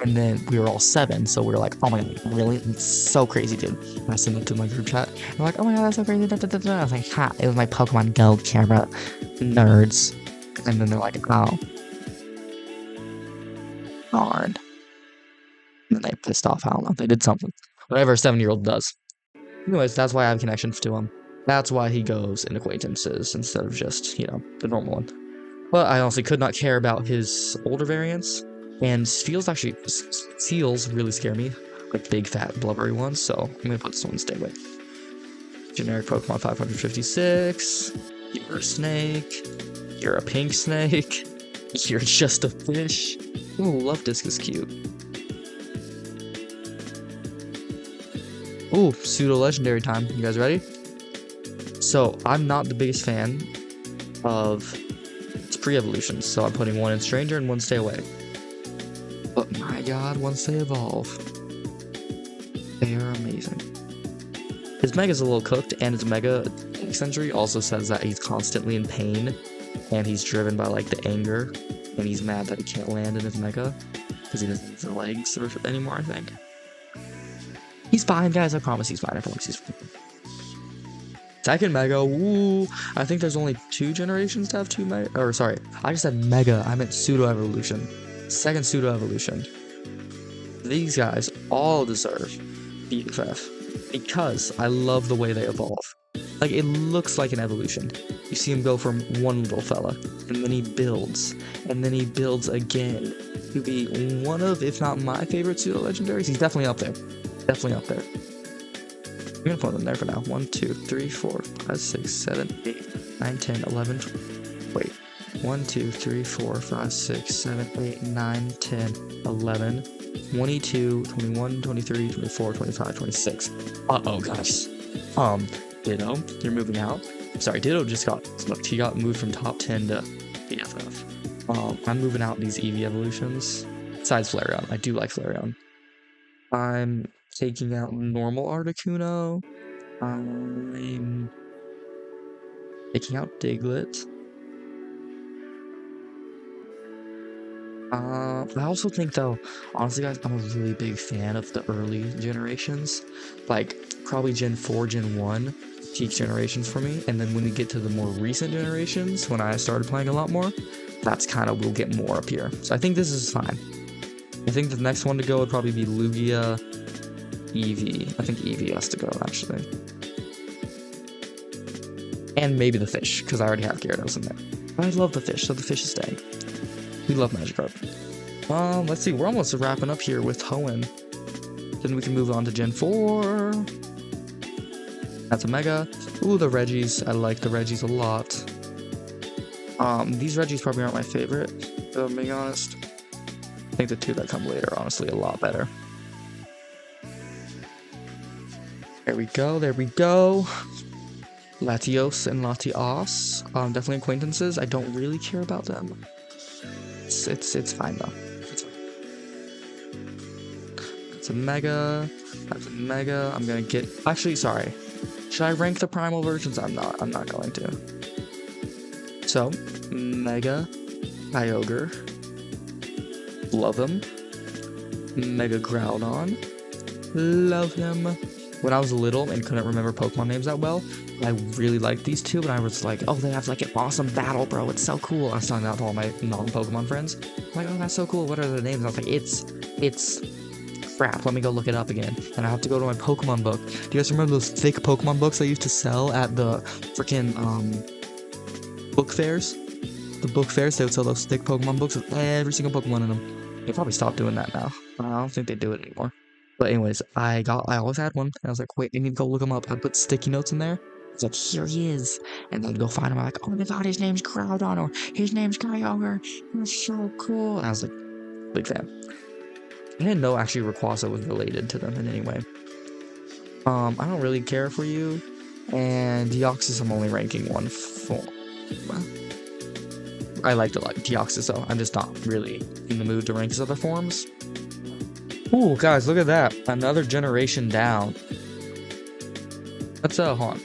And then we were all 7, so we were like, oh my god, really? It's so crazy, dude. And I sent it to my group chat. And I'm like, oh my god, that's so crazy. Da, da, da, da. I was like, ha, it was my Pokemon Go camera. Nerds. And then they're like, oh. Darn. And then they pissed off. I don't know. They did something. Whatever a 7-year-old does. Anyways, that's why I have connections to him. That's why he goes in acquaintances instead of just, you know, the normal one. But I honestly could not care about his older variants. And seals really scare me. Like big, fat, blubbery ones. So I'm going to put this one in stay away. Generic Pokemon 556. You're a snake. You're a pink snake. You're just a fish. Ooh, Lufdisc is cute. Ooh, pseudo legendary time. You guys ready? So I'm not the biggest fan of its pre-evolutions. So I'm putting one in Stranger and one Stay Away. But my god, once they evolve, they are amazing. His Mega's a little cooked, and his Mega Century also says that he's constantly in pain, and he's driven by, like, the anger, and he's mad that he can't land in his Mega, because he doesn't have the legs anymore, I think. He's fine, guys, I promise he's fine, I promise he's fine. Second Mega, woo! I think there's only 2 generations to have 2 Mega, or sorry, I just said Mega, I meant Pseudo Evolution. Second Pseudo Evolution. These guys all deserve BFF because I love the way they evolve. Like, it looks like an evolution. You see him go from one little fella, and then he builds, and then he builds again to be one of, if not my favorite pseudo legendaries. He's definitely up there. Definitely up there. I'm gonna put them there for now. 1, 2, 3, 4, 5, 6, 7, 8, 9, 10, 11, 12. Wait. 1, 2, 3, 4, 5, 6, 7, 8, 9, 10, 11, 22, 21, 23, 24, 25, 26. Uh-oh, guys. Ditto, you're moving out. Sorry, Ditto just he got moved from top 10 to BFF. I'm moving out these Eevee evolutions. Besides Flareon, I do like Flareon. I'm taking out normal Articuno. I'm taking out Diglett. I also think, though, honestly, guys, I'm a really big fan of the early generations. Like, probably Gen 4, Gen 1, peak generations for me. And then when we get to the more recent generations, when I started playing a lot more, that's kind of, we'll get more up here. So I think this is fine. I think the next one to go would probably be Lugia, Eevee. I think Eevee has to go, actually. And maybe the fish, because I already have Gyarados in there. But I love the fish, so the fish is staying. We love Magikarp. Let's see, we're almost wrapping up here with Hoenn. Then we can move on to Gen 4. That's a Mega. Ooh, the Regis. I like the Regis a lot. These Regis probably aren't my favorite, if I'm being honest. I think the 2 that come later are honestly a lot better. There we go, there we go. Latios and Latios. Definitely acquaintances. I don't really care about them. It's fine though. It's fine. It's a mega. That's a mega. I'm gonna get. Actually, sorry. Should I rank the primal versions? I'm not. I'm not going to. So, mega, Kyogre. Love him. Mega Groudon. Love him. When I was little and couldn't remember Pokemon names that well, I really liked these two, but I was like, oh, they have like an awesome battle, bro. It's so cool. I was telling that to all my non-Pokemon friends. I'm like, oh, that's so cool. What are the names? I was like, it's crap. Let me go look it up again. And I have to go to my Pokemon book. Do you guys remember those thick Pokemon books I used to sell at the freaking book fairs? The book fairs, they would sell those thick Pokemon books with every single Pokemon in them. They probably stopped doing that now. I don't think they do it anymore. But anyways, I always had one, and I was like, wait, I need to go look him up. I put sticky notes in there. It's like, here he is. And then go find him. I'm like, oh my god, his name's Groudon, or his name's Kyogre. That's so cool. And I was like, big fan. I didn't know actually Rayquaza was related to them in any way. I don't really care for you. And Deoxys, I'm only ranking 1 for. I liked a lot Deoxys, though. I'm just not really in the mood to rank his other forms. Ooh, guys, look at that. Another generation down. Let's, hold on.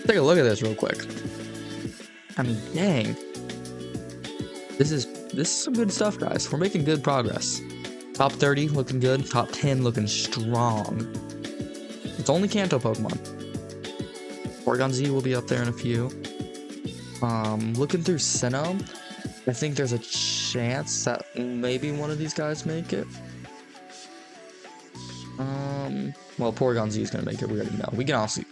Take a look at this real quick. I mean, dang. This is some good stuff, guys. We're making good progress. Top 30 looking good. Top 10 looking strong. It's only Kanto Pokemon. Porygon Z will be up there in a few. Looking through Sinnoh, I think there's a chance that maybe one of these guys make it. Well, Porygon Z is gonna make it. We already know. We can also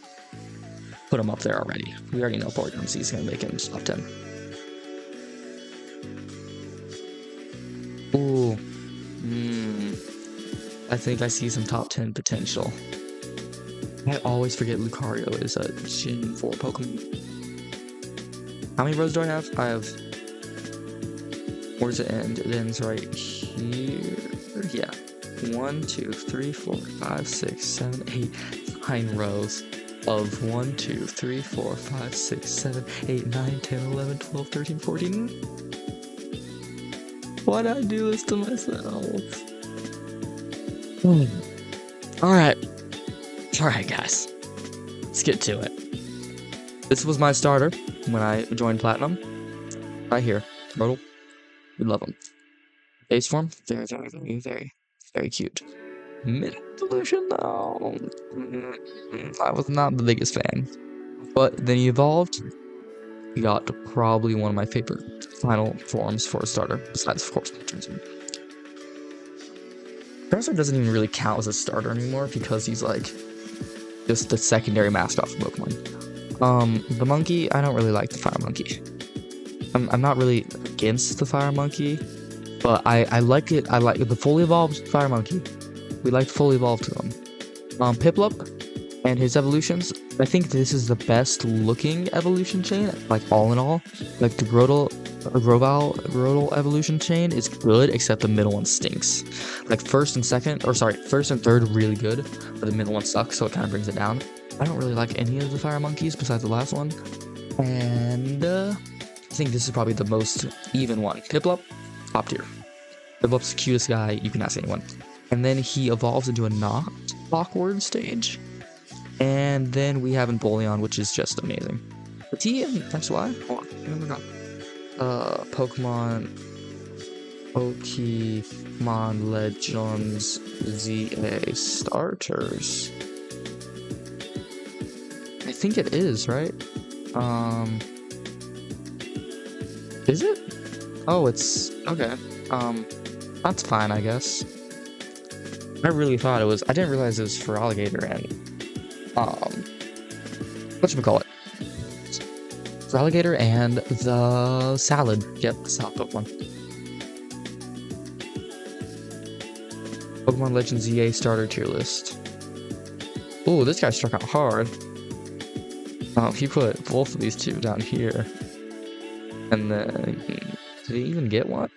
put him up there already. We already know Porygon Z is gonna make it in top 10. Ooh. I think I see some top 10 potential. I always forget Lucario is a Gen 4 Pokemon. How many rows do I have? I have... Where does it end? It ends right here. Yeah. 1, 2, 3, 4, 5, 6, 7, 8, 9 rows of 1, 2, 3, 4, 5, 6, 7, 8, 9, 10, 11, 12, 13, 14. Why'd I do this to myself? Alright. Alright, guys. Let's get to it. This was my starter when I joined Platinum. Right here. Turtle. We love him. Base form. Very, very, very, very, very cute. Mid evolution, though. I was not the biggest fan. But then he evolved. He got probably one of my favorite final forms for a starter. Besides, of course, Charizard. Charizard doesn't even really count as a starter anymore because he's like just the secondary mascot for Pokemon. The monkey, I don't really like the fire monkey. I'm not really against the fire monkey, but I like it. I like the fully evolved fire monkey. We like fully evolved to them. Piplup and his evolutions. I think this is the best looking evolution chain, like all in all. Like the Grotle evolution chain is good, except the middle one stinks. Like first and third really good, but the middle one sucks, so it kind of brings it down. I don't really like any of the fire monkeys besides the last one. And I think this is probably the most even one. Piplup, top tier. Piplup's the cutest guy, you can ask anyone. And then he evolves into a not awkward stage. And then we have Empoleon, which is just amazing. The T and XY? Hold on. Oh my god. Pokemon Legends ZA starters. I think it is, right? Is it? Oh, it's okay. That's fine, I guess. I really thought it was. I didn't realize it was for alligator and whatchamacallit? For alligator and the salad. Yep, the salad Pokemon. Pokemon Legends EA starter tier list. Oh, this guy struck out hard. He put both of these two down here. And then, did he even get one?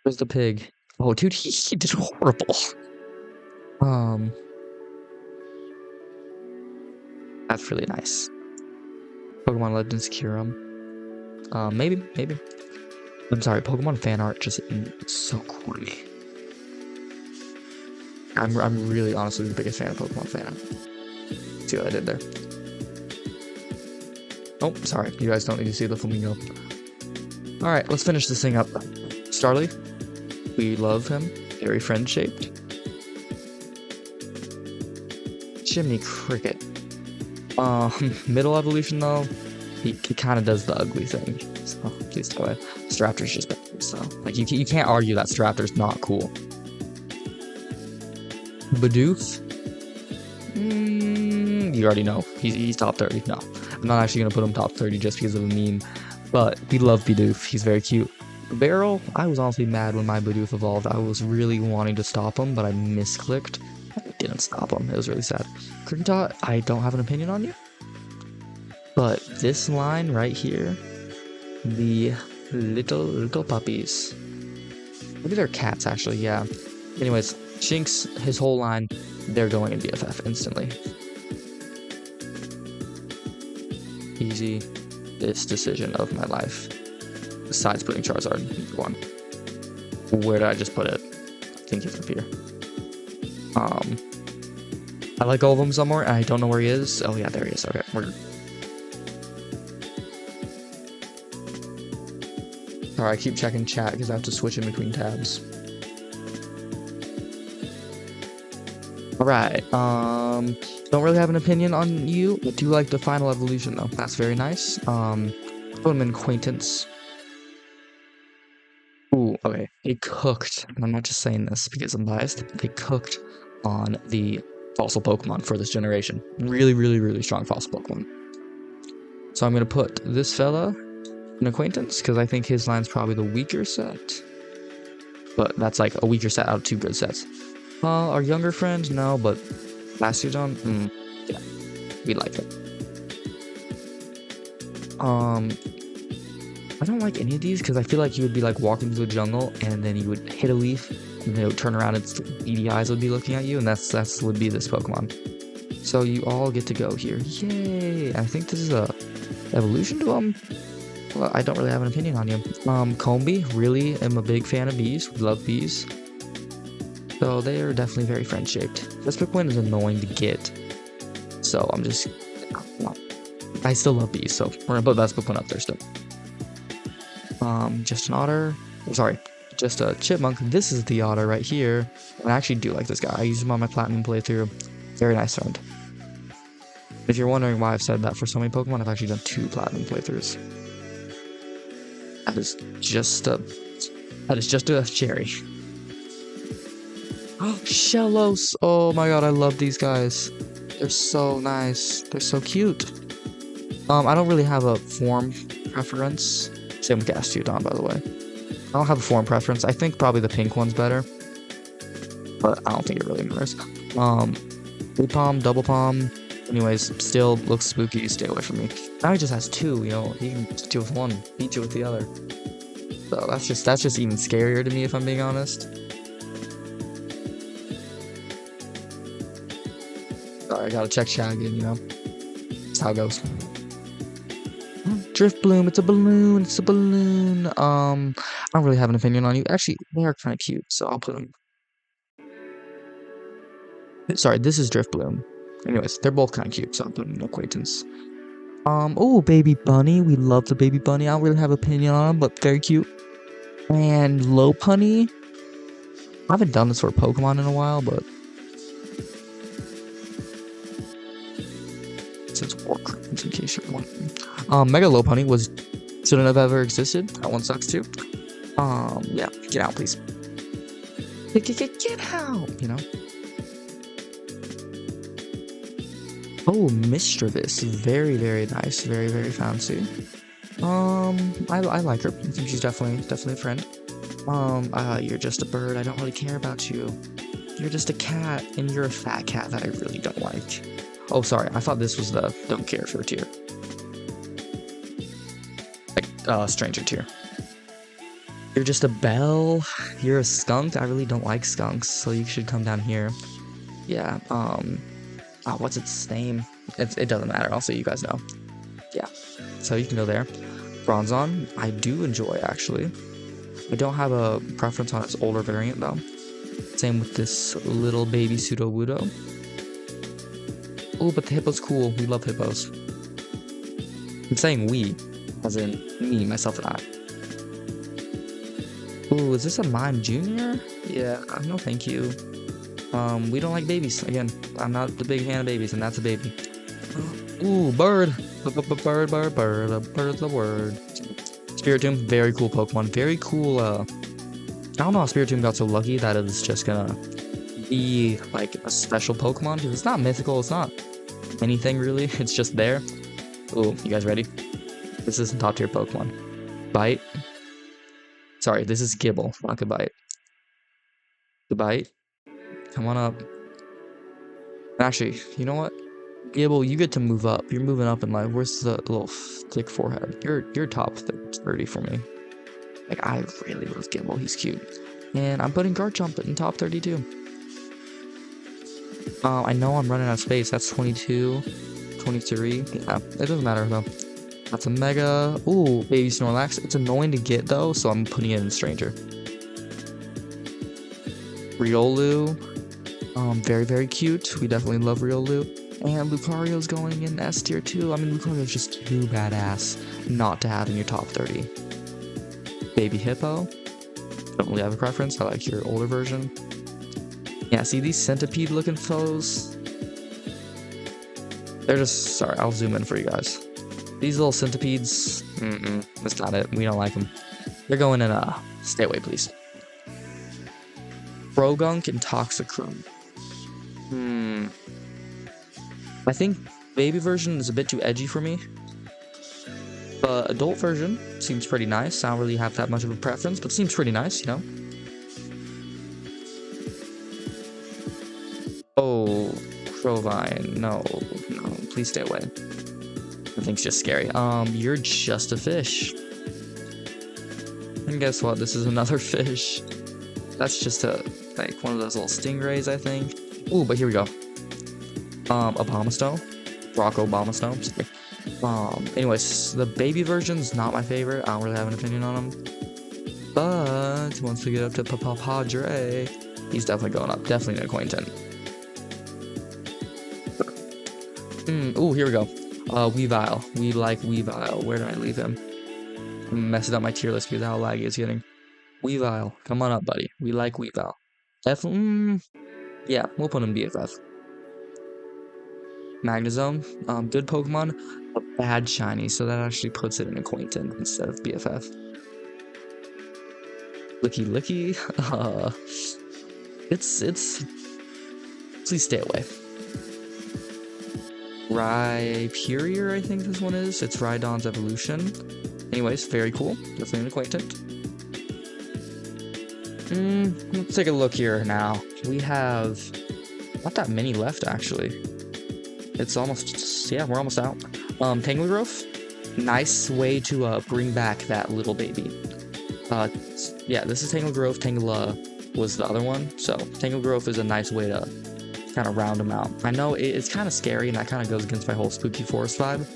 Where's the pig? Oh, dude, he did horrible. That's really nice. Pokemon Legends Kyurem. Maybe. I'm sorry, Pokemon fan art just so cool to me. I'm really honestly the biggest fan of Pokemon fan art. See what I did there? Oh, sorry, you guys don't need to see the flamingo. Alright, let's finish this thing up. Starly, we love him. Very friend-shaped. Chimney Cricket. Middle evolution though, he kind of does the ugly thing. So please tell it. Staraptor's just better. So like you can't argue that Staraptor's not cool. Bidoof. You already know he's top 30. No, I'm not actually gonna put him top 30 just because of a meme. But we love Bidoof. He's very cute. Barrel. I was honestly mad when my Bidoof evolved. I was really wanting to stop him, but I misclicked. I didn't stop him. It was really sad. Cricket, I don't have an opinion on you. But this line right here, the little puppies. Maybe they're cats actually, yeah. Anyways, Shinx, his whole line, they're going in BFF instantly. Easy decision of my life. Besides putting Charizard in one. Where did I just put it? I think he's up here. I like all of them somewhere, and I don't know where he is. Oh yeah, there he is. Okay, we're... Sorry, I keep checking chat because I have to switch in between tabs. Alright, don't really have an opinion on you, but do like the final evolution though. That's very nice. Put him in acquaintance. Ooh, okay. They cooked, and I'm not just saying this because I'm biased. They cooked on the fossil Pokemon for this generation. Really strong fossil Pokemon. So I'm gonna put this fella in acquaintance because I think his line's probably the weaker set. But that's like a weaker set out of two good sets. Our younger friend, no, but Lastodon, yeah, we like it. I don't like any of these because I feel like you would be like walking through the jungle and then you would hit a leaf and then it would turn around and its beady eyes would be looking at you, and that's would be this Pokemon. So you all get to go here. Yay! I think this is a evolution to him. Well, I don't really have an opinion on you. Combi, really am a big fan of bees. We love bees. So they are definitely very friend-shaped. This Pokemon is annoying to get. So I'm just... I still love bees, so we're gonna put that Pokemon up there still. Just an otter. Oh, sorry, just a chipmunk. This is the otter right here. And I actually do like this guy. I use him on my platinum playthrough. Very nice friend. If you're wondering why I've said that for so many Pokemon, I've actually done 2 platinum playthroughs. That is just a cherry. Oh, Shellos! Oh my god, I love these guys. They're so nice. They're so cute. I don't really have a form preference. Same with Gastrodon, by the way. I don't have a form preference. I think probably the pink one's better. But I don't think it really matters. Blue Palm, Double Palm. Anyways, still looks spooky. Stay away from me. Now he just has 2, you know. He can just deal with one, beat you with the other. So that's just even scarier to me, if I'm being honest. Sorry, I gotta check chat again, you know. That's how it goes. Drift Bloom, it's a balloon, it's a balloon. I don't really have an opinion on you. Actually, they are kind of cute, so I'll put them. Sorry, this is Drift Bloom. Anyways, they're both kind of cute, so I'll put them in acquaintance. Oh, Baby Bunny. We love the Baby Bunny. I don't really have an opinion on them, but very cute. And Lopunny. I haven't done this for Pokemon in a while, but since Warcraft, in case you're wondering. Mega Lopunny shouldn't have ever existed. That one sucks too. Yeah, get out, please. Get out, you know. Oh, Mischievous. Very nice. Very fancy. I like her. I think she's definitely a friend. You're just a bird. I don't really care about you. You're just a cat, and you're a fat cat that I really don't like. Oh, sorry. I thought this was the don't care for tier. Like, stranger tier. You're just a bell. You're a skunk. I really don't like skunks, so you should come down here. Yeah, oh, what's its name? It doesn't matter. Also, you guys know. Yeah. so you can go there. Bronzon, I do enjoy, actually. I don't have a preference on its older variant, though. Same with this little baby Pseudo-Wudo. Oh, but the hippo's cool. We love hippos. I'm saying we, as in me, myself, and I. Ooh, is this a Mime Junior? Yeah, no thank you. We don't like babies. Again, I'm not the big fan of babies, and that's a baby. Ooh, bird. Bird, bird's the word. Spiritomb, very cool Pokemon. Very cool, I don't know how Spiritomb got so lucky that it's just gonna be, like, a special Pokemon. Because it's not mythical, it's not anything, really. It's just there. Ooh, you guys ready? This is top tier Pokemon. Bite. Sorry, this is Gibble, not Goodbite. Goodbite. Come on up. Actually, you know what? Gibble, you get to move up. You're moving up in life. Where's the little thick forehead? You're top 30 for me. Like, I really love Gibble. He's cute. And I'm putting Garchomp in top 32. I know I'm running out of space. That's 22, 23. Yeah, it doesn't matter, though. That's a Mega. Ooh, Baby Snorlax. It's annoying to get, though, so I'm putting it in Stranger. Riolu. Very, very cute. We definitely love Riolu. And Lucario's going in S tier too. I mean, Lucario's just too badass not to have in your top 30. Baby Hippo. Don't really have a preference. I like your older version. Yeah, see these centipede looking foes? They're just, sorry, I'll zoom in for you guys. These little centipedes, that's not it. We don't like them. They're going in stay away, please. Frogunk and Toxicroak. I think baby version is a bit too edgy for me. But adult version seems pretty nice. I don't really have that much of a preference, but seems pretty nice, you know? Oh, Provine. No, please stay away. That thing's just scary. You're just a fish. And guess what? This is another fish. That's just like one of those little stingrays, I think. Ooh, but here we go. Abomasnow. Rock Abomasnow. Anyways, the baby version's not my favorite. I don't really have an opinion on him. But once we get up to Padre, he's definitely going up. Definitely an acquaintance. Ooh, here we go. Weavile. We like Weavile. Where did I leave him? I'm messing up my tier list because how laggy it's getting. Weavile. Come on up, buddy. We like Weavile. Yeah, we'll put him BFF. Magnezone, good Pokemon, a bad shiny, so that actually puts it in acquaintance instead of BFF. Licky, please stay away. Rhyperior, I think this one is. It's Rhydon's evolution. Anyways, very cool. Definitely an acquaintance. Let's take a look here now. We have not that many left, actually. It's almost, yeah, we're almost out. Tangrowth, nice way to bring back that little baby. Yeah, this is Tangrowth. Tangela was the other one, so Tangrowth is a nice way to kind of round them out. I know it's kind of scary, and that kind of goes against my whole spooky forest vibe,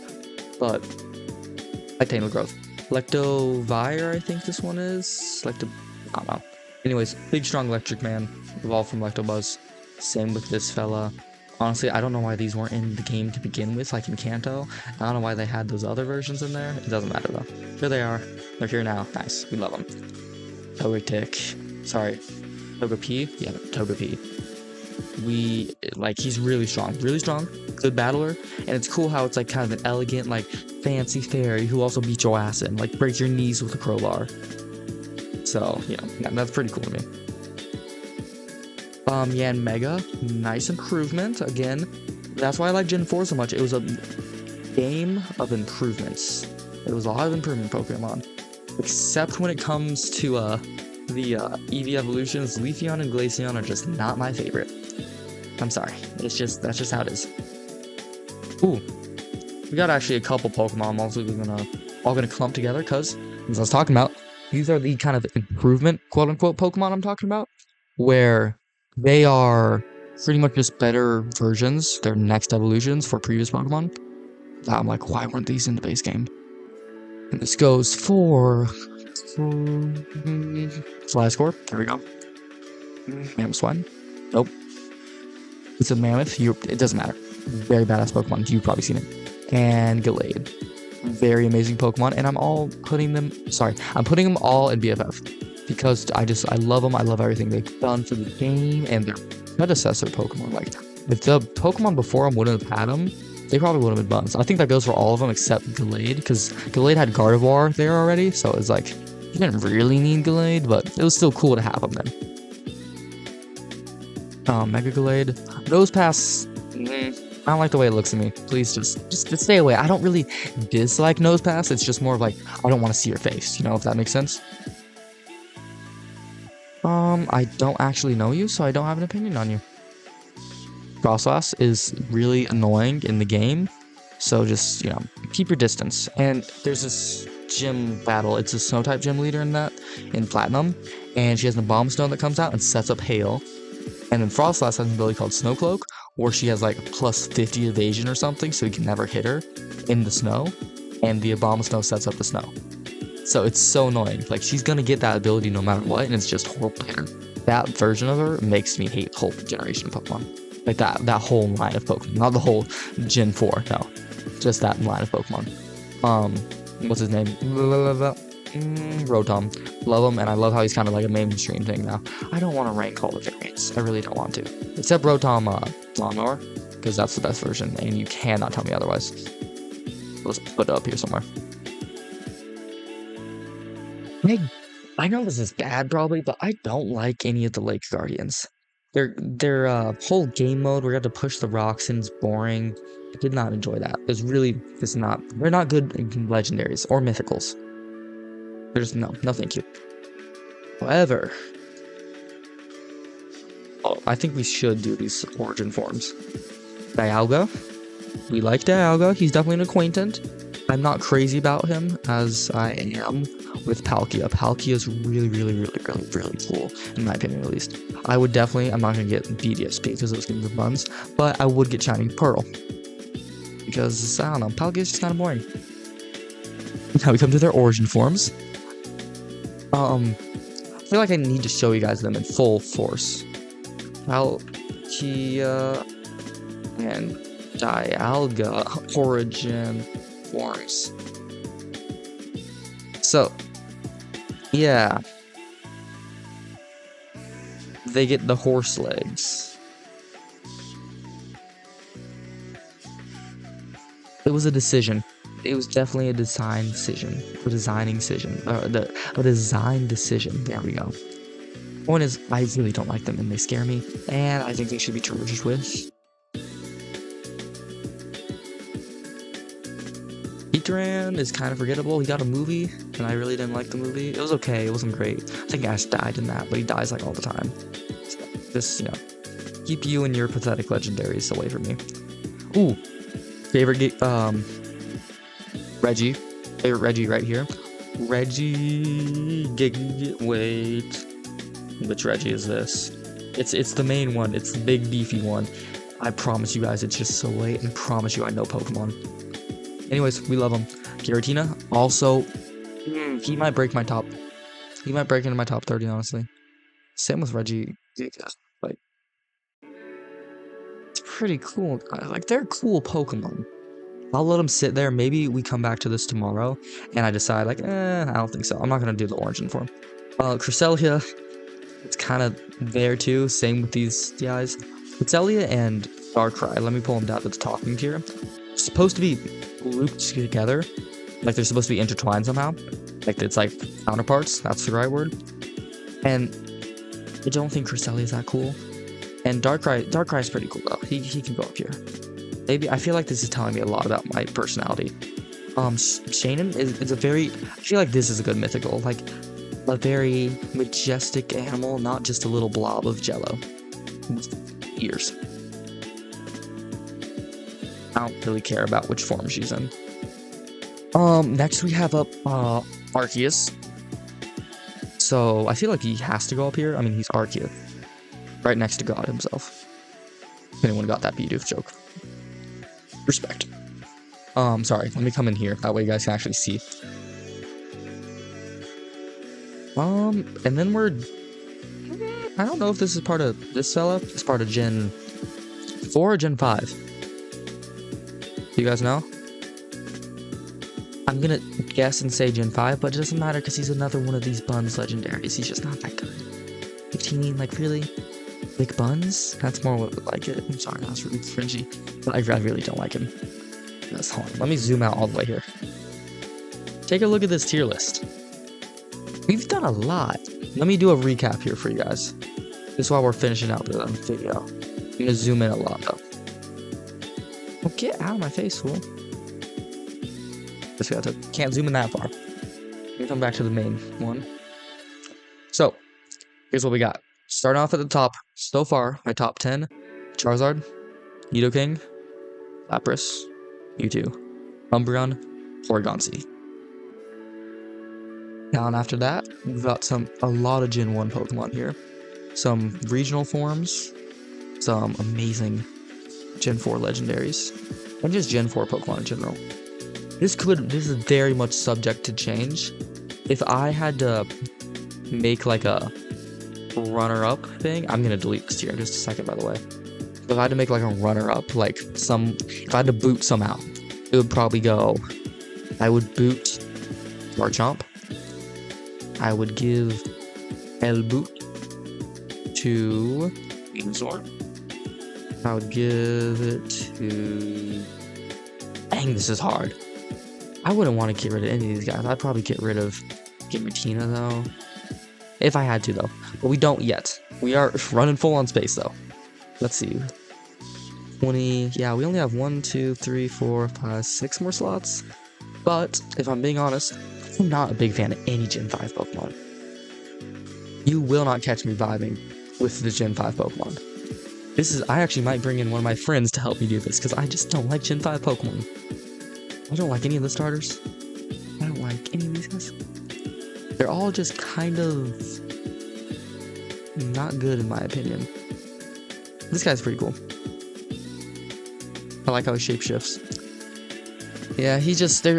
but I like Tangrowth. Electivire, I think this one is. I don't know. Anyways, big strong electric man, evolved from Electabuzz. Same with this fella. Honestly, I don't know why these weren't in the game to begin with, like in Kanto. I don't know why they had those other versions in there. It doesn't matter though. Here they are. They're here now. Nice. We love them. Togetic. Sorry. Togepi? Yeah, Togepi. He's really strong. Really strong. Good battler. And it's cool how it's like kind of an elegant, like fancy fairy who also beats your ass in. Like breaks your knees with a crowbar. So, you know, yeah, that's pretty cool to me. Yanmega, nice improvement. Again, that's why I like Gen 4 so much. It was a game of improvements. It was a lot of improvement Pokemon. Except when it comes to the EV evolutions, Leafeon and Glaceon are just not my favorite. I'm sorry. That's just how it is. Ooh. We got actually a couple Pokemon mostly we're all gonna clump together because, as I was talking about, these are the kind of improvement, quote-unquote, Pokemon I'm talking about, where they are pretty much just better versions, they're next evolutions for previous Pokemon. I'm like, why weren't these in the base game? And this goes for Fly Score. There we go. Mammoth Swine. Nope. It's a Mammoth. It doesn't matter. Very badass Pokemon. You've probably seen it. And Gallade. Very amazing Pokemon. And I'm putting them all in BFF. Because I love them. I love everything they've done for the game and their predecessor Pokemon. Like, if the Pokemon before them wouldn't have had them, they probably would have been buns. I think that goes for all of them except Gallade, because Gallade had Gardevoir there already, so it's like, you didn't really need Gallade, but it was still cool to have them then. Mega Gallade. Nose Pass, I don't like the way it looks at me. Please just stay away. I don't really dislike Nose Pass, it's just more of like, I don't want to see your face, you know, if that makes sense. I don't actually know you, so I don't have an opinion on you. Frostlass is really annoying in the game, so just, you know, keep your distance. And there's this gym battle. It's a snow type gym leader in Platinum, and she has an Abomasnow that comes out and sets up hail. And then Frostlass has an ability called Snow Cloak, where she has like plus 50 evasion or something, so you can never hit her in the snow, and the Abomasnow sets up the snow. So it's so annoying. Like, she's gonna get that ability no matter what, and it's just horrible to hit her. That version of her makes me hate the whole generation of Pokemon. Like that whole line of Pokemon. Not the whole Gen 4, no. Just that line of Pokemon. What's his name? Rotom. Love him, and I love how he's kind of like a mainstream thing now. I don't want to rank all the variants. I really don't want to. Except Rotom Lawnmower, because that's the best version, and you cannot tell me otherwise. Let's put it up here somewhere. I know this is bad probably, but I don't like any of the Lake Guardians. Their whole game mode where you have to push the rocks in is boring. I did not enjoy that. They're not good legendaries or mythicals. There's no thank you. However, I think we should do these origin forms. Dialga. We like Dialga. He's definitely an acquaintant. I'm not crazy about him as I am with Palkia. Palkia is really cool, in my opinion at least. I'm not going to get BDSP because those games are buns, but I would get Shining Pearl. Because, I don't know, Palkia is just kind of boring. Now we come to their origin forms. I feel like I need to show you guys them in full force. Palkia and Dialga origin forms. So, yeah. They get the horse legs. It was a decision. It was definitely a design decision. A design decision. There we go. Point is, I really don't like them and they scare me. And I think they should be charged with. Heatran is kind of forgettable. He got a movie, and I really didn't like the movie. It was okay. It wasn't great. I think Ash died in that, but he dies like all the time. So just, keep you and your pathetic legendaries away from me. Ooh, favorite Reggie. Favorite Reggie right here. Reggie. Wait. Which Reggie is this? It's the main one. It's the big beefy one. I promise you guys, it's just so late. And I promise you, I know Pokemon. Anyways, we love him. Giratina, also, he might break my top. He might break into my top 30, honestly. Same with Reggie. Like, it's pretty cool. Like, they're cool Pokemon. I'll let them sit there. Maybe we come back to this tomorrow, and I decide, like, I don't think so. I'm not going to do the origin form. Cresselia, it's kind of there, too. Same with these guys. Cresselia and Darkrai, let me pull them down to the talking tier. Supposed to be looped together, like they're supposed to be intertwined somehow, like it's like counterparts, that's the right word. And I don't think Cresselia is that cool, and Darkrai is pretty cool though. He can go up here. Maybe I feel like this is telling me a lot about my personality. Shanan is a very, I feel like this is a good mythical, like a very majestic animal, not just a little blob of jello. Ears. I don't really care about which form she's in. Next we have up Arceus. So I feel like he has to go up here. I mean, he's Arceus, right next to God himself. If anyone got that Bidoof joke. Respect. Sorry, let me come in here. That way you guys can actually see. And then I don't know if this is part of this setup. It's part of Gen 4 or Gen 5. You guys know? I'm gonna guess and say Gen 5, but it doesn't matter because he's another one of these buns legendaries. He's just not that good. 15, like, really? Big buns? That's more what like it. I'm sorry, that's really cringy. But I really don't like him. Hold on. Let me zoom out all the way here. Take a look at this tier list. We've done a lot. Let me do a recap here for you guys. This is why we're finishing out the video. I'm gonna zoom in a lot though. Oh, get out of my face, fool. Can't zoom in that far. Let me come back to the main one. So, here's what we got. Starting off at the top, so far, my top 10, Charizard, Nidoking, Lapras, Mewtwo, Umbreon, Porygon-Z. Down after that, we've got a lot of Gen 1 Pokemon here. Some regional forms, some amazing Gen 4 legendaries, and just Gen 4 Pokemon in general. This is very much subject to change. If I had to make like a runner-up thing, I'm gonna delete this tier in just a second, by the way. If I had to make like a runner-up, like if I had to boot some out, it would probably go, I would boot Garchomp. I would give El Boot to Venusaur. I would give it to... Dang, this is hard. I wouldn't want to get rid of any of these guys. I'd probably get rid of Giratina, though. If I had to, though. But we don't yet. We are running full on space, though. Let's see. 20... Yeah, we only have 1, 2, 3, 4, 5, 6 more slots. But, if I'm being honest, I'm not a big fan of any Gen 5 Pokemon. You will not catch me vibing with the Gen 5 Pokemon. I actually might bring in one of my friends to help me do this, because I just don't like Gen 5 Pokemon. I don't like any of the starters. I don't like any of these guys. They're all just kind of not good in my opinion. This guy's pretty cool. I like how he shapeshifts. Yeah,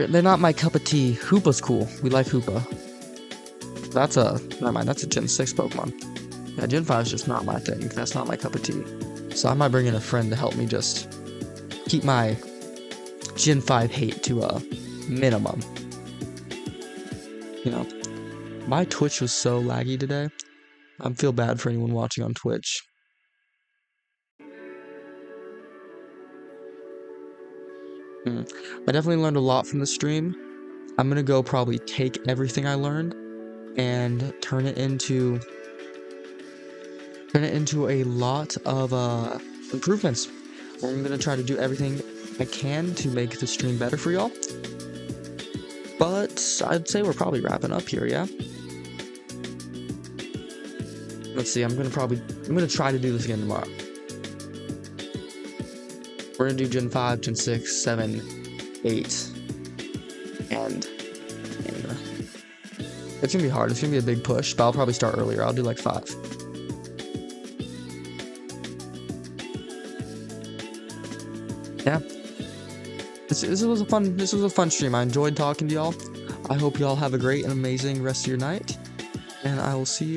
they're not my cup of tea. Hoopa's cool. We like Hoopa. Never mind, that's a Gen 6 Pokemon. Yeah, Gen 5 is just not my thing. That's not my cup of tea. So I might bring in a friend to help me just keep my Gen 5 hate to a minimum. You know, my Twitch was so laggy today. I feel bad for anyone watching on Twitch. I definitely learned a lot from the stream. I'm gonna go probably take everything I learned and turn it into a lot of improvements. I'm gonna try to do everything I can to make the stream better for y'all. But I'd say we're probably wrapping up here, yeah? Let's see, I'm gonna try to do this again tomorrow. We're gonna do Gen 5, Gen 6, 7, 8, and it's gonna be hard. It's gonna be a big push, but I'll probably start earlier. I'll do like 5. Yeah. This was a fun stream. I enjoyed talking to y'all. I hope y'all have a great and amazing rest of your night, and I will see you